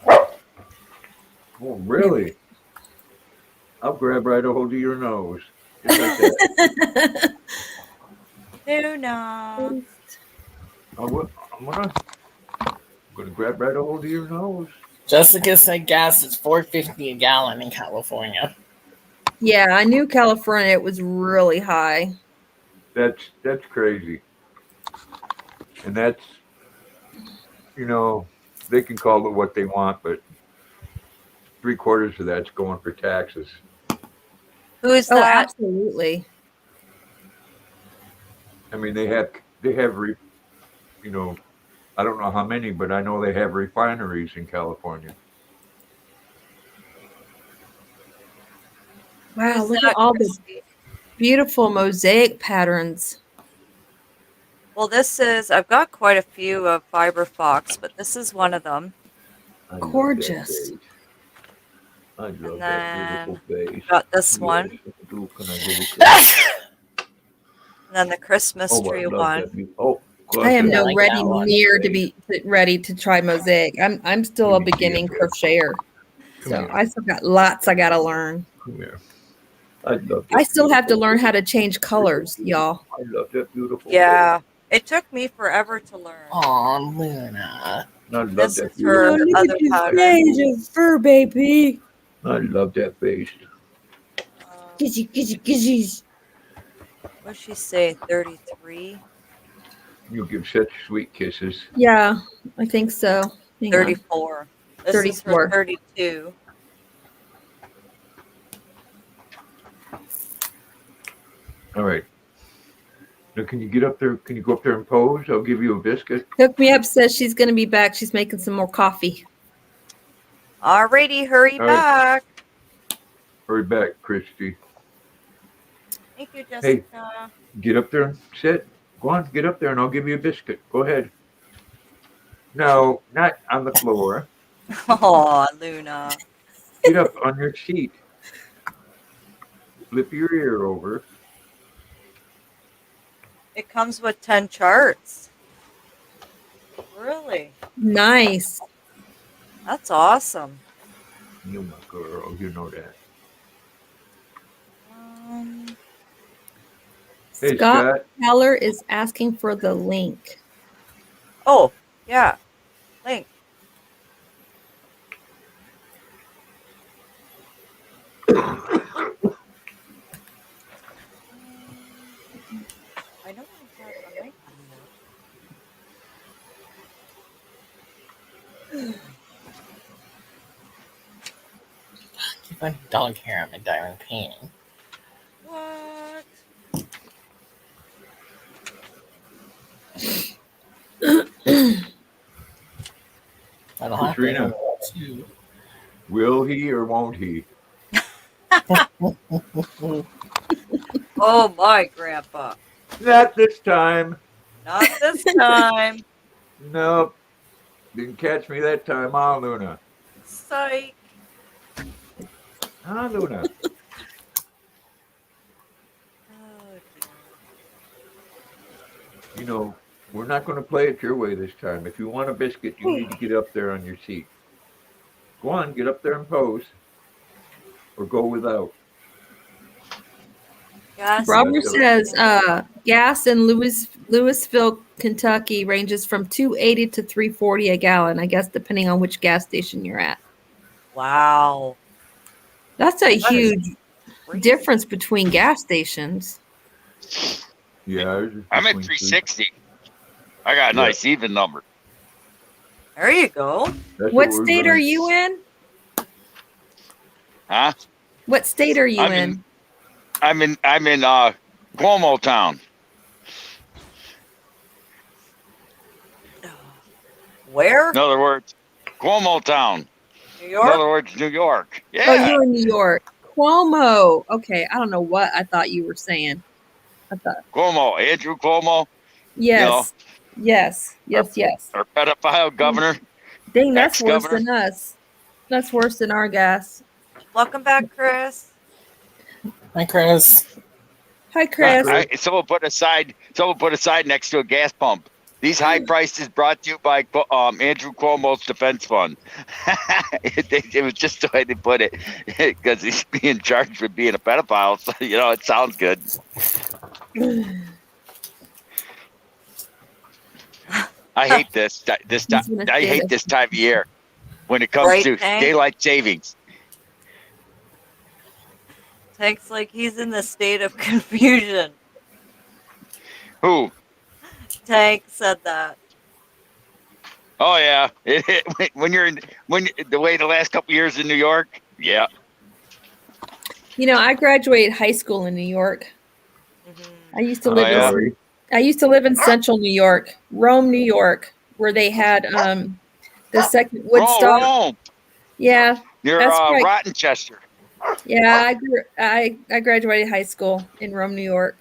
Oh, really? I'll grab right a hold of your nose. Just like that. Luna. I'm gonna grab right a hold of your nose. Jessica said gas is $4.50 a gallon in California. Yeah, I knew California it was really high. That's crazy. And that's, they can call it what they want, but 3/4 of that's going for taxes. Who's Oh, that? absolutely. I mean, they have, I don't know how many, but I know they have refineries in California. Wow, Who's look that, at all the Christy? beautiful mosaic patterns. Well, I've got quite a few of Fiber Fox, but this is one of them. I love that Gorgeous. face. I love And that beautiful face. got this one. Yes, can I give it to And then the Christmas you? tree I love one. that beautiful. I am Yeah, I no like ready that one. near to be ready to try mosaic. I'm still a Let me see beginning it. crocheter. Come So here. I still got lots I gotta learn. Come here. I love that I still have to beautiful learn face. how to change colors, y'all. I love that beautiful Yeah. It took me forever to learn. Aw, Luna. face. I love This that is her beautiful other pattern. of fur, baby. I love that face. Gizzy, gizzy, gizzies. What'd she say? 33? You give such sweet kisses. Yeah, I think so. Hang on. 34. This is 34. for 32. All right. Now, can you get up there? Can you go up there and pose? I'll give you a biscuit. Hook Me Up says she's going to be back. She's making some more coffee. Alrighty, hurry All right. back. Hurry back, Christy. Thank you, Jessica. Get up there and sit. Go on, get up there and I'll give you a biscuit. Go ahead. No, not on the floor. Oh, Luna. Get up on your seat. Flip your ear over. It comes with 10 charts. Really? Nice. That's awesome. You my girl, you know that. Hey, Scott Keller is asking for the link. Oh, yeah. Link. I know I have a link on Keep my dog hair on my diamond painting. What? I don't have Katrina. to. Will he or won't he? Oh, my grandpa. Not this time. Not this time. Nope. Didn't catch me that time, huh, Luna? Psych. Huh, Luna? Oh, dear. You know, we're not going to play it your way this time. If you want a biscuit, you need to get up there on your seat. Go on, get up there and pose. Or go without. Yes. Robert says gas in Louisville, Kentucky ranges from $2.80 to $3.40 a gallon, I guess, depending on which gas station you're at. Wow. That's a That is huge crazy. difference between gas stations. Yeah, ours is I'm at between 360. I got a Yeah. nice even number. There you go. That's What we're state gonna- are you in? Huh? What state are you I'm in? in Cuomo town. Where? In other words, Cuomo town. New In York? other words, New York. Oh, Yeah. you're in New York. Cuomo. Okay, I don't know what I thought you were saying. I thought Cuomo, Andrew Cuomo, yes, yes, our pedophile governor. Dang, that's worse Ex-governor. than us. That's worse than our gas. Welcome back, Chris. Hi, Chris. Hi, Chris. Someone put a sign next to a gas pump. These high prices brought to you by Andrew Cuomo's defense fund. It was just the way they put it, because he's being charged with being a pedophile. So, it sounds good. I hate this. I hate this time of year when it comes Right, to Hank? daylight savings. Tank's like he's in the state of confusion. Who? Tank said that. Oh yeah, when the way the last couple years in New York, yeah. You know, I graduated high school in New York. Mm-hmm. I used to Oh, live yeah? in I used to live in Central New York, Rome, New York, where they had the second Woodstock. Rome. Yeah, You're That's right. Rottenchester. yeah. I graduated high school in Rome, New York.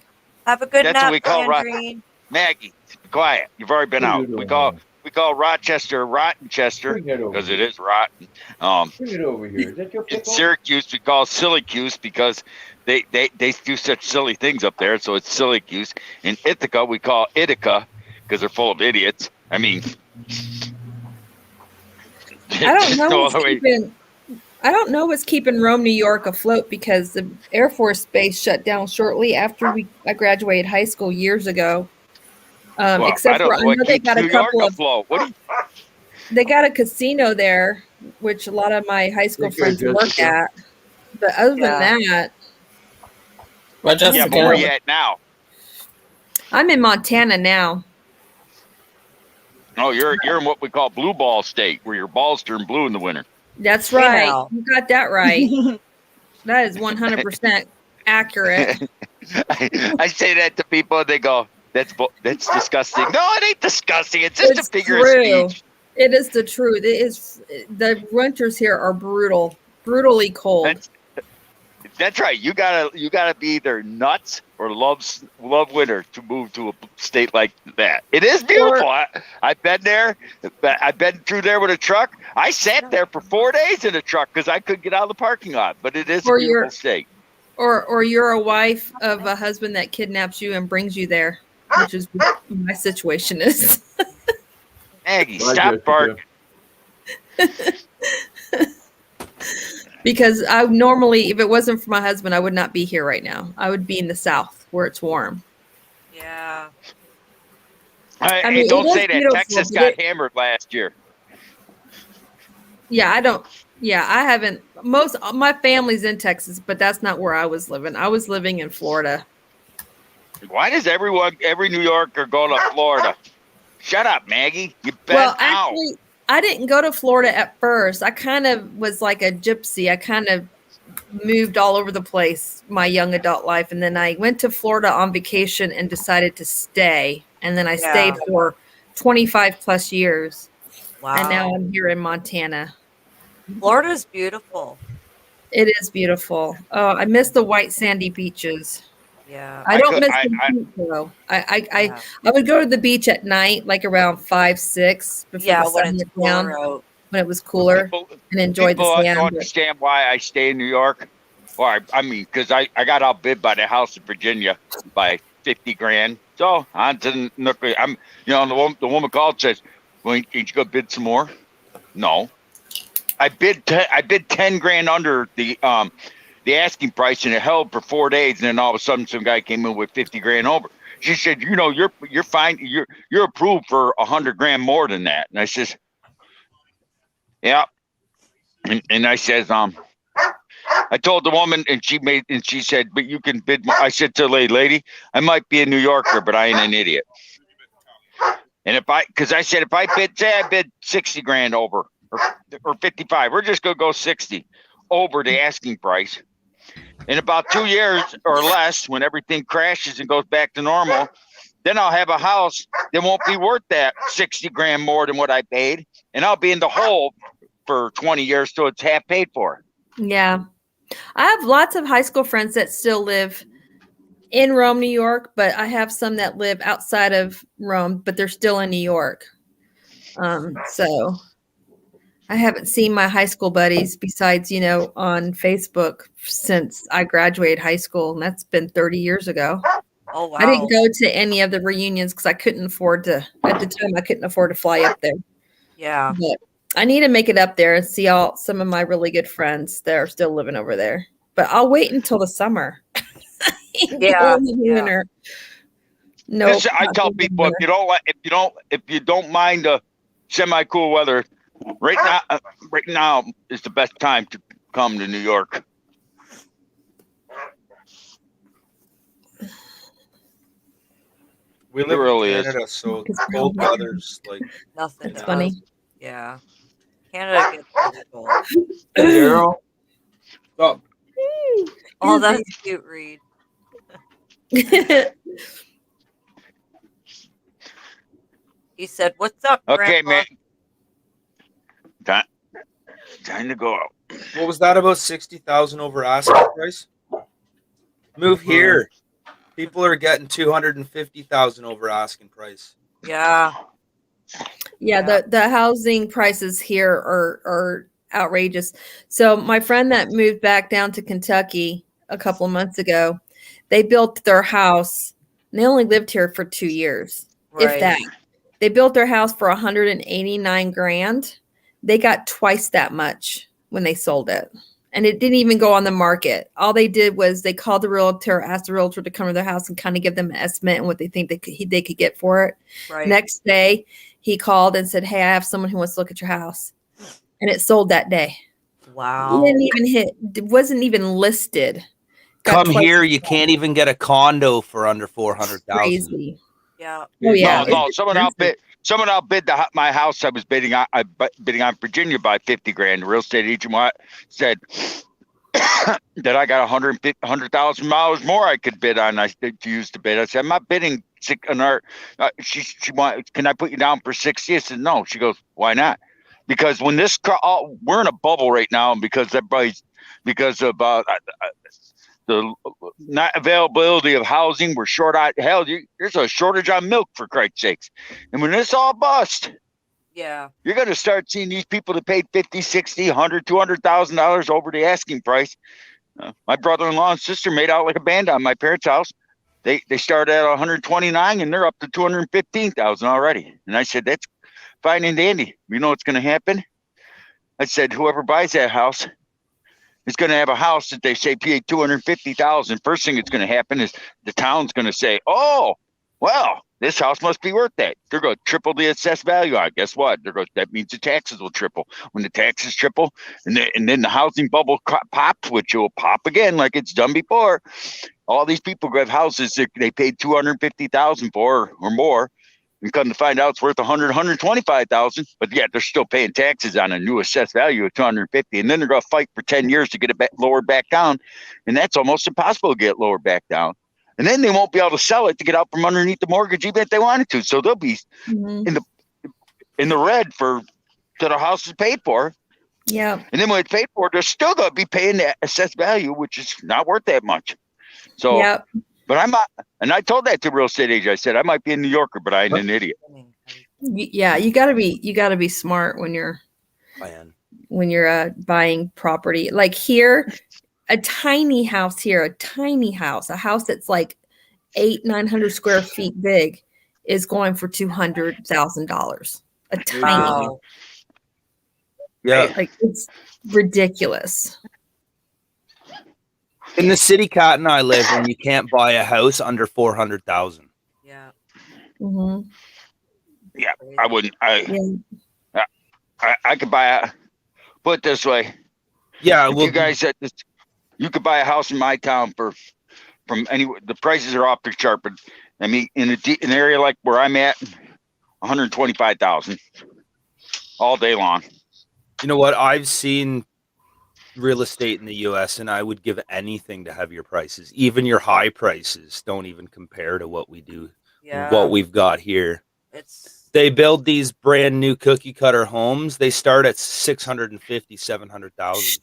Have a good That's what nap, we call Sandrine. Maggie, be quiet. You've already been out. We call Rochester Rottenchester Bring that over. because it is rotten. Bring it over here. Is that your In football? Syracuse, we call Syracuse because they do such silly things up there, so it's Syracuse. In Ithaca, we call Ithaca because they're full of idiots. I mean, I don't know no what's other way. keeping Rome, New York afloat, because the Air Force Base shut down shortly after I graduated high school years ago. Well, Except I for don't I know what know they keeps got a New York couple of afloat. What do you, they got a casino there, which a lot of my high school Take care, friends work Jessica. at. But other Yeah. than that, Well, yeah, Jessica, but where you at now? I'm in Montana now. Oh, you're in what we call blue ball state, where your balls turn blue in the winter. That's Hey right. now. You got that right. That is 100% accurate. I say that to people, and they go, "That's disgusting." No, it ain't disgusting. It's just It's a figure true. of speech. It is the truth. It is. The winters here are brutally cold. That's right. You gotta be either nuts or love winter to move to a state like that. It is beautiful. I've been there. I've been through there with a truck. I sat there for 4 days in a truck because I couldn't get out of the parking lot. But it is a Or beautiful state. Or you're a wife of a husband that kidnaps you and brings you there, which is what my situation is. Maggie, Bye, stop Jessica. barking. Because I normally, if it wasn't for my husband, I would not be here right now. I would be in the South where it's warm. Yeah. I mean, Don't it is say that. beautiful, Texas but got hammered last year. Yeah, I don't. Yeah, I haven't. Most my family's in Texas, but that's not where I was living. I was living in Florida. Why does every New Yorker go to Florida? Shut up, Maggie. You bet Well, out. actually, I didn't go to Florida at first. I kind of was like a gypsy. I kind of moved all over the place my young adult life, and then I went to Florida on vacation and decided to stay. And then I stayed for 25 plus years, Wow. and now I'm here in Montana. Florida's beautiful. It is beautiful. Oh, I miss the white sandy beaches. Yeah. I don't miss I, the beach though. Yeah. I would go to the beach at night, like around 5, 6, before Yeah, the when sun it's went down, cooler out. when it was cooler, people and enjoy the don't sand. understand why I stay in New York. Or I mean, because I got outbid by the house in Virginia by 50 grand. So on to nuclear. I'm, the woman called, says, "Well, ain't you go bid some more?" No, I bid 10 grand under the asking price, and it held for 4 days. And then all of a sudden, some guy came in with 50 grand over. She said, "You're fine. You're approved for 100 grand more than that." And I says, "Yeah." And I says, I told the woman, and she said, "But you can bid more." I said to the lady, "I might be a New Yorker, but I ain't an idiot." And because I said, if I bid 60 grand over or 55, we're just going to go 60 over the asking price. In about 2 years or less, when everything crashes and goes back to normal, then I'll have a house that won't be worth that 60 grand more than what I paid. And I'll be in the hole for 20 years till it's half paid for. Yeah. I have lots of high school friends that still live in Rome, New York, but I have some that live outside of Rome, but they're still in New York. So I haven't seen my high school buddies besides, on Facebook since I graduated high school, and that's been 30 years ago. Oh, wow. I didn't go to any of the reunions because I couldn't afford to, at the time, I couldn't afford to fly up there. Yeah. But I need to make it up there and see some of my really good friends that are still living over there. But I'll wait until the summer. Yeah, In the yeah. winter. No, I tell people, if you don't mind the semi-cool weather, right now is the best time to come to New York. We live really in is. Canada, so It's cold cold. weather's like Nothing It's does. funny. Yeah. Canada gets pretty cold. Daryl, oh, Oh, that's cute, Reed. He said, "What's up, Okay, Grandpa?" man. Time to go out. what was that about 60,000 over asking price? Move here. People are getting 250,000 over asking price. Yeah. Yeah, the housing prices here are outrageous. So my friend that moved back down to Kentucky a couple of months ago, they built their house. And they only lived here for 2 years, if Right. that. They built their house for 189 grand. They got twice that much when they sold it. And it didn't even go on the market. All they did was they called the realtor, asked the realtor to come to their house and kind of give them an estimate and what they think they could get for it. Right. Next day, he called and said, "Hey, I have someone who wants to look at your house." And it sold that day. Wow. It didn't even it wasn't even listed. Got Come twice here, as you can't even get a condo for under 400,000. crazy. Yeah. Oh yeah. No, it's someone expensive. outbid my house. I was bidding on Virginia by 50 grand. The real estate agent said that I got $100,000 more I could bid on. To use the bid. I said, "I'm not bidding she wanted, "Can I put you down for 60?" I said, "No." She goes, "Why not?" Because when we're in a bubble right now, and because of the not availability of housing, we're short on there's a shortage on milk, for Christ's sakes. And when this all busts, Yeah. you're going to start seeing these people that paid 50, 60, 100, $200,000 over the asking price. My brother-in-law and sister made out like a band on my parents' house. They started at 129 and they're up to 215,000 already. And I said, "That's fine and dandy. You know what's going to happen?" I said, "Whoever buys that house is going to have a house that they say paid 250,000. First thing that's going to happen is the town's going to say, 'Oh, well, this house must be worth that.' They're going to triple the assessed value on it. Guess what? That means the taxes will triple. When the taxes triple, and then the housing bubble pops, which will pop again like it's done before. All these people who have houses that they paid 250,000 for or more, and come to find out it's worth 125,000, but yet they're still paying taxes on a new assessed value of 250, and then they're going to fight for 10 years to get it lowered back down, and that's almost impossible to get lowered back down. And then they won't be able to sell it to get out from underneath the mortgage even if they wanted to. So they'll be in the red till the house is paid for. Yeah. And then when it's paid for, they're still going to be paying the assessed value, which is not worth that much. So Yep. But I'm not, and I told that to real estate agent. I said I might be a New Yorker, but I ain't an idiot. Yeah, you gotta be smart when you're buying property. Like here, a tiny house, a house that's like 900 square feet big is going for $200,000. A tiny Wow. Yeah. like it's ridiculous. In the city Kat and I live in, you can't buy a house under 400,000. Yeah. Mm-hmm. Yeah, I wouldn't. I could buy a. Put it this way. Yeah, If well, you guys said this, you could buy a house in my town from anywhere. The prices are off the chart, but I mean, in an area like where I'm at, 125,000 all day long. you know what? I've seen real estate in the US and I would give anything to have your prices. Even your high prices don't even compare to what we do, Yeah. what we've got here. They build these brand new cookie cutter homes. They start at 650, 700,000.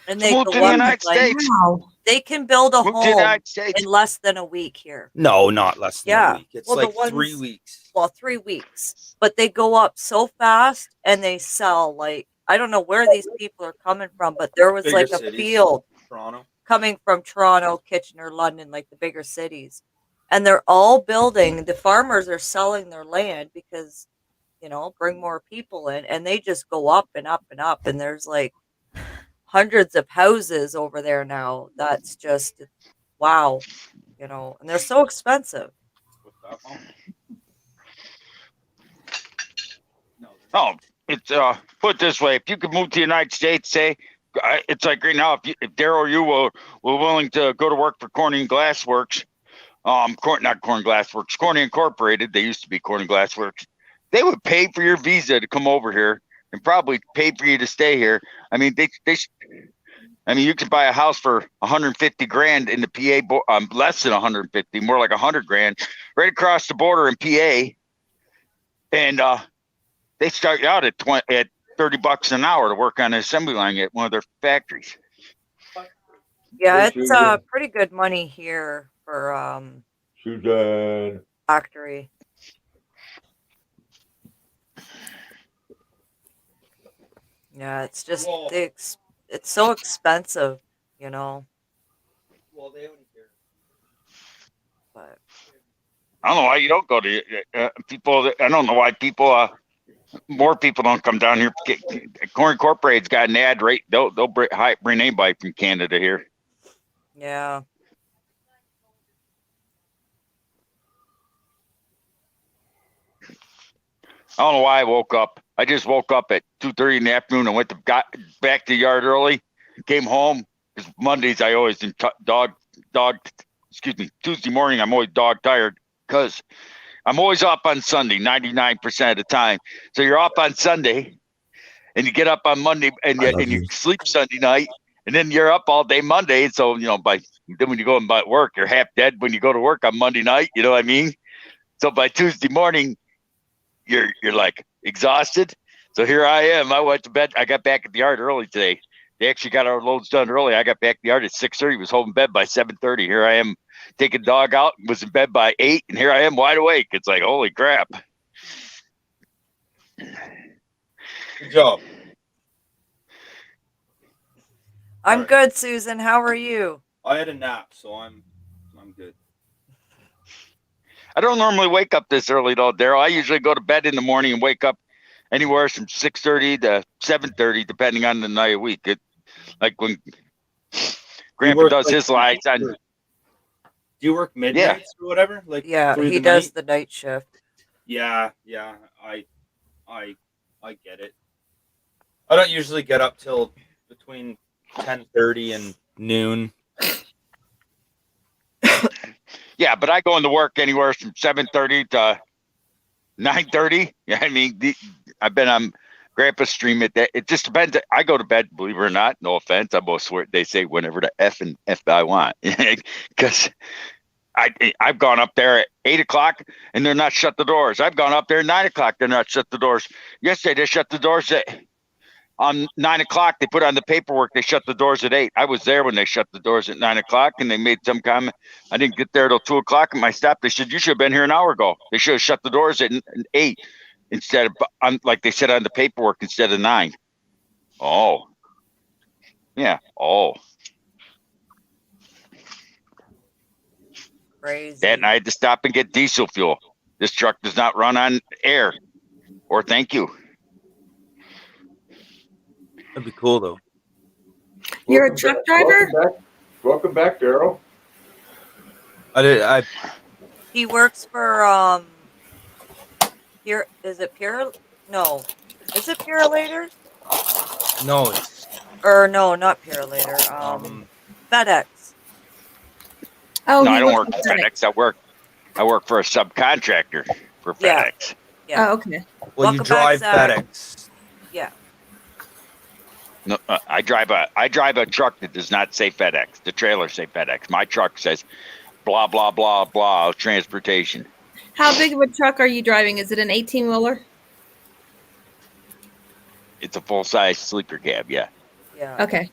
And they Move go to the up United like, States. Wow. they can build a Move to the home United States. in less than a week here. No, not less than Yeah. a week. It's Well, the like 3 ones- weeks. Well, 3 weeks. But they go up so fast and they sell like, I don't know where these people are coming from, but there was Bigger like a cities. field Toronto. coming from Toronto, Kitchener, London, like the bigger cities. And they're all building. The farmers are selling their land because, bring more people in. And they just go up and up and up. And there's like hundreds of houses over there now. That's just, wow. And they're so expensive. Oh, it's put it this way: if you could move to the United States, say it's like right now. If Daryl or you were willing to go to work for Corning Glassworks, not Corning Glassworks, Corning Incorporated. They used to be Corning Glassworks. They would pay for your visa to come over here and probably pay for you to stay here. I mean, you could buy a house for 150 grand in the PA, less than 150, more like 100 grand, right across the border in PA, and they start you out at $30 an hour to work on an assembly line at one of their factories. Yeah, Hey, it's Susan. pretty good money here for Susan. factory. Yeah, it's just it's so expensive, Well, they only care. but I don't know why you don't go to people. I don't know why more people don't come down here. Corn Incorporated's got an ad rate. They'll bring anybody from Canada here. yeah. I don't know why I woke up. I just woke up at 2:30 in the afternoon and got back to the yard early. Came home because Mondays I always Tuesday morning I'm always dog tired because I'm always off on Sunday 99% of the time. So you're off on Sunday and you get up on Monday and you sleep Sunday night and then you're up all day Monday. And so then when you go and work, you're half dead when you go to work on Monday night. You know what I mean? So by Tuesday morning, you're like exhausted. So here I am. I went to bed. I got back at the yard early today. They actually got our loads done early. I got back to the yard at 6:30. Was home in bed by 7:30. Here I am taking dog out. Was in bed by 8, and here I am wide awake. It's like holy crap. Good job. I'm Alright. good, Susan. How are you? I had a nap, so I'm good. I don't normally wake up this early though, Daryl. I usually go to bed in the morning and wake up anywhere from 6:30 to 7:30, depending on the night of week. Like when Grandpa does his lights on. Do you work midnights or whatever? Like Yeah, through he the does night? the night shift. Yeah, I get it. I don't usually get up till between 10:30 and noon. Yeah, but I go into work anywhere from 7:30 to 9:30. Yeah, I mean, I've been on Grandpa's stream at that. It just depends. I go to bed, believe it or not. No offense. I both swear they say whenever the F I want, because I've gone up there at 8 o'clock and they're not shut the doors. I've gone up there at 9 o'clock. They're not shut the doors. Yesterday they shut the doors at on 9 o'clock. They put on the paperwork. They shut the doors at 8. I was there when they shut the doors at 9 o'clock, and they made some comment. I didn't get there till 2 o'clock at my stop. They said, you should have been here an hour ago. They should have shut the doors at 8 instead of, like they said on the paperwork, instead of 9. Oh. Yeah. Oh. Crazy. That, and I had to stop and get diesel fuel. This truck does not run on air. Or thank you. That'd be cool though. You're a truck driver? Welcome back, Daryl. I He works for Pure. Is it Pure? No. Is it Purelator? no, it's Or no, not Purelator. FedEx. Oh, No, he I don't works work for for FedEx. I work for a subcontractor for Yeah. FedEx. Yeah. Oh, okay. well, you Welcome drive back, Zach. FedEx. Yeah. No, I drive a truck that does not say FedEx. The trailer say FedEx. My truck says blah blah blah blah transportation. How big of a truck are you driving? Is it an 18-wheeler? It's a full size sleeper cab. Yeah. Yeah. Okay.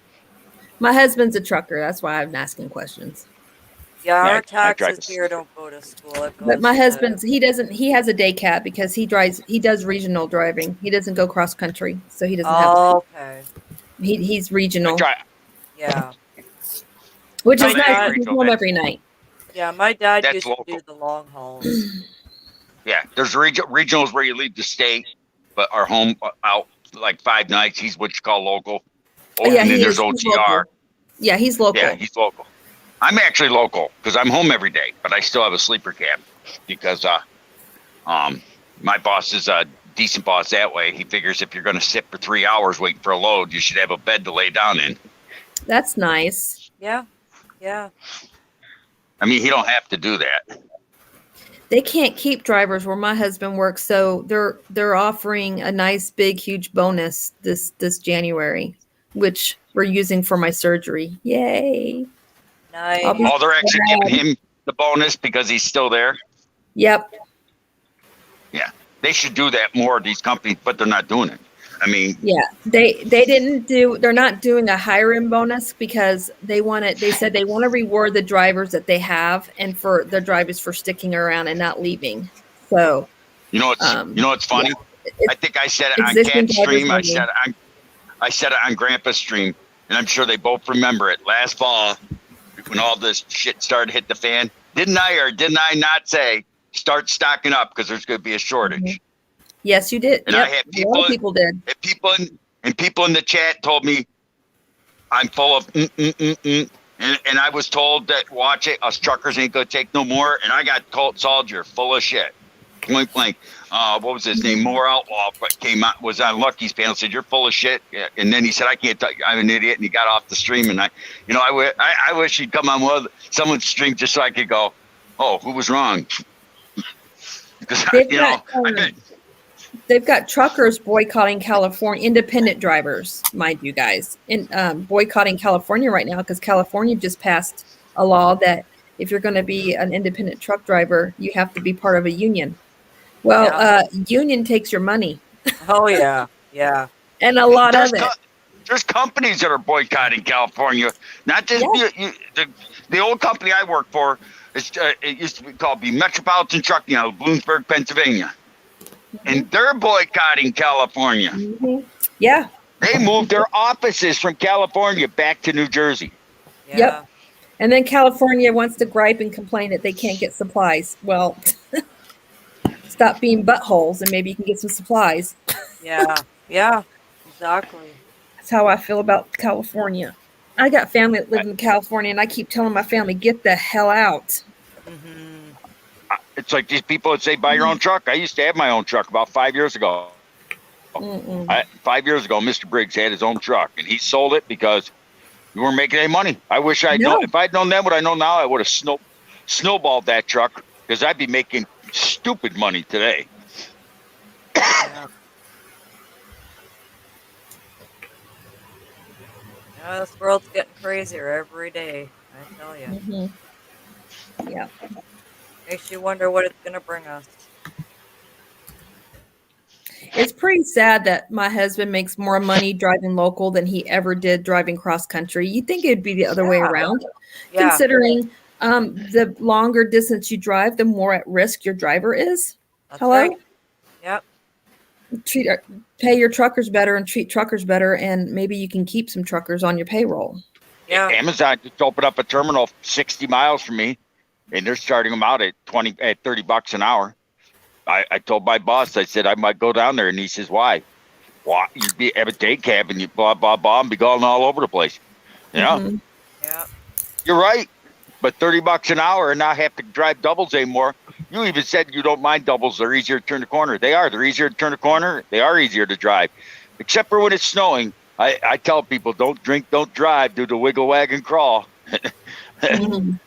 My husband's a trucker. That's why I'm asking questions. Yeah, Yeah, our I drive taxes a- here don't go to school. It But goes my to husband's he has a day cab because he does regional driving. He doesn't go cross country, so he doesn't have Oh, okay. he's I regional, try. Yeah. which My is nice. dad- He's home every night. Yeah, my dad That's used local. to do the long hauls. Yeah. There's regionals where you leave the state, but are home out like 5 nights. He's what you call local. Oh, yeah, and then he there's is. He's OTR. local. Yeah, he's local. Yeah, he's local. I'm actually local because I'm home every day, but I still have a sleeper cab because my boss is a decent boss that way. He figures if you're going to sit for 3 hours waiting for a load, you should have a bed to lay down in. That's nice. Yeah. Yeah. I mean, he don't have to do that. They can't keep drivers where my husband works, so they're offering a nice big huge bonus this January, which we're using for my surgery. Yay. Nice. I'll be- Oh, they're actually giving him the bonus because he's still there. Yep. Yeah, they should do that more, these companies, but they're not doing it. I mean, Yeah. They're not doing a hiring bonus because they said they want to reward the drivers that they have and for the drivers for sticking around and not leaving. So you know what's funny? It's I think I said it on existing Cat's stream. I drivers said it on Grandpa's stream, and I'm sure they both remember it. Last fall, when all this shit started to hit the fan, didn't I not say start stocking up because there's going to be a shortage? yes, you did. And Yep. I had A lot of people did. And people in the chat told me I'm full of and I was told that watch it, us truckers ain't gonna take no more. And I got told you're full of shit. Point blank. What was his name? More Outlaw came out, was on Lucky's panel, said you're full of shit. And then he said I can't talk, I'm an idiot, and he got off the stream. And I wish he'd come on someone's stream just so I could go, oh, who was wrong? Because They've got truckers boycotting California, independent drivers, mind you guys, boycotting California right now because California just passed a law that if you're going to be an independent truck driver, you have to be part of a union. Well, union takes your money. Oh, yeah. Yeah. And a lot of it. There's companies that are boycotting California. Not just the old company I work for. It used to be called Metropolitan Trucking out of Bloomsburg, Pennsylvania. And they're boycotting California. Mm-hmm. Yeah. They moved their offices from California back to New Jersey. Yeah. Yep. And then California wants to gripe and complain that they can't get supplies. Well, stop being buttholes and maybe you can get some supplies. Yeah. Yeah. Exactly. That's how I feel about California. I got family that live in California and I keep telling my family, get the hell out. Mm-hmm. It's like these people that say buy your own truck. I used to have my own truck about 5 years ago. 5 years ago, Mr. Briggs had his own truck, and he sold it because we weren't making any money. I wish I'd known. If I'd known then what I know now, I would have snowballed that truck because I'd be making stupid money today. Yeah. Yeah, this world's getting crazier every day, I tell you. Mm-hmm. Yeah. Makes you wonder what it's going to bring us. It's pretty sad that my husband makes more money driving local than he ever did driving cross country. You'd think it'd be the other way Yeah. around, Yeah. considering the longer distance you drive, the more at risk your driver is. That's Hello? right. Yep. Pay your truckers better and treat truckers better, and maybe you can keep some truckers on your payroll. Yeah. Amazon just opened up a terminal 60 miles from me, and they're starting them out at $30 an hour. I told my boss, I said I might go down there, and he says, "Why? Why? You'd be have a day cab and you blah blah blah and be going all over the place." Yeah, Mhm. Yeah. you're right. But $30 an hour and not have to drive doubles anymore. You even said you don't mind doubles; they're easier to turn the corner. They are. They're easier to turn the corner. They are easier to drive, except for when it's snowing. I tell people, don't drink, don't drive, do the wiggle wagon crawl. Mhm.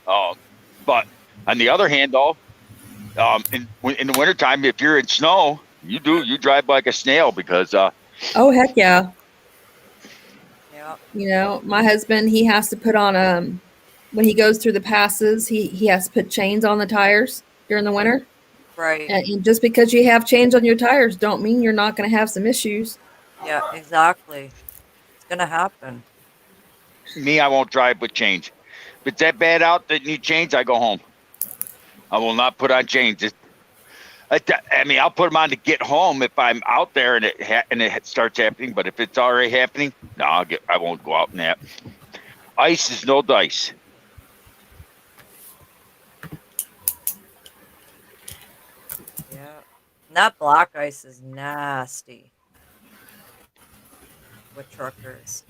But on the other hand, though, in the wintertime, if you're in snow, you drive like a snail because Oh, heck yeah. Yeah. You know, my husband, he has to put on when he goes through the passes, he has to put chains on the tires during the winter. Right. And just because you have chains on your tires don't mean you're not going to have some issues. Yeah, exactly. It's going to happen. me, I won't drive with chains. If it's that bad out that need chains, I go home. I will not put on chains. I mean, I'll put them on to get home if I'm out there and it starts happening. But if it's already happening, no, I won't go out in that. Ice is no dice. Yeah. And that black ice is nasty with truckers.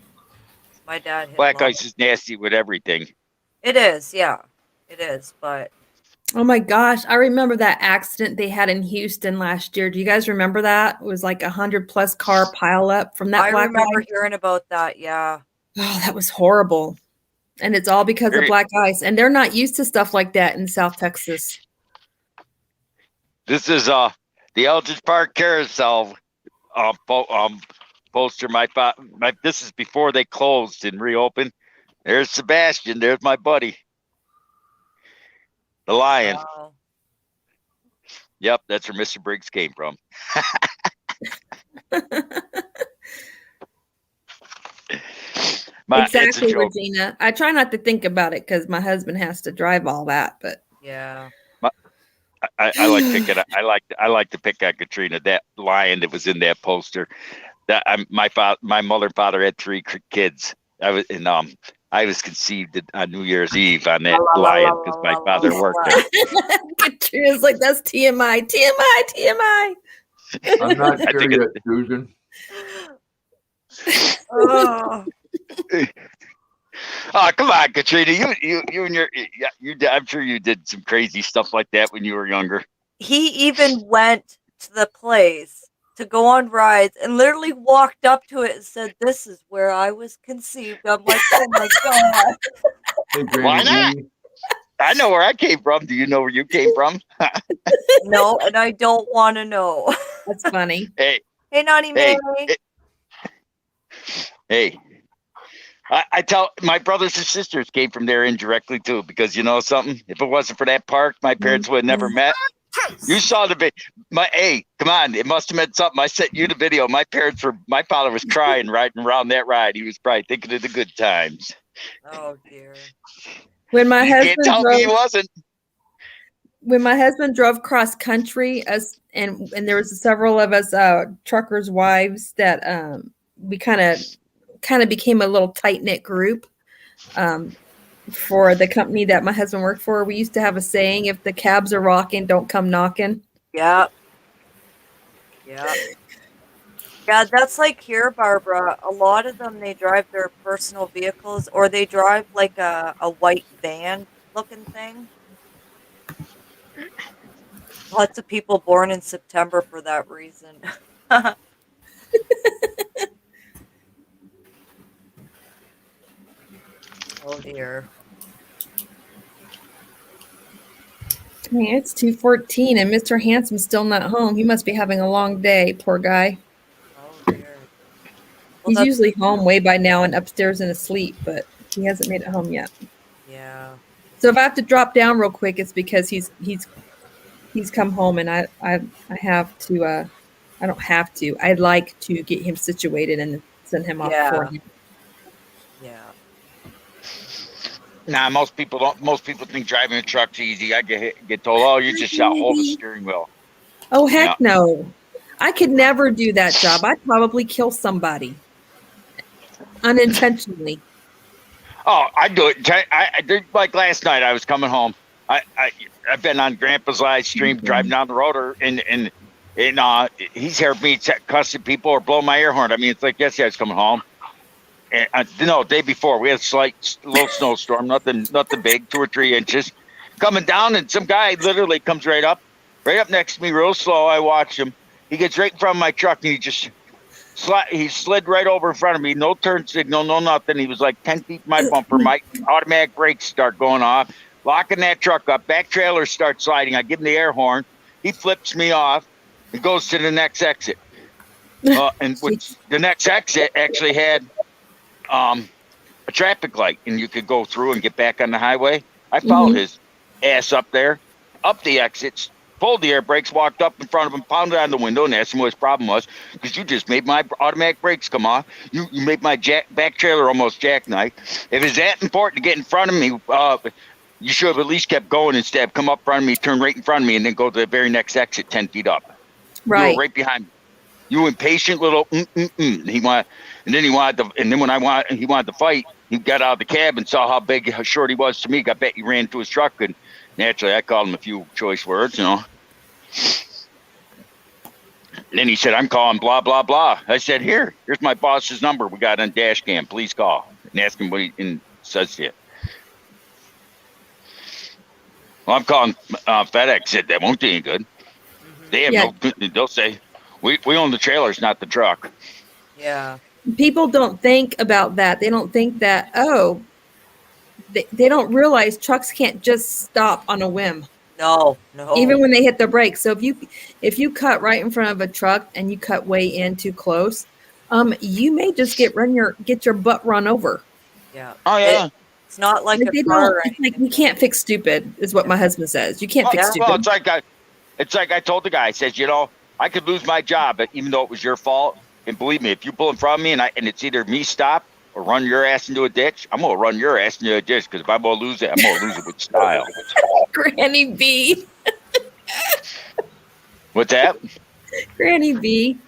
My dad hit Black low. ice is nasty with everything. It is, yeah. It is, but Oh my gosh, I remember that accident they had in Houston last year. Do you guys remember that? It was like 100+ car pileup from that I black remember ice. hearing about that, yeah. Oh, that was horrible. And it's all because of Very- black ice. And they're not used to stuff like that in South Texas. This is the Eldridge Park Carousel poster. This is before they closed and reopened. There's Sebastian. There's my buddy, the lion. Wow. Yep, that's where Mr. Briggs came from. It's a Exactly, joke. Regina. I try not to think about it because my husband has to drive all that, but Yeah. I like picking. I like to pick on Katrina. That lion that was in that poster. My mother and father had 3 kids. I was conceived on New Year's Eve on that lion because my father worked there. Katrina's like, that's TMI, TMI, TMI. I'm not I sure think yet, Susan. Oh, Oh, come on, Katrina. You and your I'm sure you did some crazy stuff like that when you were younger. he even went to the place to go on rides and literally walked up to it and said, "This is where I was conceived." I'm like, oh my God. Hey, Why Granny not? Dee. I know where I came from. Do you know where you came from? No, and I don't want to know. That's funny. Hey, Hey, Naughty Hey, Mary. hey. I tell my brothers and sisters came from there indirectly too, because you know something? If it wasn't for that park, my parents would have never met. You saw the video. Hey, come on. It must have meant something. I sent you the video. My father was crying riding around that ride. He was probably thinking of the good times. Oh, dear. When my You can't husband tell me he drove, wasn't. when my husband drove cross country, and there was several of us truckers' wives that we kind of became a little tight knit group. For the company that my husband worked for, we used to have a saying: "If the cabs are rocking, don't come knocking." Yep. Yeah. Yeah, that's like here, Barbara. A lot of them, they drive their personal vehicles or they drive like a white van looking thing. Lots of people born in September for that reason. Oh, dear. Hey, it's 2:14, and Mr. Hansom's still not home. He must be having a long day. Poor guy. Oh, dear. Well, He's that's- usually home way by now and upstairs and asleep, but he hasn't made it home yet. Yeah. So if I have to drop down real quick, it's because he's come home, and I have to I don't have to. I'd like to get him situated and send him off Yeah. for him. Yeah. Nah, most people don't. Most people think driving a truck's easy. I get told, "Oh, you just got hold of the steering wheel." Oh, heck Yeah. no. I could never do that job. I'd probably kill somebody unintentionally. Oh, I do it. I did like last night. I was coming home. I've been on Grandpa's live stream driving down the road, and he's heard me cussing people or blow my air horn. I mean, it's like yes, I was coming home. And no, day before we had a slight little snowstorm, nothing big, 2 or 3 inches, coming down, and some guy literally comes right up next to me, real slow. I watch him. He gets right in front of my truck, and he slid right over in front of me. No turn signal, no nothing. He was like 10 feet from my bumper. My automatic brakes start going off, locking that truck up. Back trailer starts sliding. I give him the air horn. He flips me off and goes to the next exit. And which the next exit actually had a traffic light, and you could go through and get back on the highway. I followed his ass up there, up the exits, pulled the air brakes, walked up in front of him, pounded on the window, and asked him what his problem was, because you just made my automatic brakes come off. You made my back trailer almost jackknife. If it's that important to get in front of me, you should have at least kept going instead of come up in front of me, turn right in front of me, and then go to the very next exit 10 feet up. Right. You were right behind me. You impatient little He wanted, and then he wanted to, and then when he wanted to fight, he got out of the cab and saw how short he was to me. I bet he ran to his truck, and naturally I called him a few choice words, And then he said, "I'm calling blah blah blah." I said, "Here's my boss's number. We got on dash cam. Please call and ask him what he says to you." Well, I'm calling FedEx. Said that won't do any good. They have they'll say, we own the trailers, not the truck. Yeah. People don't think about that. They don't think that, they don't realize trucks can't just stop on a whim. No. Even when they hit the brakes. So if you cut right in front of a truck and you cut way in too close, you may just get your butt run over. Yeah. Oh yeah. It's not like They a don't. car. It's like you can't fix stupid, is what my husband says. You can't fix stupid. Well, it's like I told the guy. I says, I could lose my job, but even though it was your fault, and believe me, if you pull in front of me and it's either me stop or run your ass into a ditch, I'm gonna run your ass into a ditch, because if I'm gonna lose it, I'm gonna lose it with style. Granny B. What's that? Granny B.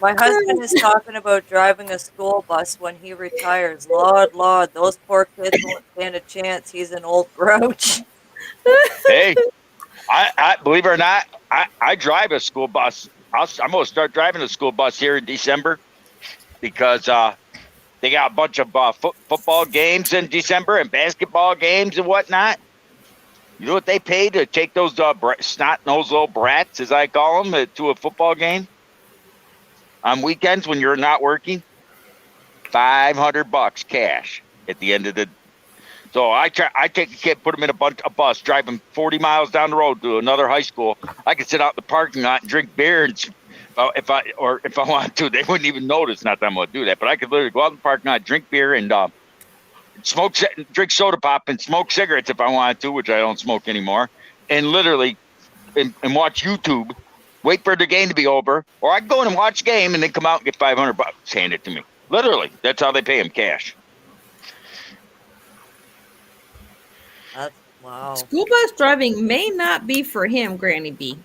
My husband is talking about driving a school bus when he retires. Lord, those poor kids won't stand a chance. He's an old grouch. Hey, I believe it or not, I drive a school bus. I'm going to start driving a school bus here in December, because they got a bunch of football games in December and basketball games and whatnot. You know what they pay to take those snot-nosed little brats, as I call them, to a football game on weekends when you're not working? $500 cash at the end of the. So I take a kid, put him in a bus, drive him 40 miles down the road to another high school. I could sit out in the parking lot and drink beer, and if I wanted to, they wouldn't even notice. Not that I'm going to do that, but I could literally go out in the parking lot, drink beer, and drink soda pop and smoke cigarettes if I wanted to, which I don't smoke anymore, and literally and watch YouTube, wait for the game to be over, or I can go in and watch the game and then come out and get $500 handed to me. Literally, that's how they pay him, cash. Wow. School bus driving may not be for him, Granny B.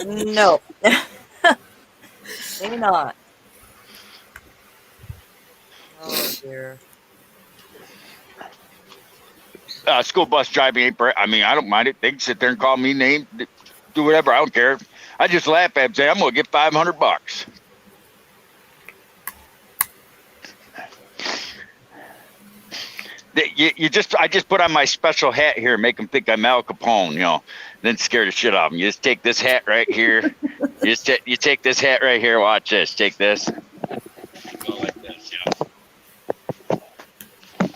No. Maybe not. Oh dear. School bus driving ain't. I mean, I don't mind it. They can sit there and call me names, do whatever. I don't care. I just laugh at them and say, I'm going to get $500. I just put on my special hat here and make them think I'm Al Capone, then scare the shit out of them. You just take this hat right here. you take this hat right here. Watch this. Take this. Go like this,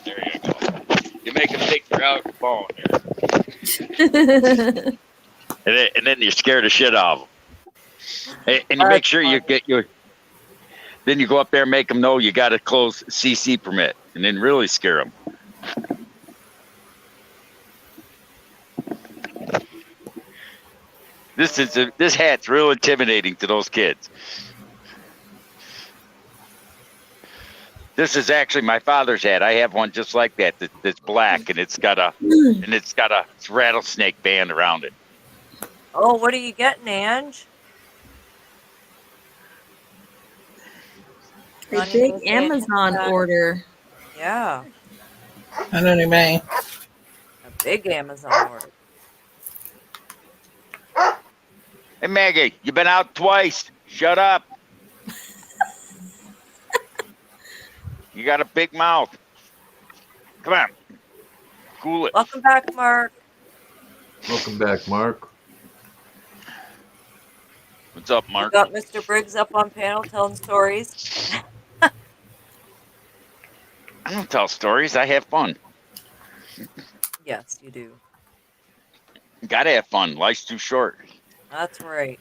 There you go. You make them think you're Al Capone here. and then you scare the shit out of them. And you make sure you get then you go up there and make them know you got a close CC permit, and then really scare them. This hat's real intimidating to those kids. This is actually my father's hat. I have one just like that that's black, and it's got a rattlesnake band around it. Oh, what are you getting, Ange? A Honey, big you saying Amazon that? order. Yeah, I don't know, man. a big Amazon order. Hey Maggie, you been out twice. Shut up. You got a big mouth. Come on. Cool it. Welcome back, Mark. Welcome back, Mark. What's up, We Mark? got Mr. Briggs up on panel telling stories. I don't tell stories. I have fun. Yes, you do. Gotta have fun. Life's too short. That's right.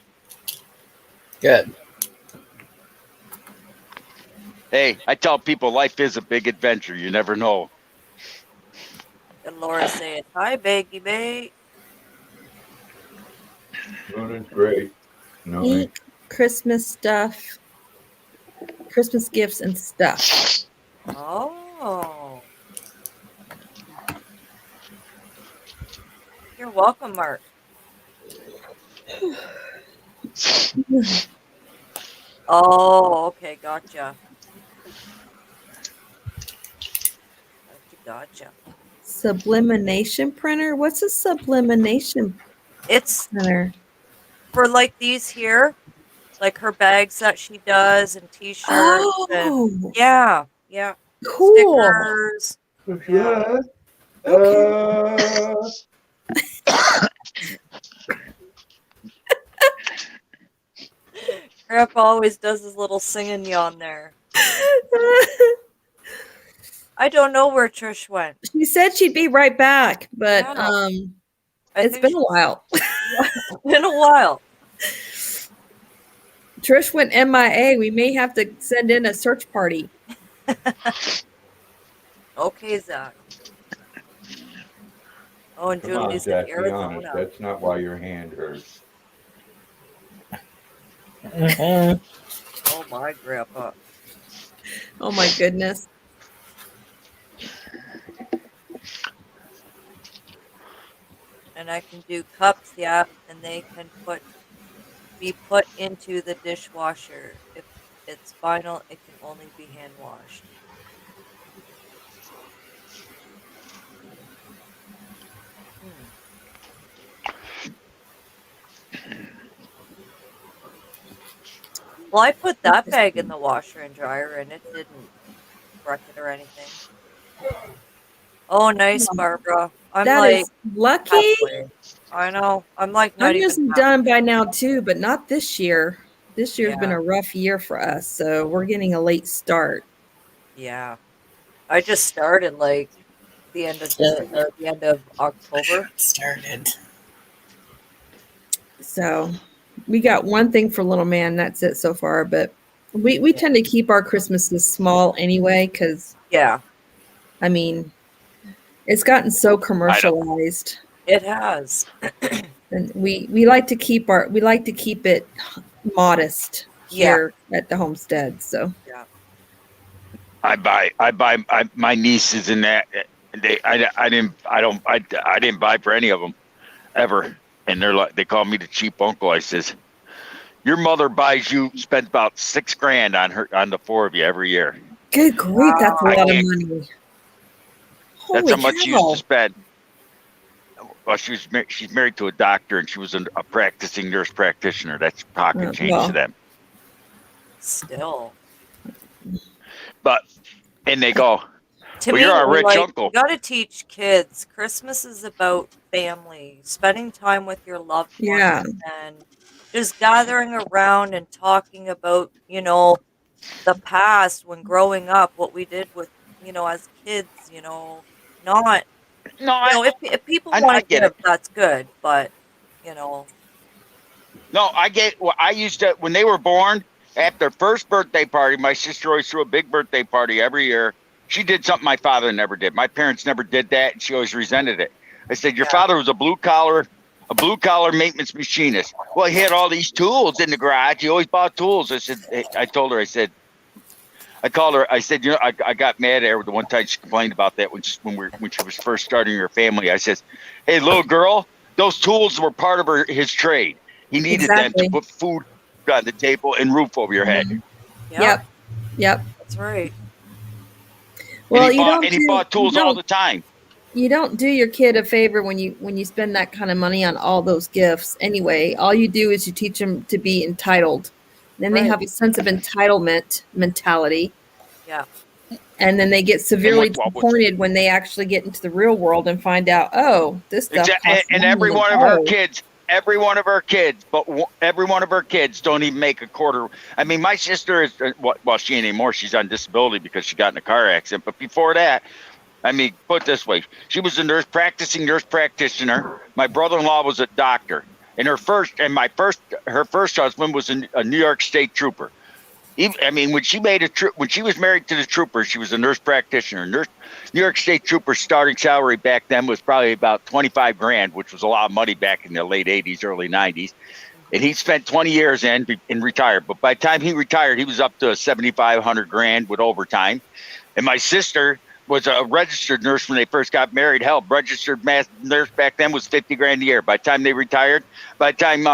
Good. Hey, I tell people life is a big adventure. You never know. And Laura saying, hi, Baggy Bay. Doing great. No, Eat Christmas stuff, Christmas gifts and stuff. Oh. You're welcome, Mark. Oh, okay, gotcha. Gotcha. Sublimination printer? What's a sublimination It's printer? for like these here, like her bags that she does and t-shirts. And Oh, yeah, yeah. cool. Stickers. Yeah. Okay. Grandpa always does his little singing yawn there. I don't know where Trish went. She said she'd be right back, but Yeah. I it's think been a while. it's been a while. Trish went MIA. We may have to send in a search party. Okay, Zach. Oh, and come on, Julie's in Jack, be honest. Arizona. That's not why your hand hurts. Mhm. Oh, my grandpa. Oh my goodness. And I can do cups, yeah, and they can be put into the dishwasher. If it's vinyl, it can only be hand washed. Well, I put that bag in the washer and dryer, and it didn't wreck it or anything. Oh, nice, Barbara. I'm That like is lucky. halfway. I know. I'm like not I'm even usually half. done by now too, but not this year. This year's been Yeah. a rough year for us, so we're getting a late start. Yeah. I just started like the end of or the end of October. Started. So we got one thing for little man. That's it so far. But we tend to keep our Christmases small anyway, because Yeah, I mean, it's gotten so commercialized, it has. and we like to keep it modest here at the homestead. So Yeah. My nieces and that. I didn't buy for any of them ever. And they call me the cheap uncle. I says, your mother spends about $6,000 on the four of you every year. good grief, that's a I lot of can't- money. That's Holy how much she cow. used to spend. Well, she's married to a doctor, and she was a practicing nurse practitioner. That's pocket change well. to them. Still. And they go, To well, me, you're a rich like, uncle. you got to teach kids. Christmas is about family, spending time with your loved ones, Yeah. and just gathering around and talking about, the past when growing up, what we did with, as kids, not, No, if people I want to get give, it. that's good, but, No, I get. Well, I used to when they were born. At their first birthday party, my sister always threw a big birthday party every year. She did something my father never did. My parents never did that, and she always resented it. I said, your Yeah. father was a blue collar a blue collar maintenance machinist. Well, he had all these tools in the garage. He always bought tools. I said, I told her, I called her. I said, I got mad at her the one time she complained about that when she was first starting her family. I said, hey, little girl, those tools were part of his trade. He needed them to put food on the table and roof over your head. Yep. That's right. Well, he bought tools all the time. You don't do your kid a favor when you spend that kind of money on all those gifts. Anyway, all you do is you teach them to be entitled. Then they have a sense of entitlement mentality. Yeah. And then they get severely disappointed when they actually get into the real world and find out, oh, this stuff costs and money every one of her kids, but every one of her kids don't even make a quarter. I mean, my sister is, well, she ain't anymore. She's on disability because she got in a car accident. But before that, I mean, put it this way, she was a practicing nurse practitioner. My brother-in-law was a doctor. And her first husband was a New York State trooper. I mean, when she was married to the trooper, she was a nurse practitioner. New York State trooper starting salary back then was probably about $25,000, which was a lot of money back in the late 80s, early 90s. And he spent 20 years and retired. But by the time he retired, he was up to $7,500 with overtime. And my sister was a registered nurse when they first got married. Hell, registered nurse back then was $50,000 a year. By the time they retired, by the time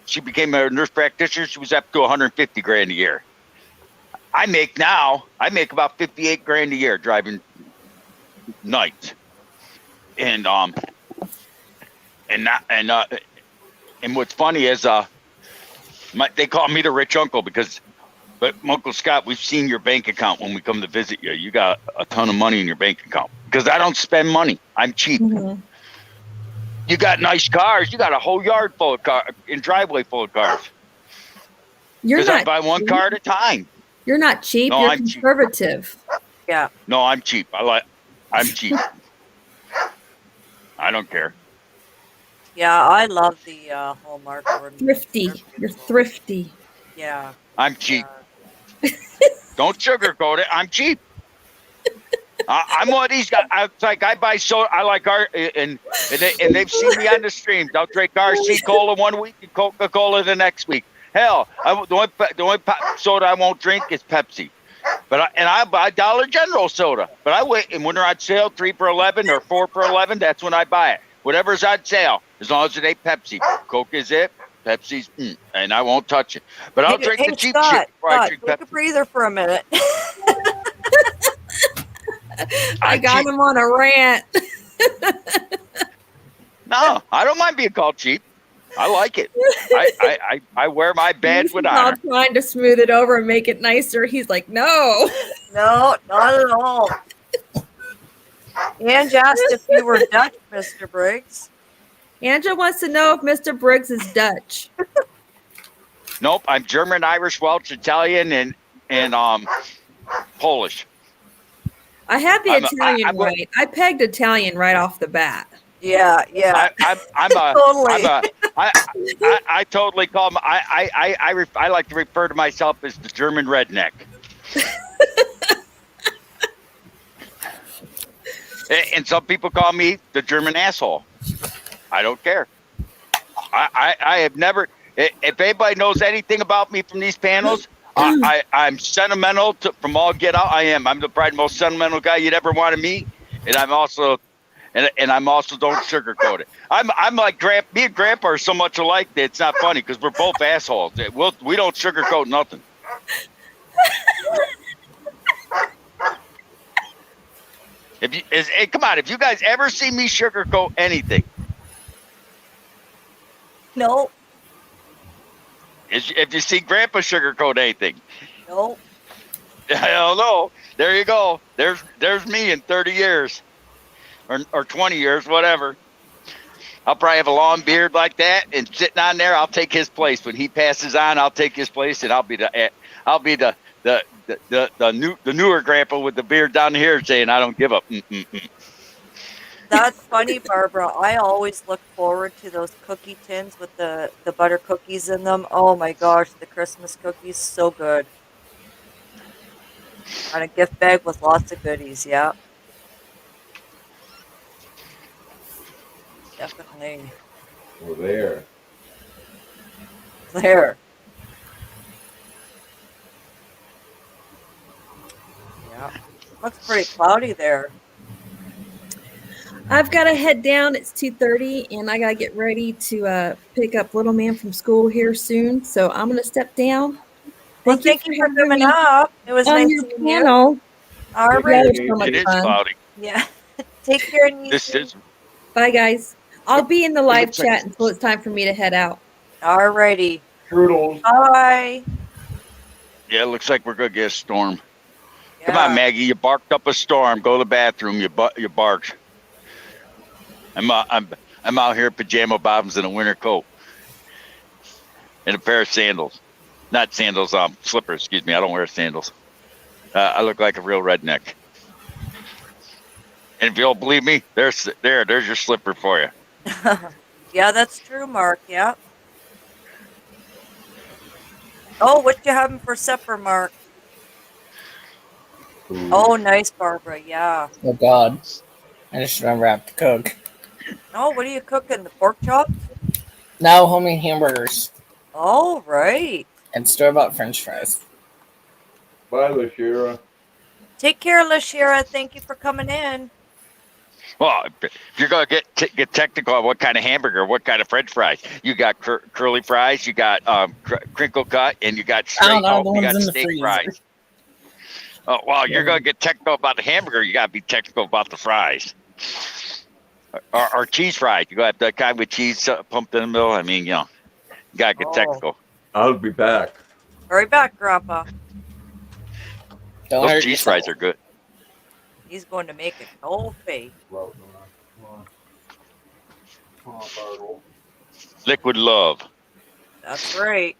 she became a nurse practitioner, she was up to $150,000 a year. I make about $58,000 a year driving nights, and what's funny is they call me the rich uncle But Uncle Scott, we've seen your bank account when we come to visit you. You got a ton of money in your bank account because I don't spend money. I'm cheap. Mm-hmm. You got nice cars. You got a whole yard full of cars and driveway full of cars. Because I buy one car at a time. You're not cheap. No, you're I'm conservative. Cheap. Yeah. No, I'm cheap. I'm cheap. I don't care. Yeah, I love the Hallmark. Thrifty. You're thrifty. Yeah. I'm cheap. Don't sugarcoat it. I'm cheap. I'm one of these guys. I buy soda. I like art, and they've seen me on the streams. I'll drink RC Cola one week and Coca-Cola the next week. Hell, the only soda I won't drink is Pepsi. I buy Dollar General soda. But I wait, and when they're on sale, 3 for $11 or 4 for $11, that's when I buy it. Whatever's on sale, as long as it ain't Pepsi. Coke is it. Pepsi's, and I won't touch it. But I'll drink the cheap shit before I drink Pepsi. Take a breather for a minute. I got him on a rant. No, I don't mind being called cheap. I like it. I wear my badge with honor. I'm trying to smooth it over and make it nicer. He's like, no. No, not at all. And asked if you were Dutch, Mr. Briggs. Angela wants to know if Mr. Briggs is Dutch. Nope, I'm German, Irish, Welsh, Italian, and Polish. I had the Italian right. I pegged Italian right off the bat. Yeah. I totally call him. I like to refer to myself as the German redneck. And some people call me the German asshole. I don't care. I have never. If anybody knows anything about me from these panels, I'm sentimental from all get out. I am. I'm probably the most sentimental guy you'd ever want to meet, and I'm also don't sugarcoat it. I'm like me and Grandpa are so much alike that it's not funny because we're both assholes. We don't sugarcoat nothing. Come on, if you guys ever see me sugarcoat anything. No. If you see Grandpa sugarcoat anything. No. I don't know. There you go. There's me in 30 years. Or 20 years, whatever. I'll probably have a long beard like that and sitting on there, I'll take his place. When he passes on, I'll take his place and I'll be the newer Grandpa with the beard down here saying I don't give up. That's funny, Barbara. I always look forward to those cookie tins with the butter cookies in them. Oh my gosh, the Christmas cookies, so good. On a gift bag with lots of goodies, yeah. Definitely. Well, there. There. Yeah. Looks pretty cloudy there. I've got to head down. It's 2:30, and I got to get ready to pick up little man from school here soon. So I'm going to step down. Well, Thank you thank for you for having coming me up. It was on nice your seeing you. panel. All Take right. Y'all care, are so much It is fun. cloudy. Yeah. Take care, This Niecy. is. Bye, guys. I'll be in the live looks like- chat until it's time for me to head out. All righty. Toodles. Bye. Yeah, it looks like we're gonna get a storm. Yeah. Come on, Maggie. You barked up a storm. Go to the bathroom. You barked. I'm out here in pajama bottoms and a winter coat and a pair of sandals. Not sandals, slippers. Excuse me. I don't wear sandals. I look like a real redneck. And if you don't believe me, there's your slipper for you. Yeah, that's true, Mark. Yeah. Oh, what you having for supper, Mark? Food. Oh, nice, Barbara. Yeah. Oh God, I just remember I have to cook. Oh, what are you cooking? The pork chops? Now homemade hamburgers All right. and store-bought French fries. Bye, LaShira. Take care, LaShira. Thank you for coming in. Well, if you're gonna get technical on what kind of hamburger, what kind of French fries, you got curly fries, you got crinkle cut, and you got I straight. don't know, the you ones got in the steak freezer. fries. Oh, well, you're gonna get technical about the hamburger. You gotta be technical about the fries. Or cheese fries. You got that kind with cheese pumped in the middle. I mean, you gotta get Oh. technical. I'll be back. Hurry back, Grandpa. Don't Those hurt cheese yourself. fries are good. He's going to make a coffee. Well, come on, Bartle. Liquid love. That's right.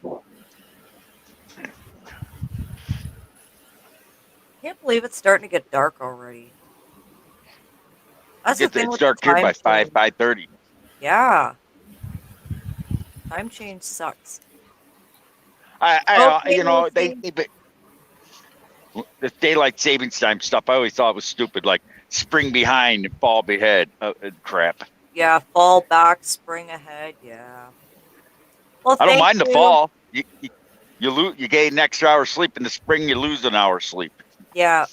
Can't believe it's starting to get dark already. That's the thing It's with dark the here time by change. 5:30. Yeah. Time change sucks. You know, they the daylight savings time stuff. I always thought was stupid, like spring behind and fall ahead. Crap. Yeah, fall back, spring ahead. Yeah. Well, I don't thank mind the you. fall. You gain an extra hour sleep. In the spring, you lose an hour sleep. Yeah.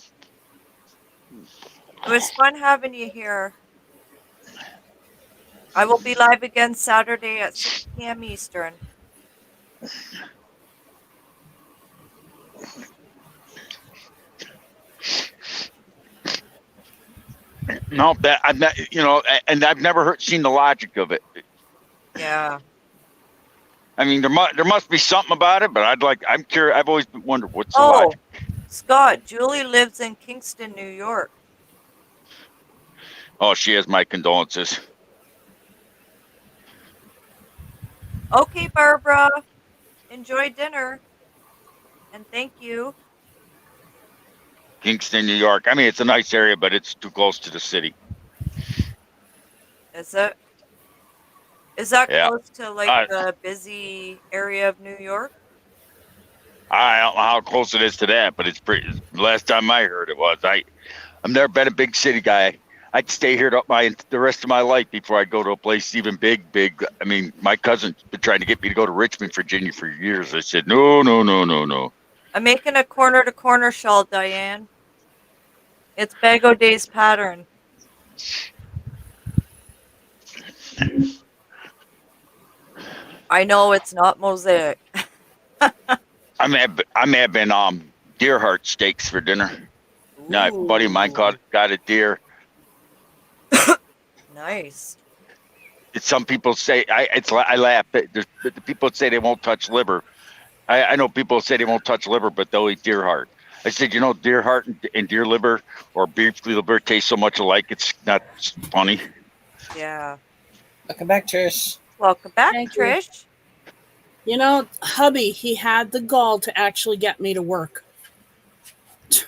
It was fun having you here. I will be live again Saturday at 6 p.m. Eastern. No, that I've not, and I've never seen the logic of it. Yeah. I mean, there must be something about it, but I'm curious. I've always wondered what's the Oh, logic. Scott, Julie lives in Kingston, New York. Oh, she has my condolences. Okay, Barbara. Enjoy dinner. And thank you. Kingston, New York. I mean, it's a nice area, but it's too close to the city. Is it? Is that Yeah. close to like the busy area of New York? I don't know how close it is to that, but it's pretty. Last time I heard it was. I've never been a big city guy. I'd stay here the rest of my life before I go to a place even big. I mean, my cousin's been trying to get me to go to Richmond, Virginia for years. I said, no. I'm making a corner-to-corner shawl, Diane. It's Bago Day's pattern. I know it's not mosaic. I'm having deer heart steaks for dinner. Now, a buddy of mine got a deer. Nice. Some people say I laugh. The people say they won't touch liver. I know people say they won't touch liver, but they'll eat deer heart. I said, deer heart and deer liver or beef liver taste so much alike. It's not funny. Yeah. Welcome back, Trish. Welcome back, Thank you. Trish. Hubby, he had the gall to actually get me to work.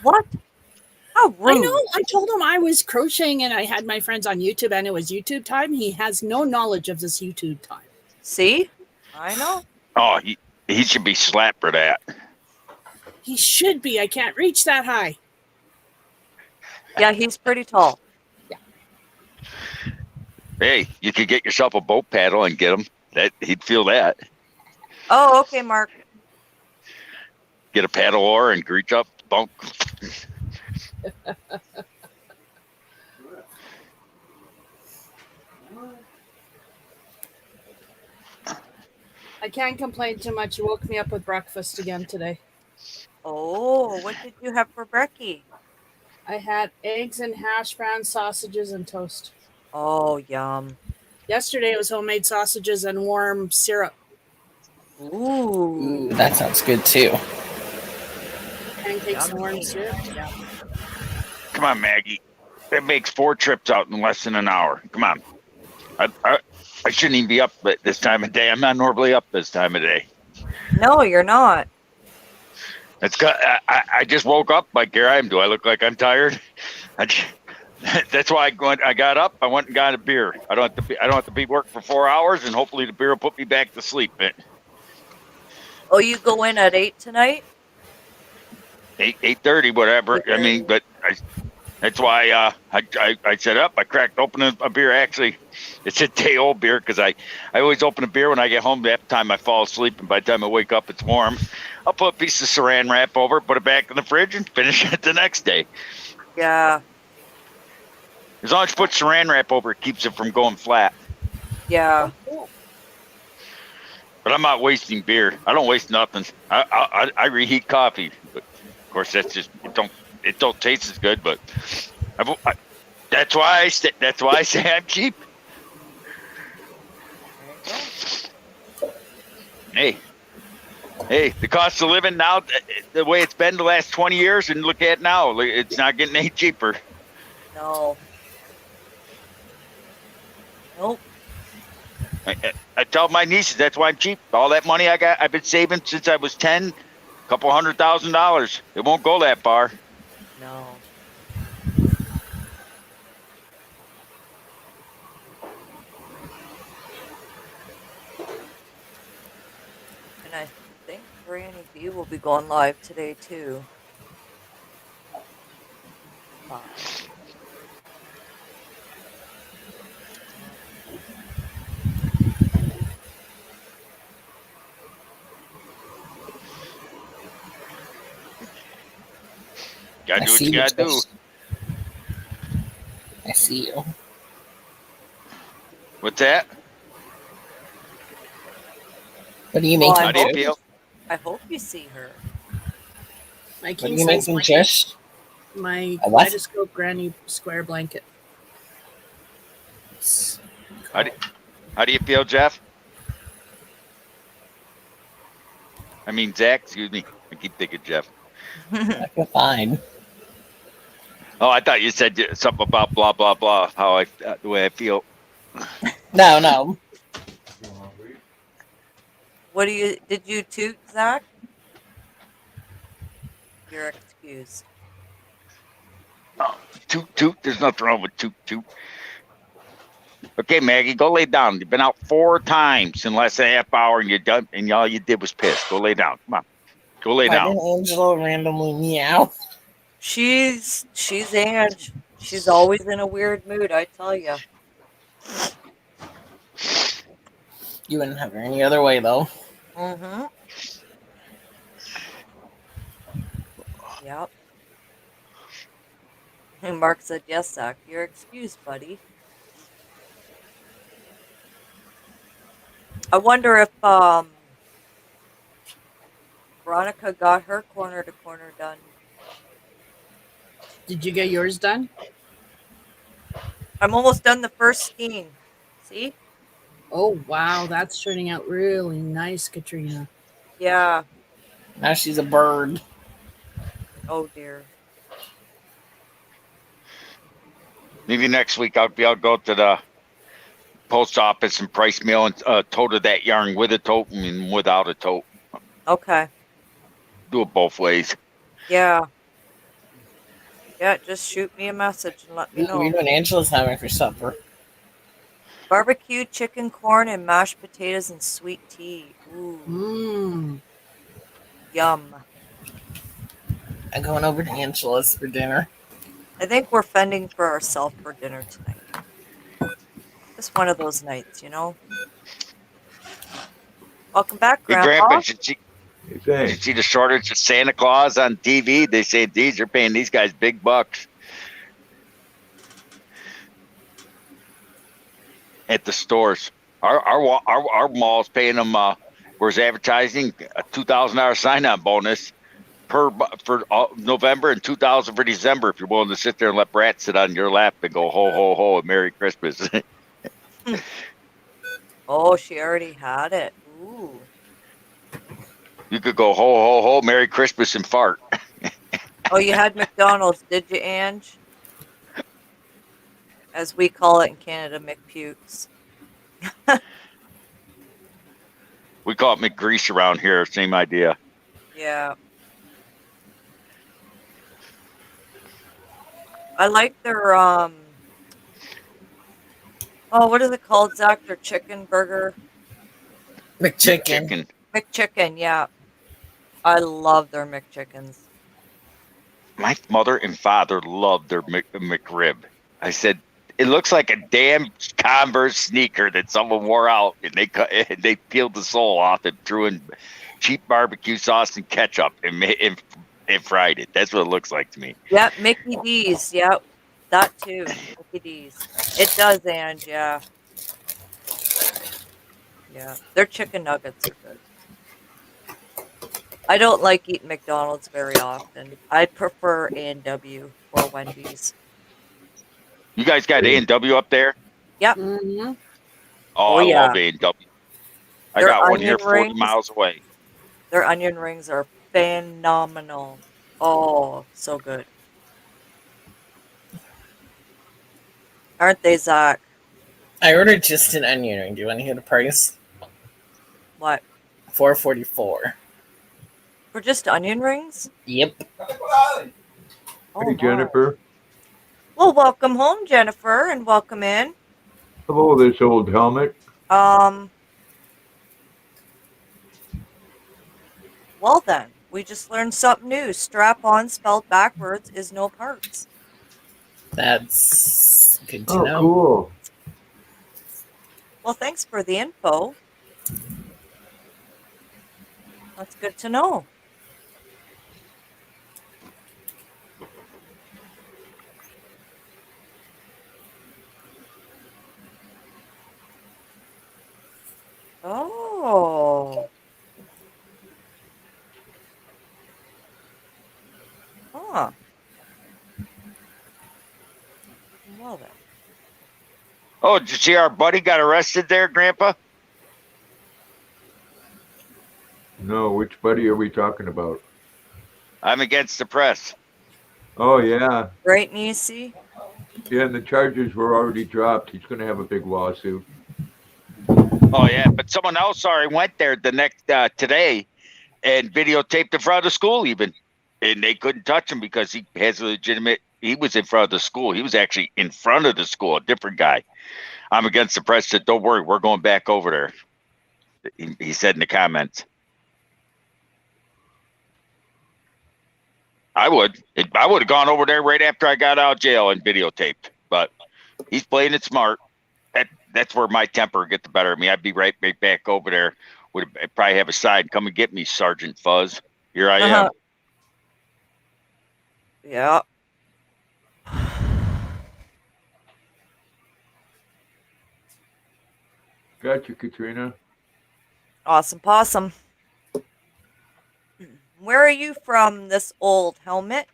What? How rude. I know. I told him I was crocheting and I had my friends on YouTube and it was YouTube time. He has no knowledge of this YouTube time. See? I know. Oh, he should be slapped for that. He should be. I can't reach that high. Yeah, he's pretty tall. Hey, you could get yourself a boat paddle and get him. That he'd feel that. Oh, okay, Mark. Get a paddle oar and reach up, bunk. I can't complain too much. You woke me up with breakfast again today. Oh, what did you have for brekkie? I had eggs and hash browns, sausages, and toast. Oh, yum. Yesterday it was homemade sausages and warm syrup. Ooh, Ooh, that sounds good too. Pancakes and warm yummy. syrup. Yeah. Come on, Maggie. It makes 4 trips out in less than an hour. Come on. I shouldn't even be up at this time of day. I'm not normally up this time of day. No, you're not. I just woke up like here I am. Do I look like I'm tired? That's why I got up. I went and got a beer. I don't have to be work for 4 hours, and hopefully the beer will put me back to sleep. Oh, you go in at 8 tonight? 8:30, whatever. I mean, but that's why I set up. I cracked open a beer. Actually, it's a day old beer because I always open a beer when I get home. That time I fall asleep, and by the time I wake up, it's warm. I'll put a piece of saran wrap over it, put it back in the fridge, and finish it the next day. Yeah, As long as you put saran wrap over it, keeps it from going flat. yeah. But I'm not wasting beer. I don't waste nothing. I reheat coffee, but of course that's just it don't taste as good. But that's why I say I'm cheap. Hey, the cost of living now, the way it's been the last 20 years, and look at now, it's not getting any cheaper. No. Nope. I tell my nieces that's why I'm cheap. All that money I've been saving since I was 10, a couple $100,000. It won't go that far. No. And I think Granny B will be going live today too. Gotta do what you gotta do. I see you. What's that? What are you Well, making? How do you hope- feel? I hope you see her. My What are king you size making, blanket. Jess? My A what? kaleidoscope granny square blanket. How do you feel, Jeff? I mean, Zach, excuse me. I keep thinking Jeff. I feel fine. Oh, I thought you said something about blah, blah, blah, how the way I feel. No. Did you toot, Zach? You're excused. Oh, toot. There's nothing wrong with toot. Okay, Maggie, go lay down. You've been out 4 times in less than a half hour, and you're done, and all you did was piss. Go lay down. Come on. Go lay Why down. did Angela randomly meow? She's Ange. She's always in a weird mood, I tell you. You wouldn't have her any other way, though. Mm-hmm. Yep. And Mark said, yes, Zach, you're excused, buddy. I wonder if Veronica got her corner to corner done. Did you get yours done? I'm almost done the first skein. See? Oh wow, that's turning out really nice, Katrina. Yeah. Now she's a bird. Oh dear. Maybe next week I'll go to the post office and price mail and tote of that yarn with a tote and without a tote. Okay. Do it both ways. Yeah. Yeah, just shoot me a message and let me You know know. what Angela's having for supper? Barbecued chicken, corn, and mashed potatoes and sweet tea. Ooh, Mmm. yum. I'm going over to Angela's for dinner. I think we're fending for ourselves for dinner tonight. Just one of those nights, you know. Welcome back, Hey, Grandpa. Grandpa, did Hey, you thanks. see the shortage of Santa Claus on TV? They say these are paying these guys big bucks at the stores. Our mall's paying them. Where's advertising a $2,000 sign-on bonus for November and 2,000 for December if you're willing to sit there and let Brat sit on your lap and go ho ho ho and Merry Christmas. Oh, she already had it. Ooh. You could go ho ho ho Merry Christmas and fart. Oh, you had McDonald's, did you, Ange? As we call it in Canada, McPukes. We call it McGrease around here. Same idea. Yeah. I like their oh, what is it called, Zach? Their chicken burger. McChicken. Chicken. McChicken, yeah. I love their McChickens. My mother and father loved their McRib. I said, it looks like a damn Converse sneaker that someone wore out, and they peeled the sole off and threw in cheap barbecue sauce and ketchup and fried it. That's what it looks like to me. Yep, Mickey D's. Yep, that too. Mickey D's. It does, and yeah. Yeah, their chicken nuggets are good. I don't like eating McDonald's very often. I prefer A&W or Wendy's. You guys got A&W up there? Yep. Mm-hmm. Oh, Oh, I yeah. love A&W. I Their got one here onion 40 rings. miles away. Their onion rings are phenomenal. Oh, so good. Aren't they, Zach? I ordered just an onion ring. Do you want to hear the price? What? $4.44. For just onion rings? Yep. Oh, Hey, my. Jennifer. Well, welcome home, Jennifer, and welcome in. Hello, this old helmet. Well then, we just learned something new. Strap-on spelled backwards is no parts. That's good to Oh, know. cool. Well, thanks for the info. That's good to know. Oh. Huh. Well then. Oh, did you see our buddy got arrested there, Grandpa? No, which buddy are we talking about? I'm against the press. Oh, yeah. Right, Nisi? Yeah, and the charges were already dropped. He's going to have a big lawsuit. Oh, yeah, but someone else already went there the next today and videotaped in front of the school even. And they couldn't touch him because he has a legitimate, he was in front of the school. He was actually in front of the school, a different guy. I'm against the press. Said, don't worry, we're going back over there. He said in the comments. I would have gone over there right after I got out of jail and videotaped, but he's playing it smart. That's where my temper would get the better of me. I'd be right back over there. Would probably have a sign, come and get me, Sergeant Fuzz. Here I am. Yeah. Gotcha, Katrina. Awesome possum. Where are you from, this old helmet?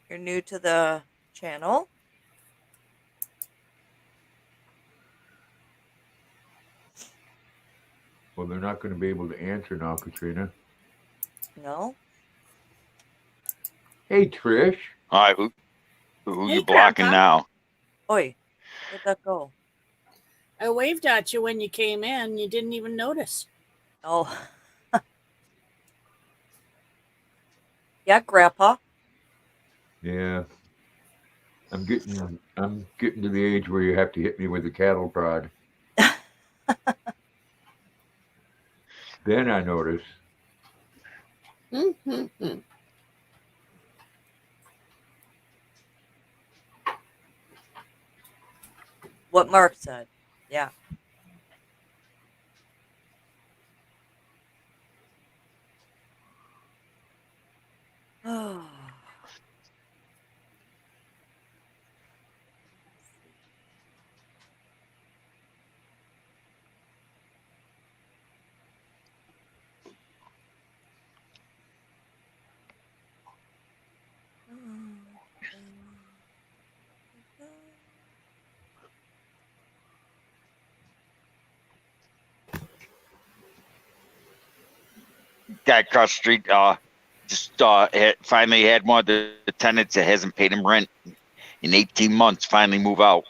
You're new to the channel. Well, they're not going to be able to answer now, Katrina. No? Hey, Trish. All right, who Hey, you blocking Grandpa. now? Oi, where'd that go? I waved at you when you came in. You didn't even notice. Oh. Yeah, Grandpa. Yeah. I'm getting to the age where you have to hit me with a cattle prod. Then I notice. Mm-hmm. What Mark said. Yeah. Oh. Guy across the street finally had one of the tenants that hasn't paid him rent in 18 months finally move out.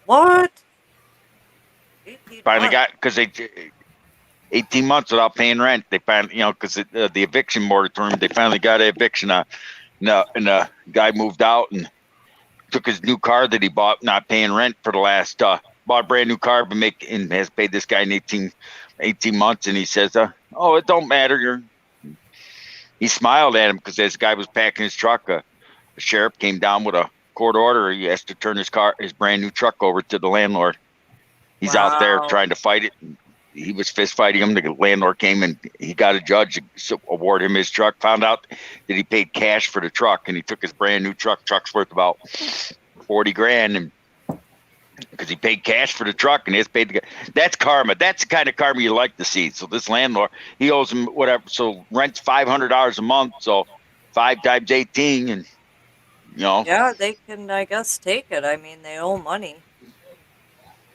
What? 18 Finally months. got, because they 18 months without paying rent. They finally, because the eviction moratorium, they finally got an eviction. And the guy moved out and took his new car that he bought, not paying rent for the last, bought a brand new car, but and has paid this guy in 18 months. And he says, oh, it don't matter. He smiled at him because this guy was packing his truck. The sheriff came down with a court order. He has to turn his brand new truck over to the landlord. He's out there Wow. trying to fight it. He was fist fighting him. The landlord came and he got a judge to award him his truck. Found out that he paid cash for the truck, and he took his brand new truck. Truck's worth about $40,000, and because he paid cash for the truck and he's paid. That's karma. That's the kind of karma you like to see. So this landlord, he owes him whatever. So rent's $500 a month. So 5 times 18, and Yeah, they can, I guess, take it. I mean, they owe money.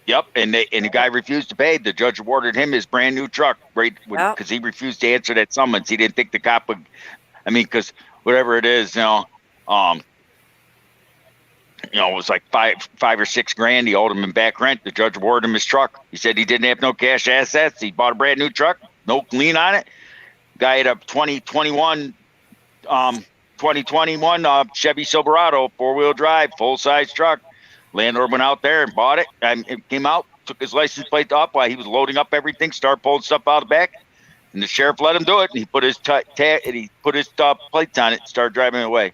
Yep, and the guy refused to pay. The judge awarded him his brand new truck, right? Yep. Because he refused to answer that summons. He didn't think the cop would. I mean, because whatever it is, it was like $5 or $6,000. He owed him in back rent. The judge awarded him his truck. He said he didn't have no cash assets. He bought a brand new truck, no lien on it. Guy had a 2021 Chevy Silverado 4-wheel drive, full size truck. Landlord went out there and bought it, and it came out, took his license plate off while he was loading up everything, started pulling stuff out of the back, and the sheriff let him do it, and he put his plates on it and started driving away.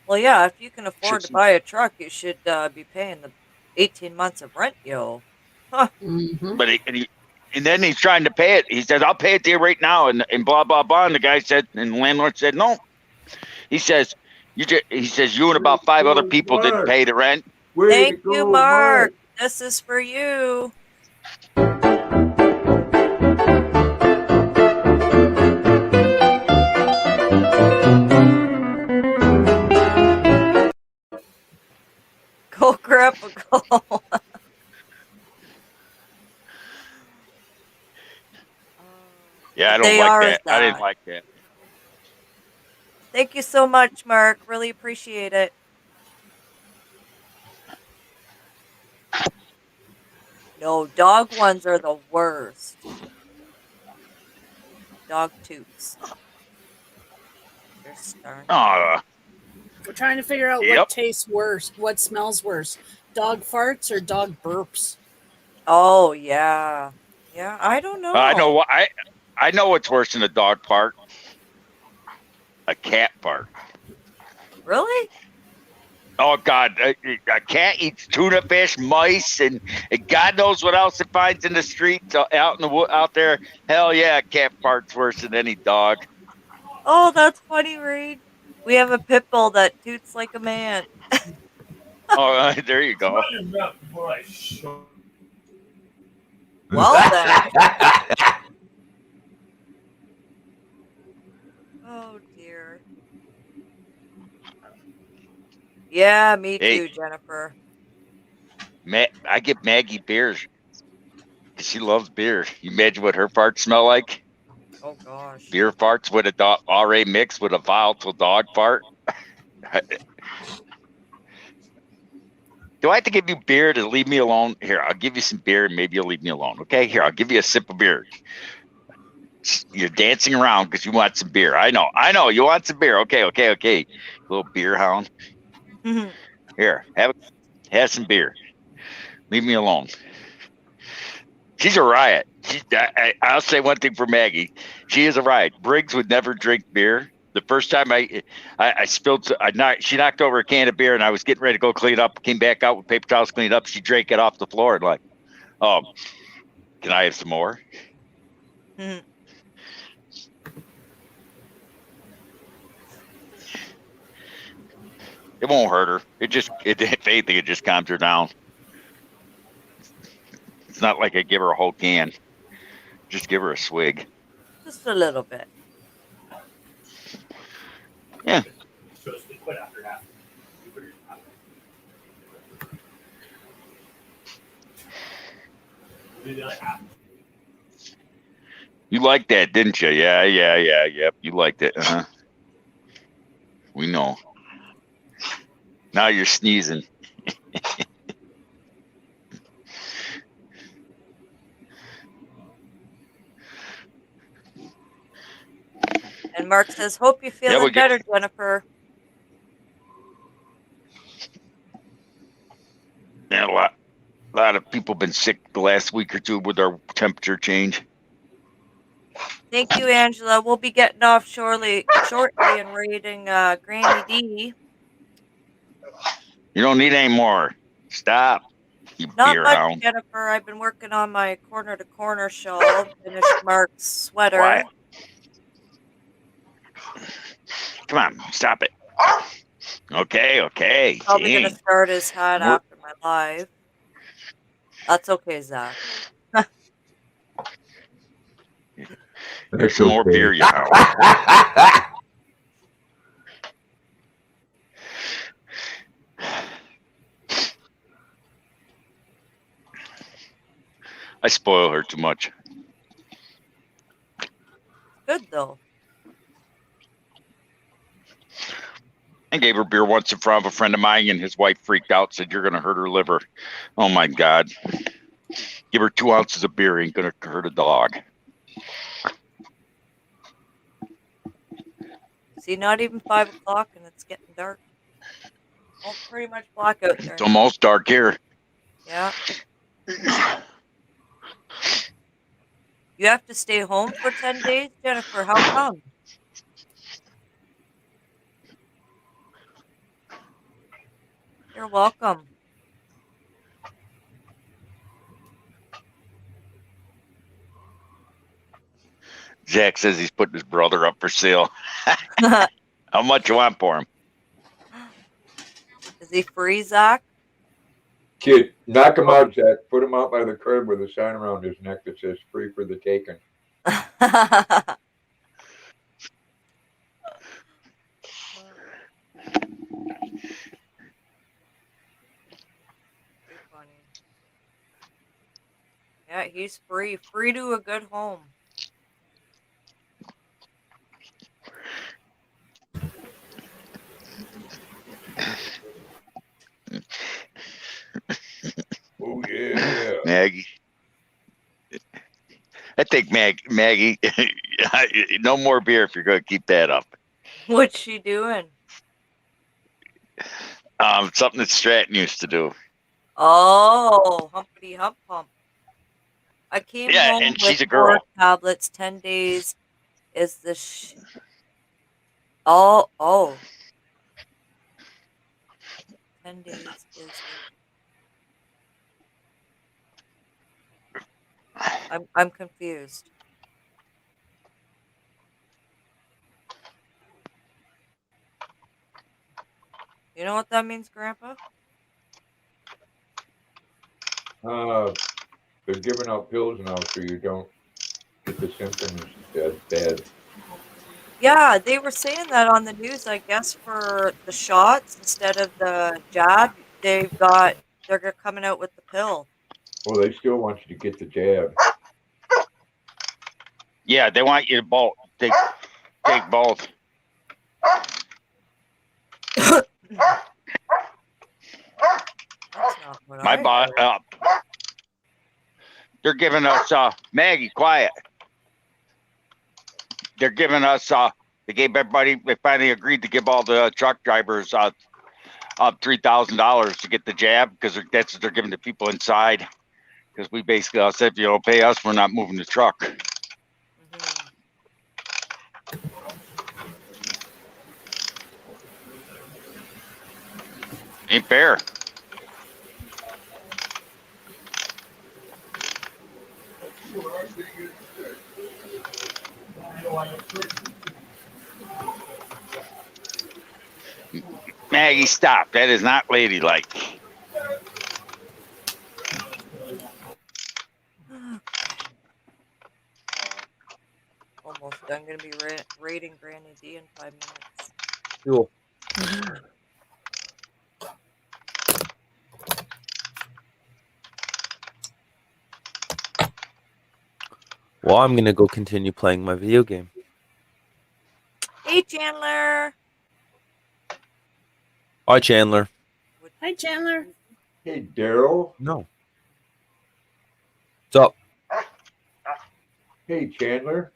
Well, yeah, if you can afford to buy a truck, you should be paying the 18 months of rent, yo. Mm-hmm. But and then he's trying to pay it. He says, "I'll pay it to you right now," and blah blah blah. And the guy said, and the landlord said, "No." He says, "You and about 5 other people didn't pay the rent." Thank you, Mark. This is for you. Go grab a call. Yeah, I don't They like are that. I didn't that. like that. Thank you so much, Mark. Really appreciate it. No, dog ones are the worst. Dog toots. They're starting. We're trying to figure out Yep. what tastes worse, what smells worse, dog farts or dog burps. Oh, yeah. Yeah, I don't know. I know what I know what's worse than a dog fart. A cat fart. Really? Oh God, a cat eats tuna fish, mice, and God knows what else it finds in the streets out in the out there. Hell yeah, a cat farts worse than any dog. Oh, that's funny, Reed. We have a pit bull that toots like a man. Oh, there you go. Well then. Oh dear. Yeah, me Hey. too, Jennifer. I give Maggie beers. She loves beer. You imagine what her farts smell like? Oh gosh. Beer farts with a dog, already mixed with a volatile dog fart. Do I have to give you beer to leave me alone? Here, I'll give you some beer and maybe you'll leave me alone. Okay, here, I'll give you a sip of beer. You're dancing around because you want some beer. I know. You want some beer. Okay. Little beer hound. Here, have some beer. Leave me alone. She's a riot. I'll say one thing for Maggie. She is a riot. Briggs would never drink beer. The first time I spilled, she knocked over a can of beer, and I was getting ready to go clean up. Came back out with paper towels, cleaned up. She drank it off the floor and like, Oh, can I have some more? Mhm. It won't hurt her. If anything, it just calms her down. It's not like I give her a whole can. Just give her a swig. Just a little bit. Yeah. You liked that, didn't you? Yeah. Yep. You liked it. Uh-huh. We know. Now you're sneezing. And Mark says, "Hope you're Yeah, feeling better, Jennifer." Yeah, a lot of people been sick the last week or two with our temperature change. Thank you, Angela. We'll be getting off shortly and raiding Granny D. You don't need any more. Stop, you Not beer much, hound. Jennifer. I've been working on my corner to corner shawl. Finished Mark's sweater. Quiet. Come on, stop it. Okay. Probably gonna Gee. start his hat Work. after my live. That's okay, Zach. There's some more okay. beer, you hound. I spoil her too much. Good though. I gave her beer once in front of a friend of mine, and his wife freaked out, said, "You're going to hurt her liver." Oh, my God. Give her 2 ounces of beer, ain't going to hurt a dog. See, not even 5 o'clock and it's getting dark. Well, pretty much black out there. It's almost dark here. Yeah. You have to stay home for 10 days, Jennifer. How come? You're welcome. Zach says he's putting his brother up for sale. How much you want for him? Is he free, Zach? Kid, knock him out, Jack. Put him out by the curb with a sign around his neck that says "Free for the taking." Funny. Yeah, he's free to a good home. Oh yeah, Maggie. I think Maggie, no more beer if you're going to keep that up. What's she doing? Something that Stratton used to do. Oh, humpity hump hump. I came Yeah, home and with she's a 4 girl. tablets. 10 days is the oh. 10 days is I'm confused. You know what that means, Grandpa? they're giving out pills now so you don't get the symptoms as bad. Yeah, they were saying that on the news. I guess for the shots instead of the jab, they're coming out with the pill. Well, they still want you to get the jab. Yeah, they want you to both take both. That's not what My I boss. heard. They're giving us Maggie, quiet. They're giving us they gave everybody. They finally agreed to give all the truck drivers $3,000 to get the jab because that's what they're giving to people inside. Because we basically all said, if you don't pay us, we're not moving the truck. Ain't fair. Maggie, stop. That is not ladylike. Almost done. Going to be rating Granny D in 5 minutes. Cool. Well, I'm gonna go continue playing my video game. Hey, Chandler. Hi, Chandler. Hi, Chandler. Hey, Daryl. No. What's up? Hey, Chandler.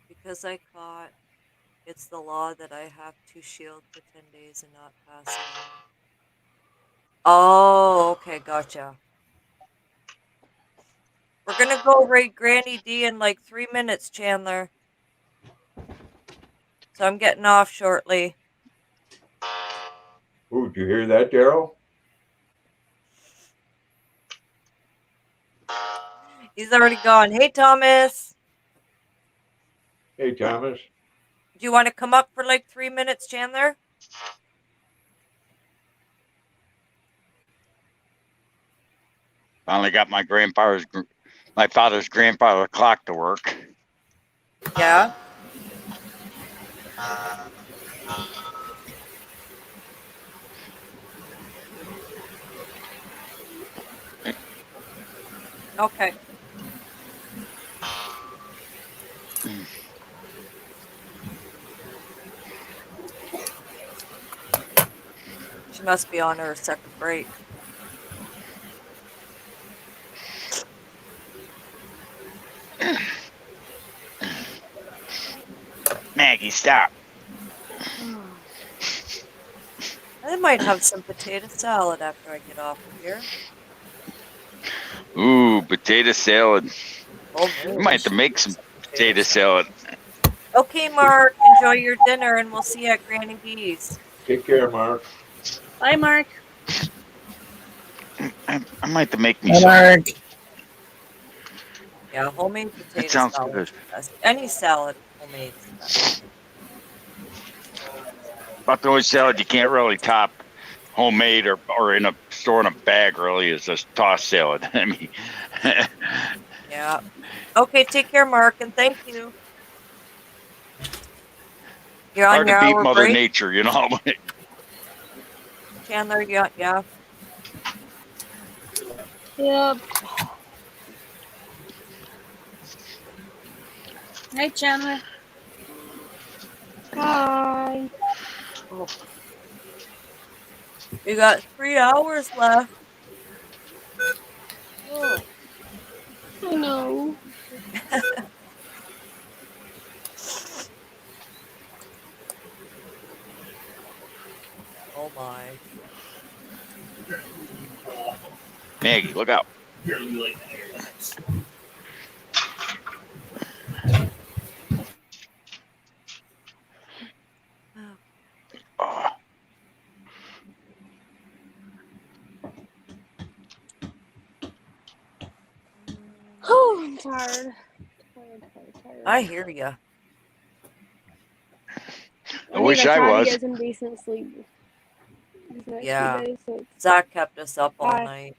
Because I caught, it's the law that I have to shield for 10 days and not pass it on. Oh, okay, gotcha. We're going to go raid Granny D in like 3 minutes, Chandler. So I'm getting off shortly. Ooh, did you hear that, Daryl? He's already gone. Hey, Thomas. Hey, Thomas. Do you want to come up for like 3 minutes, Chandler? Finally got my father's grandfather clock to work. Yeah. Okay. She must be on her second break. Maggie, stop. I might have some potato salad after I get off of here. Ooh, potato salad. Oh, You might have to make some potato salad. Okay, Mark. Enjoy your dinner, and we'll see you at Granny D's. Take care, Mark. Bye, Mark. I might have to make me Hi, some. Mark. Yeah, homemade potato That sounds salad. good. Is the best. Any salad, homemade is the best. About the only salad you can't really top homemade or in a store in a bag really is a tossed salad. I mean, Yeah. Okay, take care, Mark, and thank you. You're on hard to your beat hour Mother break, Nature, you know. Chandler. Yeah. Yep. Hi, Chandler. Hi. You got 3 hours left. Oh. I know. Oh my. Maggie, look out. Oh, Oh, I'm tired. Tired. I hear ya. I wish I tried was. to get some decent sleep these next Yeah. few days. So Zach kept us up all Hi. night.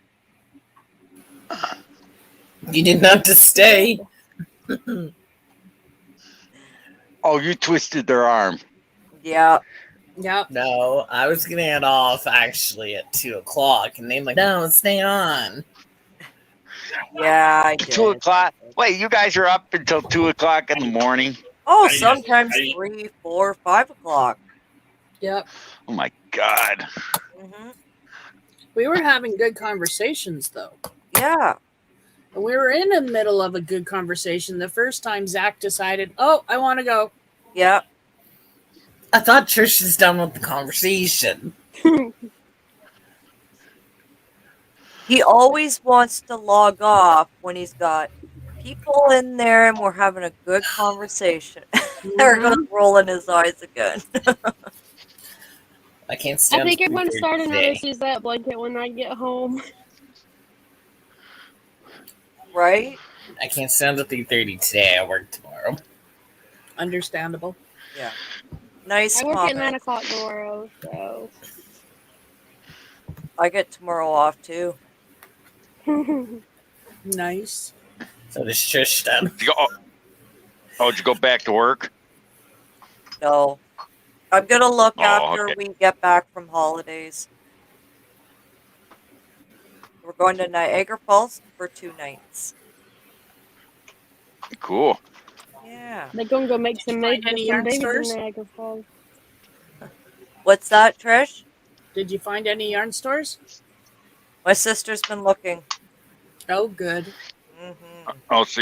You didn't have to stay. Oh, you twisted their arm. Yeah. Yep. No, I was gonna head off actually at 2:00, and they're like, "No, stay on." Yeah, I did. 2 o'clock. Wait, you guys are up until 2 o'clock in the morning? Oh, sometimes 3, 4, 5 o'clock. Yep. Oh my God. Mm-hmm. We were having good conversations, though. Yeah. And we were in the middle of a good conversation the first time Zach decided, oh, I want to go. Yeah. I thought Trish is done with the conversation. He always wants to log off when he's got people in there and we're having a good conversation. There goes rolling his eyes again. I can't stand. I think I'm going to start today. another use that blanket when I get home. Right? I can't stand the 3:30 today. I work tomorrow. Understandable. Yeah. Nice I work at 9 comment. o'clock tomorrow, so. I get tomorrow off too. Nice. So does Trish then. Did you go, did you go back to work? No. I'm going to look Oh, after okay. we get back from holidays. We're going to Niagara Falls for 2 nights. Cool. Yeah. They're gonna go make some Find any yarn babies in stores? Niagara Falls. What's that, Trish? Did you find any yarn stores? My sister's been looking. Oh, good. Hmm Oh, so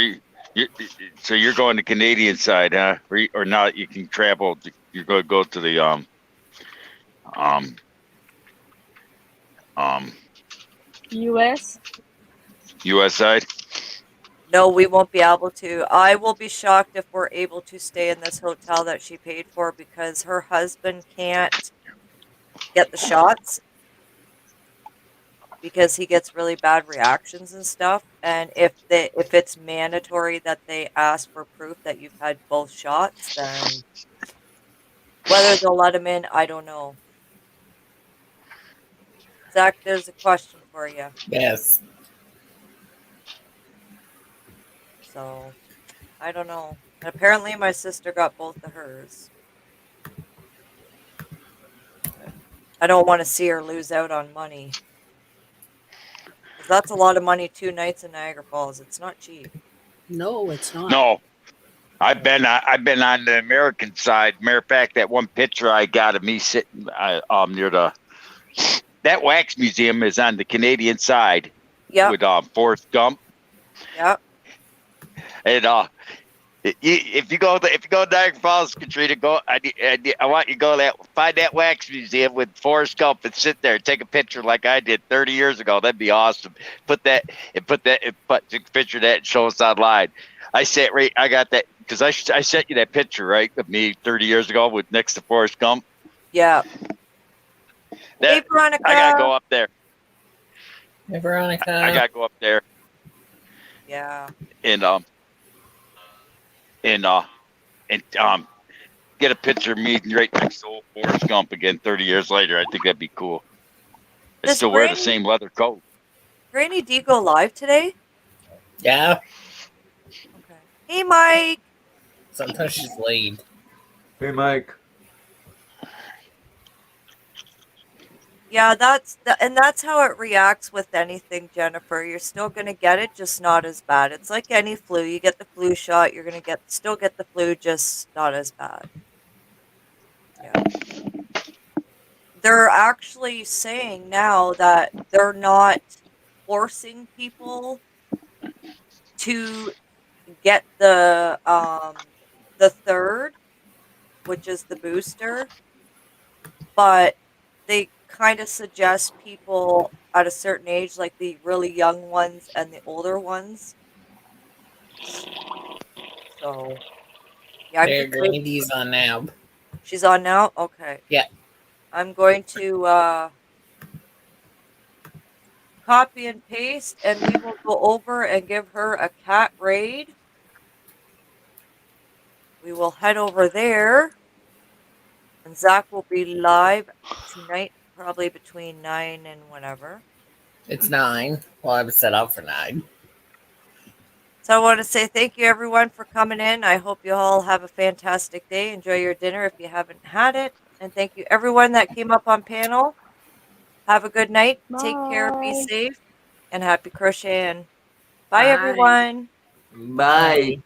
you're going to Canadian side, huh? Or not? You can travel. You're going to go to the U.S. U.S. side. No, we won't be able to. I will be shocked if we're able to stay in this hotel that she paid for because her husband can't get the shots because he gets really bad reactions and stuff. And if it's mandatory that they ask for proof that you've had both shots, then whether they'll let him in, I don't know. Zach, there's a question for you. Yes. So, I don't know. And apparently, my sister got both of hers. I don't want to see her lose out on money. 'Cause that's a lot of money, 2 nights in Niagara Falls. It's not cheap. No, it's not. No, I've been on the American side. Matter of fact, that one picture I got of me sitting near that wax museum is on the Canadian side. Yep. With Forrest Gump. Yep. And if you go to Niagara Falls, Katrina, I want you to go find that wax museum with Forrest Gump and sit there and take a picture like I did 30 years ago. That'd be awesome. Take a picture of that and show us online. I got that because I sent you that picture, right, of me 30 years ago with next to Forrest Gump. Yeah. Hey, Veronica. I gotta go up there. Hey, Veronica. I gotta go up there Yeah. and get a picture of me right next to old Forrest Gump again 30 years later. I think that'd be cool. I Does still wear the Granny- same leather coat. Granny D go live today? Yeah. Okay. Hey, Mike. Sometimes she's late. Hey, Mike. Yeah, that's how it reacts with anything, Jennifer. You're still gonna get it, just not as bad. It's like any flu. You get the flu shot, you're gonna still get the flu, just not as bad. Yeah. They're actually saying now that they're not forcing people to get the third, which is the booster, but they kind of suggest people at a certain age, like the really young ones and the older ones. So, yeah, There, Granny D's on now. She's on now? Okay. Yeah. I'm going to copy and paste, and we will go over and give her a cat raid. We will head over there, and Zach will be live tonight, probably between 9 and whatever. It's 9. Well, I was set up for 9. So I want to say thank you, everyone, for coming in. I hope you all have a fantastic day. Enjoy your dinner if you haven't had it. And thank you, everyone that came up on panel. Have a good night. Take care. Be Bye. safe. And happy crocheting. Bye, Bye. everyone. Bye.